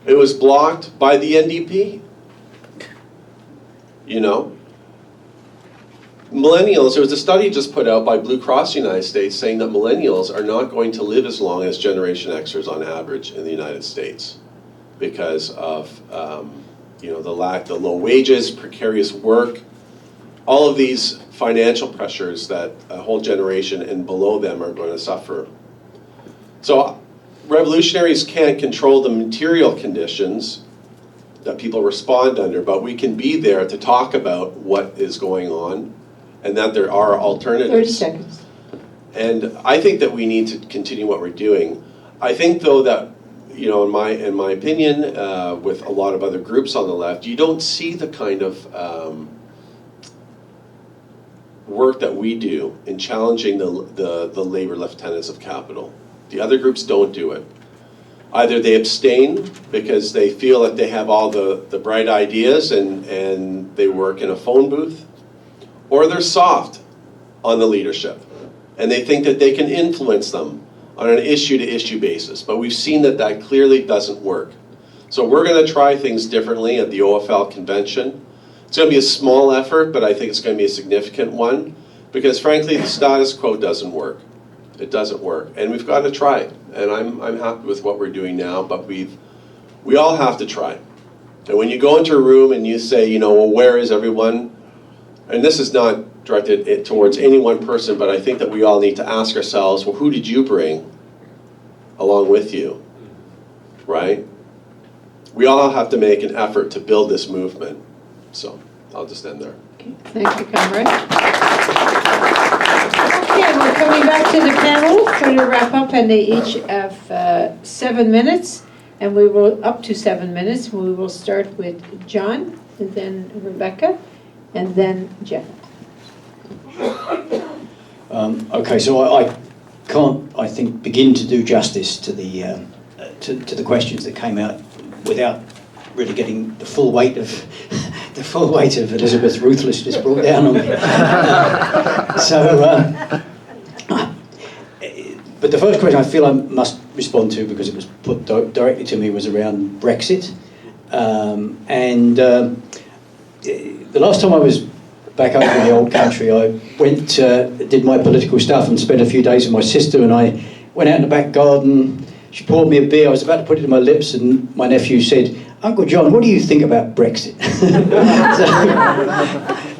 It was blocked by the NDP. Millennials, there was a study just put out by Blue Cross United States saying that millennials are not going to live as long as Generation Xers on average in the United States because of the low wages, precarious work, all of these financial pressures that a whole generation and below them are going to suffer. So revolutionaries can't control the material conditions that people respond under, but we can be there to talk about what is going on and that there are alternatives.
30 seconds.
And I think that we need to continue what we're doing. I think, though, that in my opinion, with a lot of other groups on the left, you don't see the kind of work that we do in challenging the labor left tenets of capital. The other groups don't do it. Either they abstain because they feel that they have all the bright ideas and they work in a phone booth, or they're soft on the leadership and they think that they can influence them on an issue-to-issue basis. But we've seen that that clearly doesn't work. So we're going to try things differently at the OFL convention. It's going to be a small effort, but I think it's going to be a significant one, because frankly, the status quo doesn't work. It doesn't work, and we've got to try it. And I'm happy with what we're doing now, but we all have to try. And when you go into a room and you say, you know, well, where is everyone? And this is not directed towards any one person, but I think that we all need to ask ourselves, well, who did you bring along with you, right? We all have to make an effort to build this movement. So I'll just end there.
Thank you, comrade. Okay, we're coming back to the panel for to wrap up, and they each have 7 minutes, and we will up to 7 minutes. We will start with John, and then Rebecca, and then Jeff.
Okay, so I can't, I think, begin to do justice to the questions that came out without really getting the full weight of Elizabeth's ruthlessness brought down on me. But the first question I feel I must respond to, because it was put directly to me, was around Brexit. The last time I was back over in the old country, I went, did my political stuff and spent a few days with my sister, and I went out in the back garden. She poured me a beer. I was about to put it to my lips, and my nephew said, "Uncle John, what do you think about Brexit?"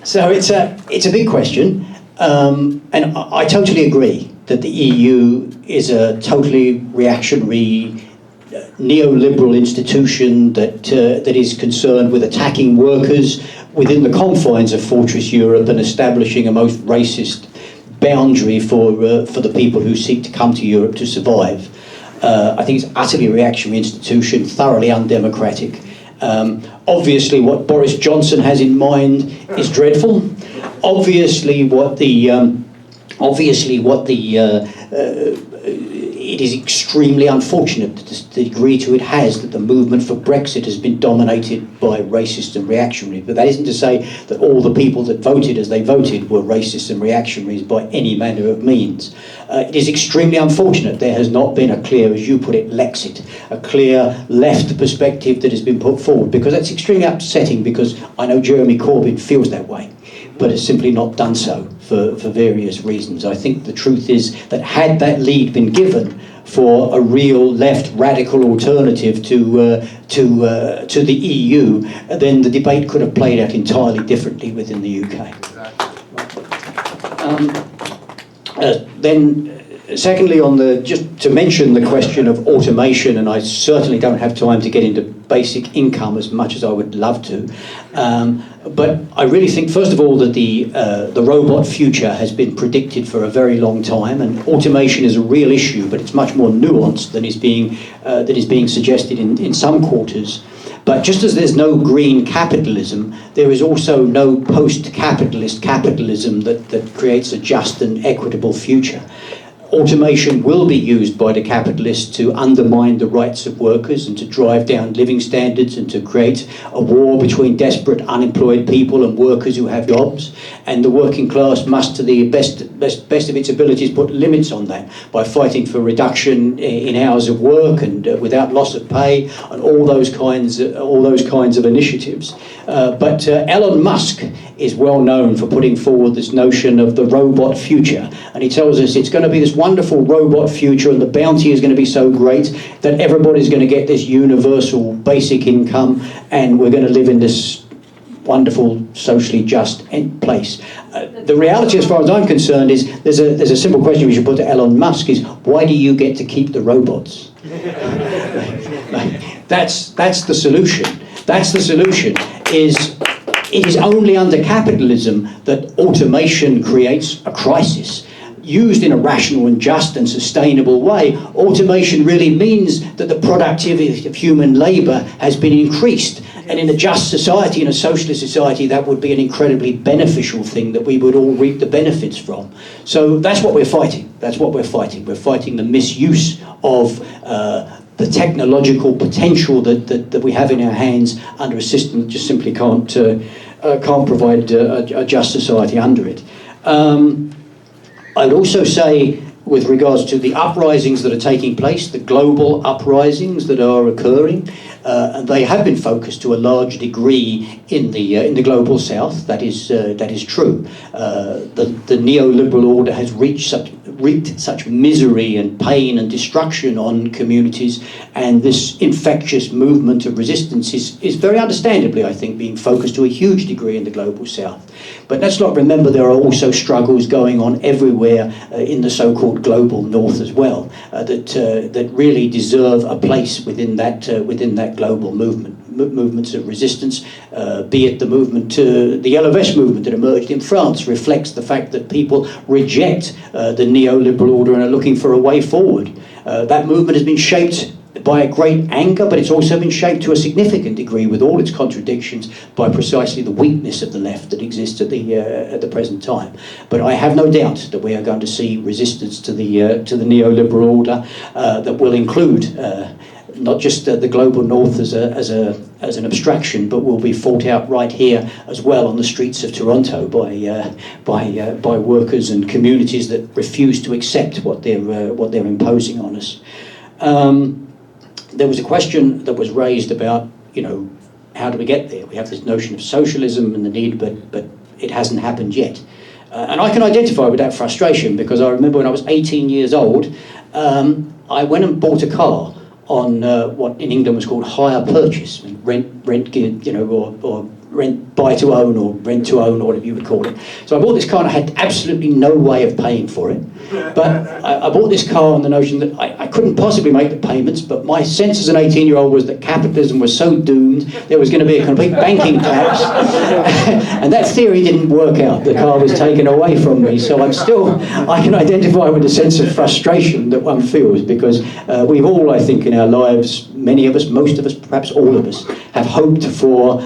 so it's a big question, and I totally agree that the EU is a totally reactionary, neoliberal institution that is concerned with attacking workers within the confines of Fortress Europe and establishing a most racist boundary for the people who seek to come to Europe to survive. I think it's an utterly reactionary institution, thoroughly undemocratic. Obviously, what Boris Johnson has in mind is dreadful. It is extremely unfortunate that the degree to it has that the movement for Brexit has been dominated by racists and reactionaries. But that isn't to say that all the people that voted as they voted were racists and reactionaries by any manner of means. It is extremely unfortunate there has not been a clear, as you put it, Lexit, a clear left perspective that has been put forward, because that's extremely upsetting, because I know Jeremy Corbyn feels that way, but has simply not done so for various reasons. I think the truth is that had that lead been given for a real left radical alternative to the EU, then the debate could have played out entirely differently within the UK. Then secondly, just to mention the question of automation, and I certainly don't have time to get into basic income as much as I would love to, but I really think, first of all, that the robot future has been predicted for a very long time, and automation is a real issue, but it's much more nuanced than is being suggested in some quarters. But just as there's no green capitalism, there is also no post-capitalist capitalism that creates a just and equitable future. Automation will be used by the capitalists to undermine the rights of workers and to drive down living standards and to create a war between desperate unemployed people and workers who have jobs. And the working class must, to the best of its abilities, put limits on that by fighting for reduction in hours of work and without loss of pay and all those kinds of initiatives. But Elon Musk is well known for putting forward this notion of the robot future, and he tells us it's going to be this wonderful robot future, and the bounty is going to be so great that everybody's going to get this universal basic income, and we're going to live in this wonderful socially just place. The reality, as far as I'm concerned, is there's a simple question we should put to Elon Musk: is why do you get to keep the robots? That's the solution. That's the solution. It is only under capitalism that automation creates a crisis. Used in a rational and just and sustainable way, automation really means that the productivity of human labour has been increased. And in a just society, in a socialist society, that would be an incredibly beneficial thing that we would all reap the benefits from. So that's what we're fighting. That's what we're fighting. We're fighting the misuse of the technological potential that we have in our hands under a system that just simply can't provide a just society under it. I'd also say, with regards to the uprisings that are taking place, the global uprisings that are occurring, and they have been focused to a large degree in the global south. That is true. The neoliberal order has wreaked such misery and pain and destruction on communities, and this infectious movement of resistance is very understandably, I think, being focused to a huge degree in the global south. But let's not remember there are also struggles going on everywhere in the so-called global north as well, that really deserve a place within that global movements of resistance, be it the movement, the Yellow Vest movement that emerged in France reflects the fact that people reject the neoliberal order and are looking for a way forward. That movement has been shaped by a great anger, but it's also been shaped to a significant degree, with all its contradictions, by precisely the weakness of the left that exists at the present time. But I have no doubt that we are going to see resistance to the neoliberal order that will include not just the global north as an abstraction, but will be fought out right here as well on the streets of Toronto by workers and communities that refuse to accept what they're imposing on us. There was a question that was raised about, how do we get there? We have this notion of socialism and the need, but it hasn't happened yet. And I can identify with that frustration, because I remember when I was 18 years old, I went and bought a car on what in England was called hire purchase, rent, or rent buy to own, or rent to own, or whatever you would call it. So I bought this car and I had absolutely no way of paying for it. But I bought this car on the notion that I couldn't possibly make the payments, but my sense as an 18-year-old was that capitalism was so doomed there was going to be a complete banking collapse. And that theory didn't work out. The car was taken away from me. So I can identify with a sense of frustration that one feels, because we've all, I think, in our lives, many of us, most of us, perhaps all of us, have hoped for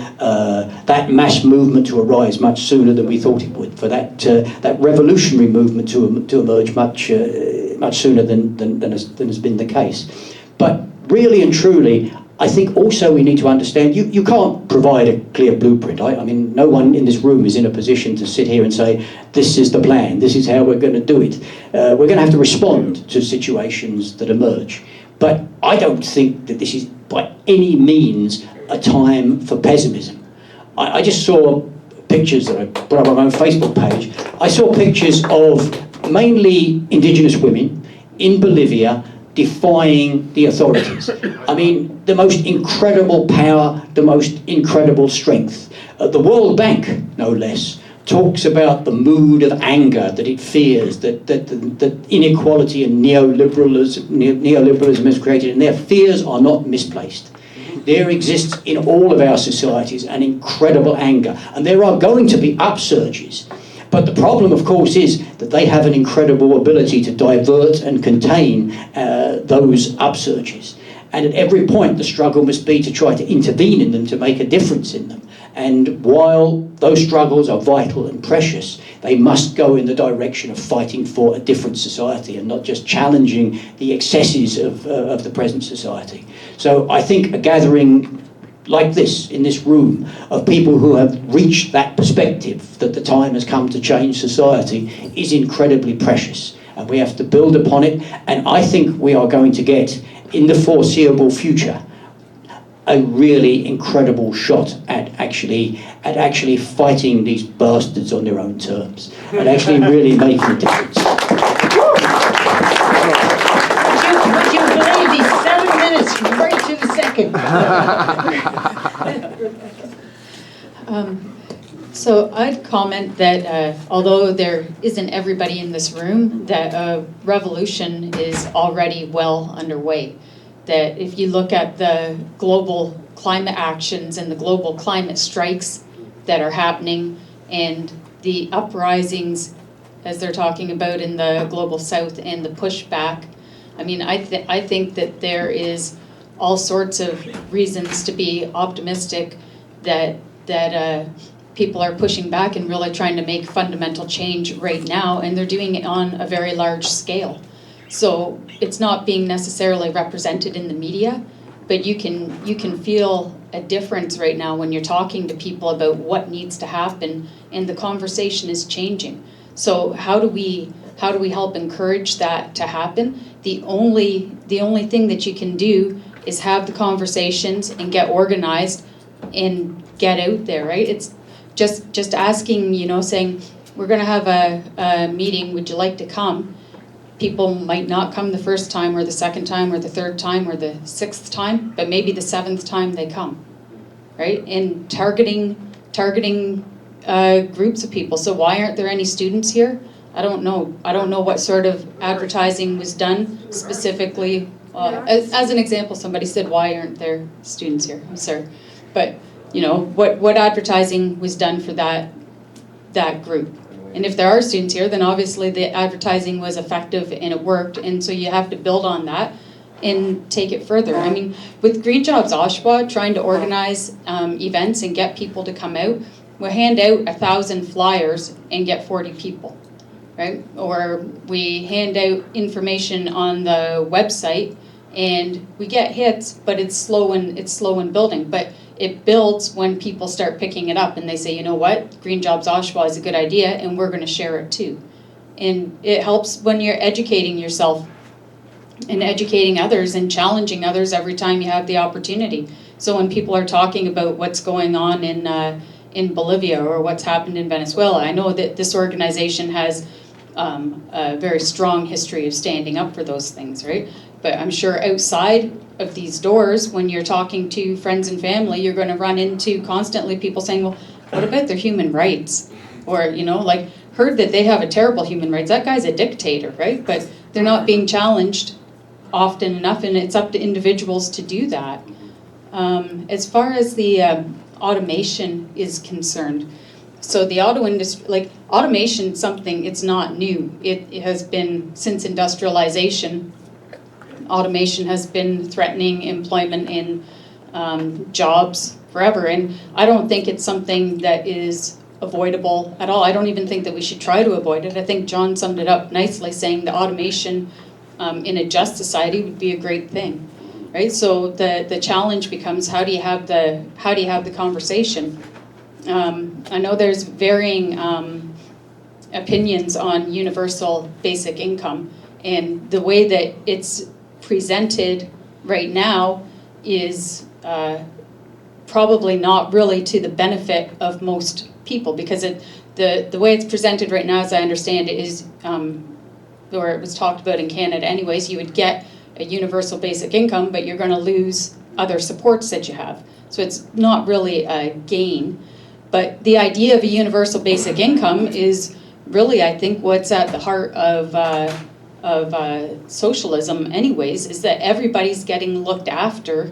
that mass movement to arise much sooner than we thought it would, for that revolutionary movement to emerge much sooner than has been the case. But really and truly, I think also we need to understand, you can't provide a clear blueprint. I mean, no one in this room is in a position to sit here and say, this is the plan, this is how we're going to do it. We're going to have to respond to situations that emerge. But I don't think that this is by any means a time for pessimism. I just saw pictures that I put up on my own Facebook page. I saw pictures of mainly indigenous women in Bolivia defying the authorities. I mean, the most incredible power, the most incredible strength. The World Bank, no less, talks about the mood of anger that it fears, that inequality and neoliberalism has created, and their fears are not misplaced. There exists in all of our societies an incredible anger, and there are going to be upsurges. But the problem, of course, is that they have an incredible ability to divert and contain those upsurges. And at every point, the struggle must be to try to intervene in them, to make a difference in them. And while those struggles are vital and precious, they must go in the direction of fighting for a different society and not just challenging the excesses of the present society. So I think a gathering like this, in this room, of people who have reached that perspective that the time has come to change society is incredibly precious. And we have to build upon it. And I think we are going to get, in the foreseeable future, a really incredible shot at actually fighting these bastards on their own terms and actually really making a difference.
Would you believe these 7 minutes right to the second?
So I'd comment that although there isn't everybody in this room, that a revolution is already well underway. That if you look at the global climate actions and the global climate strikes that are happening and the uprisings, as they're talking about in the global south, and the pushback, I mean, I think that there is all sorts of reasons to be optimistic that people are pushing back and really trying to make fundamental change right now, and they're doing it on a very large scale. So it's not being necessarily represented in the media, but you can feel a difference right now when you're talking to people about what needs to happen, and the conversation is changing. So how do we help encourage that to happen? The only thing that you can do is have the conversations and get organized and get out there, right? It's just asking, saying, we're going to have a meeting, would you like to come? People might not come the first time or the second time or the third time or the sixth time, but maybe the seventh time they come, right? And targeting groups of people. So why aren't there any students here? I don't know. I don't know what sort of advertising was done specifically. As an example, somebody said, why aren't there students here? I'm sorry. But, what advertising was done for that group? And if there are students here, then obviously the advertising was effective and it worked. And so you have to build on that and take it further. I mean, with Green Jobs Oshawa, trying to organize events and get people to come out, we'll hand out 1,000 flyers and get 40 people, right? Or we hand out information on the website and we get hits, but it's slow in building. But it builds when people start picking it up and they say, you know what, Green Jobs Oshawa is a good idea and we're going to share it too. And it helps when you're educating yourself and educating others and challenging others every time you have the opportunity. So when people are talking about what's going on in Bolivia or what's happened in Venezuela, I know that this organization has a very strong history of standing up for those things, right? But I'm sure outside of these doors, when you're talking to friends and family, you're going to run into constantly people saying, well, what about their human rights? Or, heard that they have a terrible human rights. That guy's a dictator, right? But they're not being challenged often enough, and it's up to individuals to do that. As far as the automation is concerned, so the auto industry, automation, it's not new. It has been since industrialization. Automation has been threatening employment in jobs forever, and I don't think it's something that is avoidable at all. I don't even think that we should try to avoid it. I think John summed it up nicely, saying that automation in a just society would be a great thing, right? So the challenge becomes, how do you have the conversation? I know there's varying opinions on universal basic income, and the way that it's presented right now is probably not really to the benefit of most people, because the way it's presented right now, as I understand it, is, or it was talked about in Canada anyways, you would get a universal basic income, but you're going to lose other supports that you have. So it's not really a gain. But the idea of a universal basic income is really, I think, what's at the heart of socialism anyways, is that everybody's getting looked after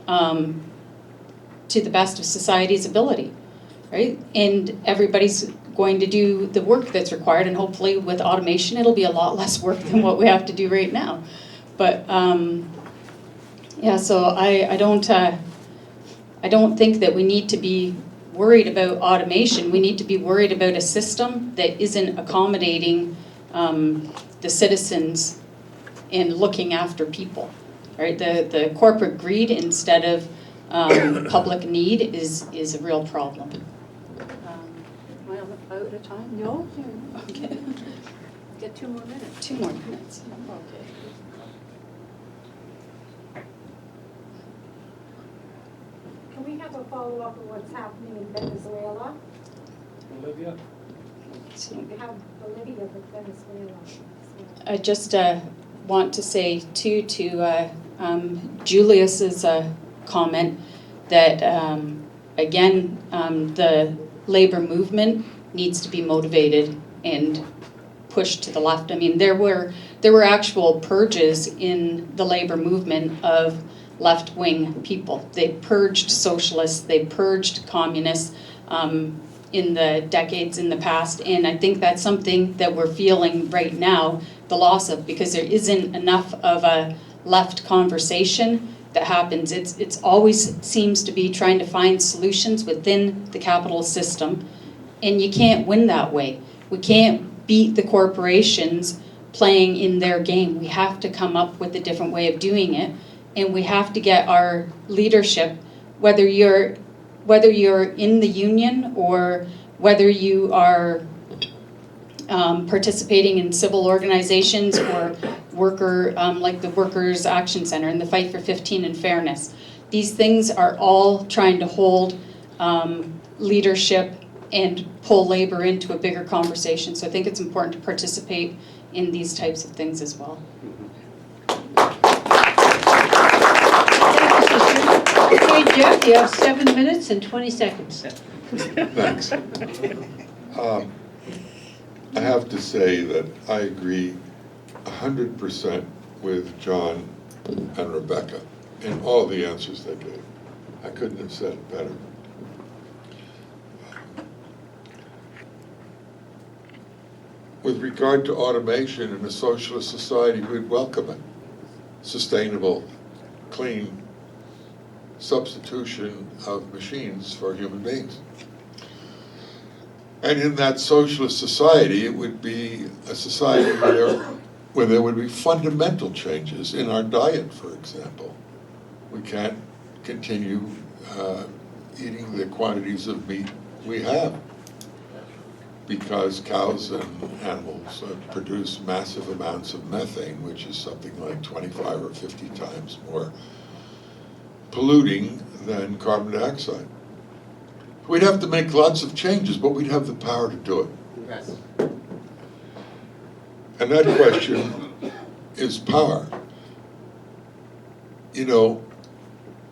to the best of society's ability, right? And everybody's going to do the work that's required, and hopefully with automation it'll be a lot less work than what we have to do right now. But so I don't think that we need to be worried about automation. We need to be worried about a system that isn't accommodating the citizens and looking after people, right? The corporate greed instead of public need is a real problem. Am I out of time?
No.
Okay.
Get 2 more minutes.
2 more minutes. Okay.
Can we have a follow-up of what's happening in Venezuela?
Bolivia?
We have Bolivia, but Venezuela.
I just want to say too to Julius's comment that again the labor movement needs to be motivated and pushed to the left. I mean, there were actual purges in the labor movement of left-wing people. They purged socialists, they purged communists in the decades in the past, and I think that's something that we're feeling right now, the loss of, because there isn't enough of a left conversation that happens. It's always seems to be trying to find solutions within the capitalist system, and you can't win that way. We can't beat the corporations playing in their game. We have to come up with a different way of doing it, and we have to get our leadership, whether you're in the union or whether you are participating in civil organizations or worker, like the Workers' Action Center and the Fight for 15 and Fairness. These things are all trying to hold leadership and pull labor into a bigger conversation. So I think it's important to participate in these types of things as well.
Okay, Jeff, you have 7 minutes and 20 seconds.
Thanks. I have to say that I agree 100% with John and Rebecca in all the answers they gave. I couldn't have said it better. With regard to automation in a socialist society, we'd welcome it. Sustainable, clean substitution of machines for human beings. And in that socialist society, it would be a society where there would be fundamental changes in our diet, for example. We can't continue eating the quantities of meat we have because cows and animals produce massive amounts of methane, which is something like 25 or 50 times more polluting than carbon dioxide. We'd have to make lots of changes, but we'd have the power to do it.
Yes.
And that question is power. You know,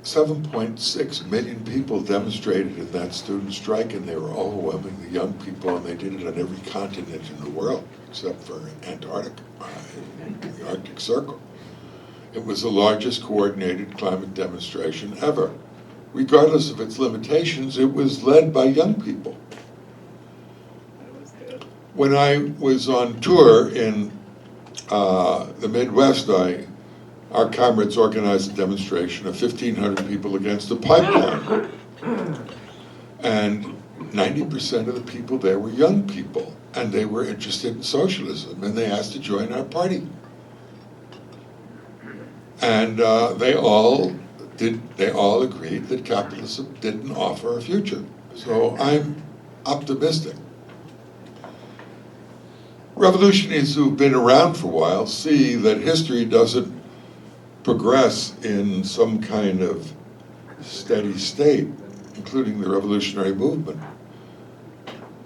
7.6 million people demonstrated in that student strike, and they were overwhelmingly young people, and they did it on every continent in the world, except for Antarctica, the Arctic Circle. It was the largest coordinated climate demonstration ever. Regardless of its limitations, it was led by young people. When I was on tour in the Midwest, our comrades organized a demonstration of 1,500 people against a pipeline. And 90% of the people there were young people, and they were interested in socialism, and they asked to join our party. And they all agreed that capitalism didn't offer a future. So I'm optimistic. Revolutionists who've been around for a while see that history doesn't progress in some kind of steady state, including the revolutionary movement.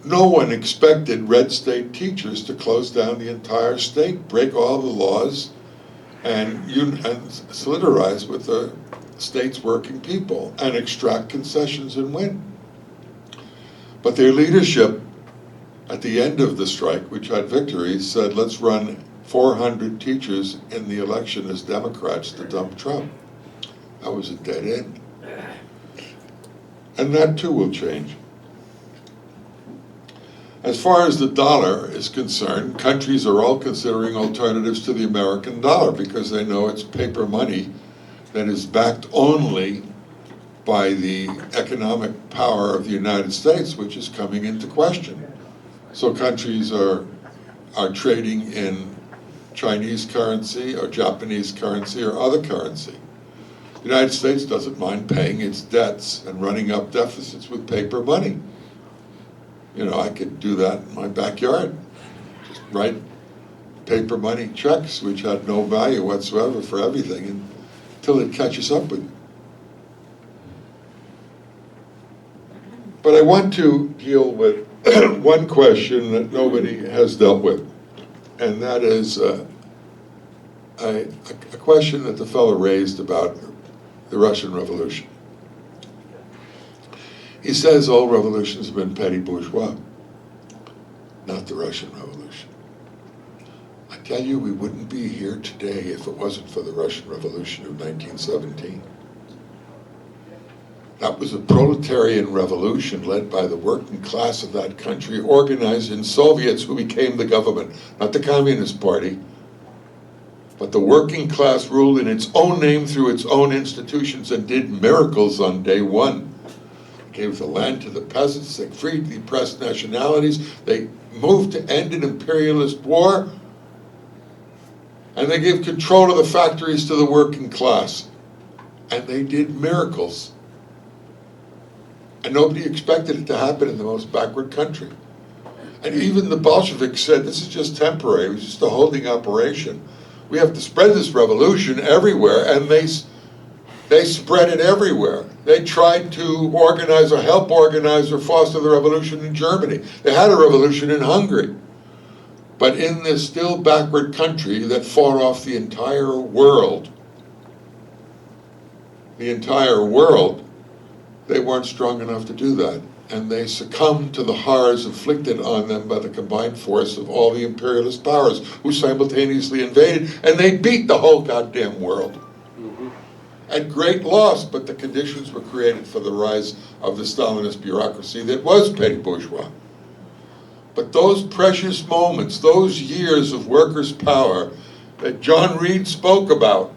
No one expected red state teachers to close down the entire state, break all the laws, and solidarize with the state's working people and extract concessions and win. But their leadership at the end of the strike, which had victory, said, let's run 400 teachers in the election as Democrats to dump Trump. That was a dead end. And that too will change. As far as the dollar is concerned, countries are all considering alternatives to the American dollar because they know it's paper money that is backed only by the economic power of the United States, which is coming into question. So countries are trading in Chinese currency or Japanese currency or other currency. The United States doesn't mind paying its debts and running up deficits with paper money. You know, I could do that in my backyard. Just write paper money checks, which had no value whatsoever for everything, until it catches up with you. But I want to deal with one question that nobody has dealt with, and that is a question that the fellow raised about the Russian Revolution. He says all revolutions have been petty bourgeois, not the Russian Revolution. I tell you, we wouldn't be here today if it wasn't for the Russian Revolution of 1917. That was a proletarian revolution led by the working class of that country, organized in Soviets who became the government, not the Communist Party. But the working class ruled in its own name through its own institutions and did miracles on day one. They gave the land to the peasants, they freed the oppressed nationalities, they moved to end an imperialist war, and they gave control of the factories to the working class. And they did miracles. And nobody expected it to happen in the most backward country. And even the Bolsheviks said, this is just temporary, it was just a holding operation. We have to spread this revolution everywhere, and they spread it everywhere. They tried to organize or help organize or foster the revolution in Germany. They had a revolution in Hungary. But in this still backward country that fought off the entire world, they weren't strong enough to do that. And they succumbed to the horrors inflicted on them by the combined force of all the imperialist powers who simultaneously invaded, and they beat the whole goddamn world. At great loss, but the conditions were created for the rise of the Stalinist bureaucracy that was petty bourgeois. But those precious moments, those years of workers' power that John Reed spoke about,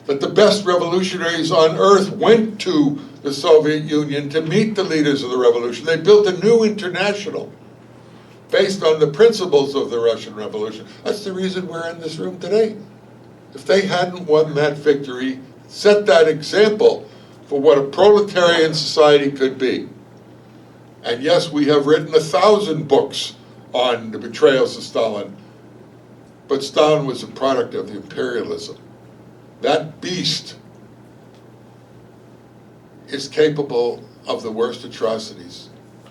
that the best revolutionaries on earth went to the Soviet Union to meet the leaders of the revolution. They built a new international based on the principles of the Russian Revolution. That's the reason we're in this room today. If they hadn't won that victory, set that example for what a proletarian society could be. And yes, we have written 1,000 books on the betrayals of Stalin, but Stalin was a product of the imperialism. That beast is capable of the worst atrocities,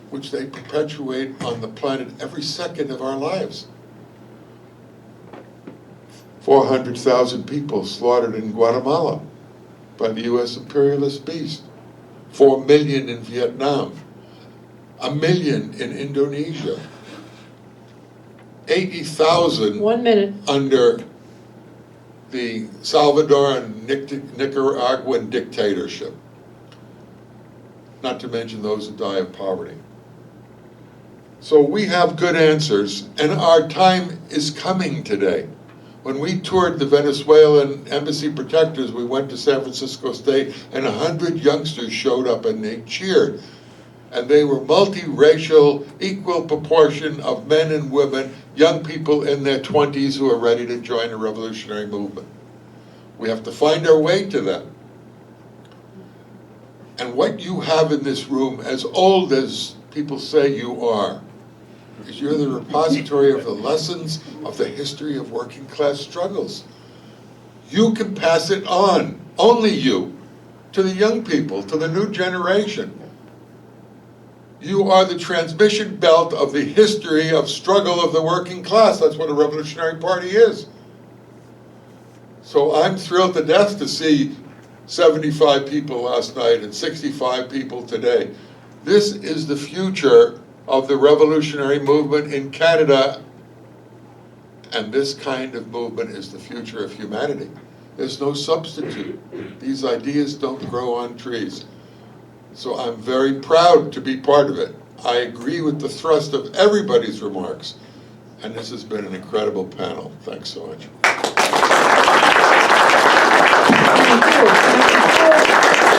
which they perpetuate on the planet every second of our lives. 400,000 people slaughtered in Guatemala by the U.S. imperialist beast. 4 million in Vietnam. 1 million in Indonesia. 80,000
1 minute.
under the Salvadoran Nicaraguan dictatorship. Not to mention those who die of poverty. So we have good answers, and our time is coming today. When we toured the Venezuelan embassy protectors, we went to San Francisco State, and 100 youngsters showed up and they cheered. And they were multiracial, equal proportion of men and women, young people in their 20s who are ready to join a revolutionary movement. We have to find our way to them. And what you have in this room, as old as people say you are, is you're the repository of the lessons of the history of working class struggles. You can pass it on, only you, to the young people, to the new generation. You are the transmission belt of the history of struggle of the working class. That's what a revolutionary party is. So I'm thrilled to death to see 75 people last night and 65 people today. This is the future of the revolutionary movement in Canada, and this kind of movement is the future of humanity. There's no substitute. These ideas don't grow on trees. So I'm very proud to be part of it. I agree with the thrust of everybody's remarks, and this has been an incredible panel. Thanks so much.
Thank you.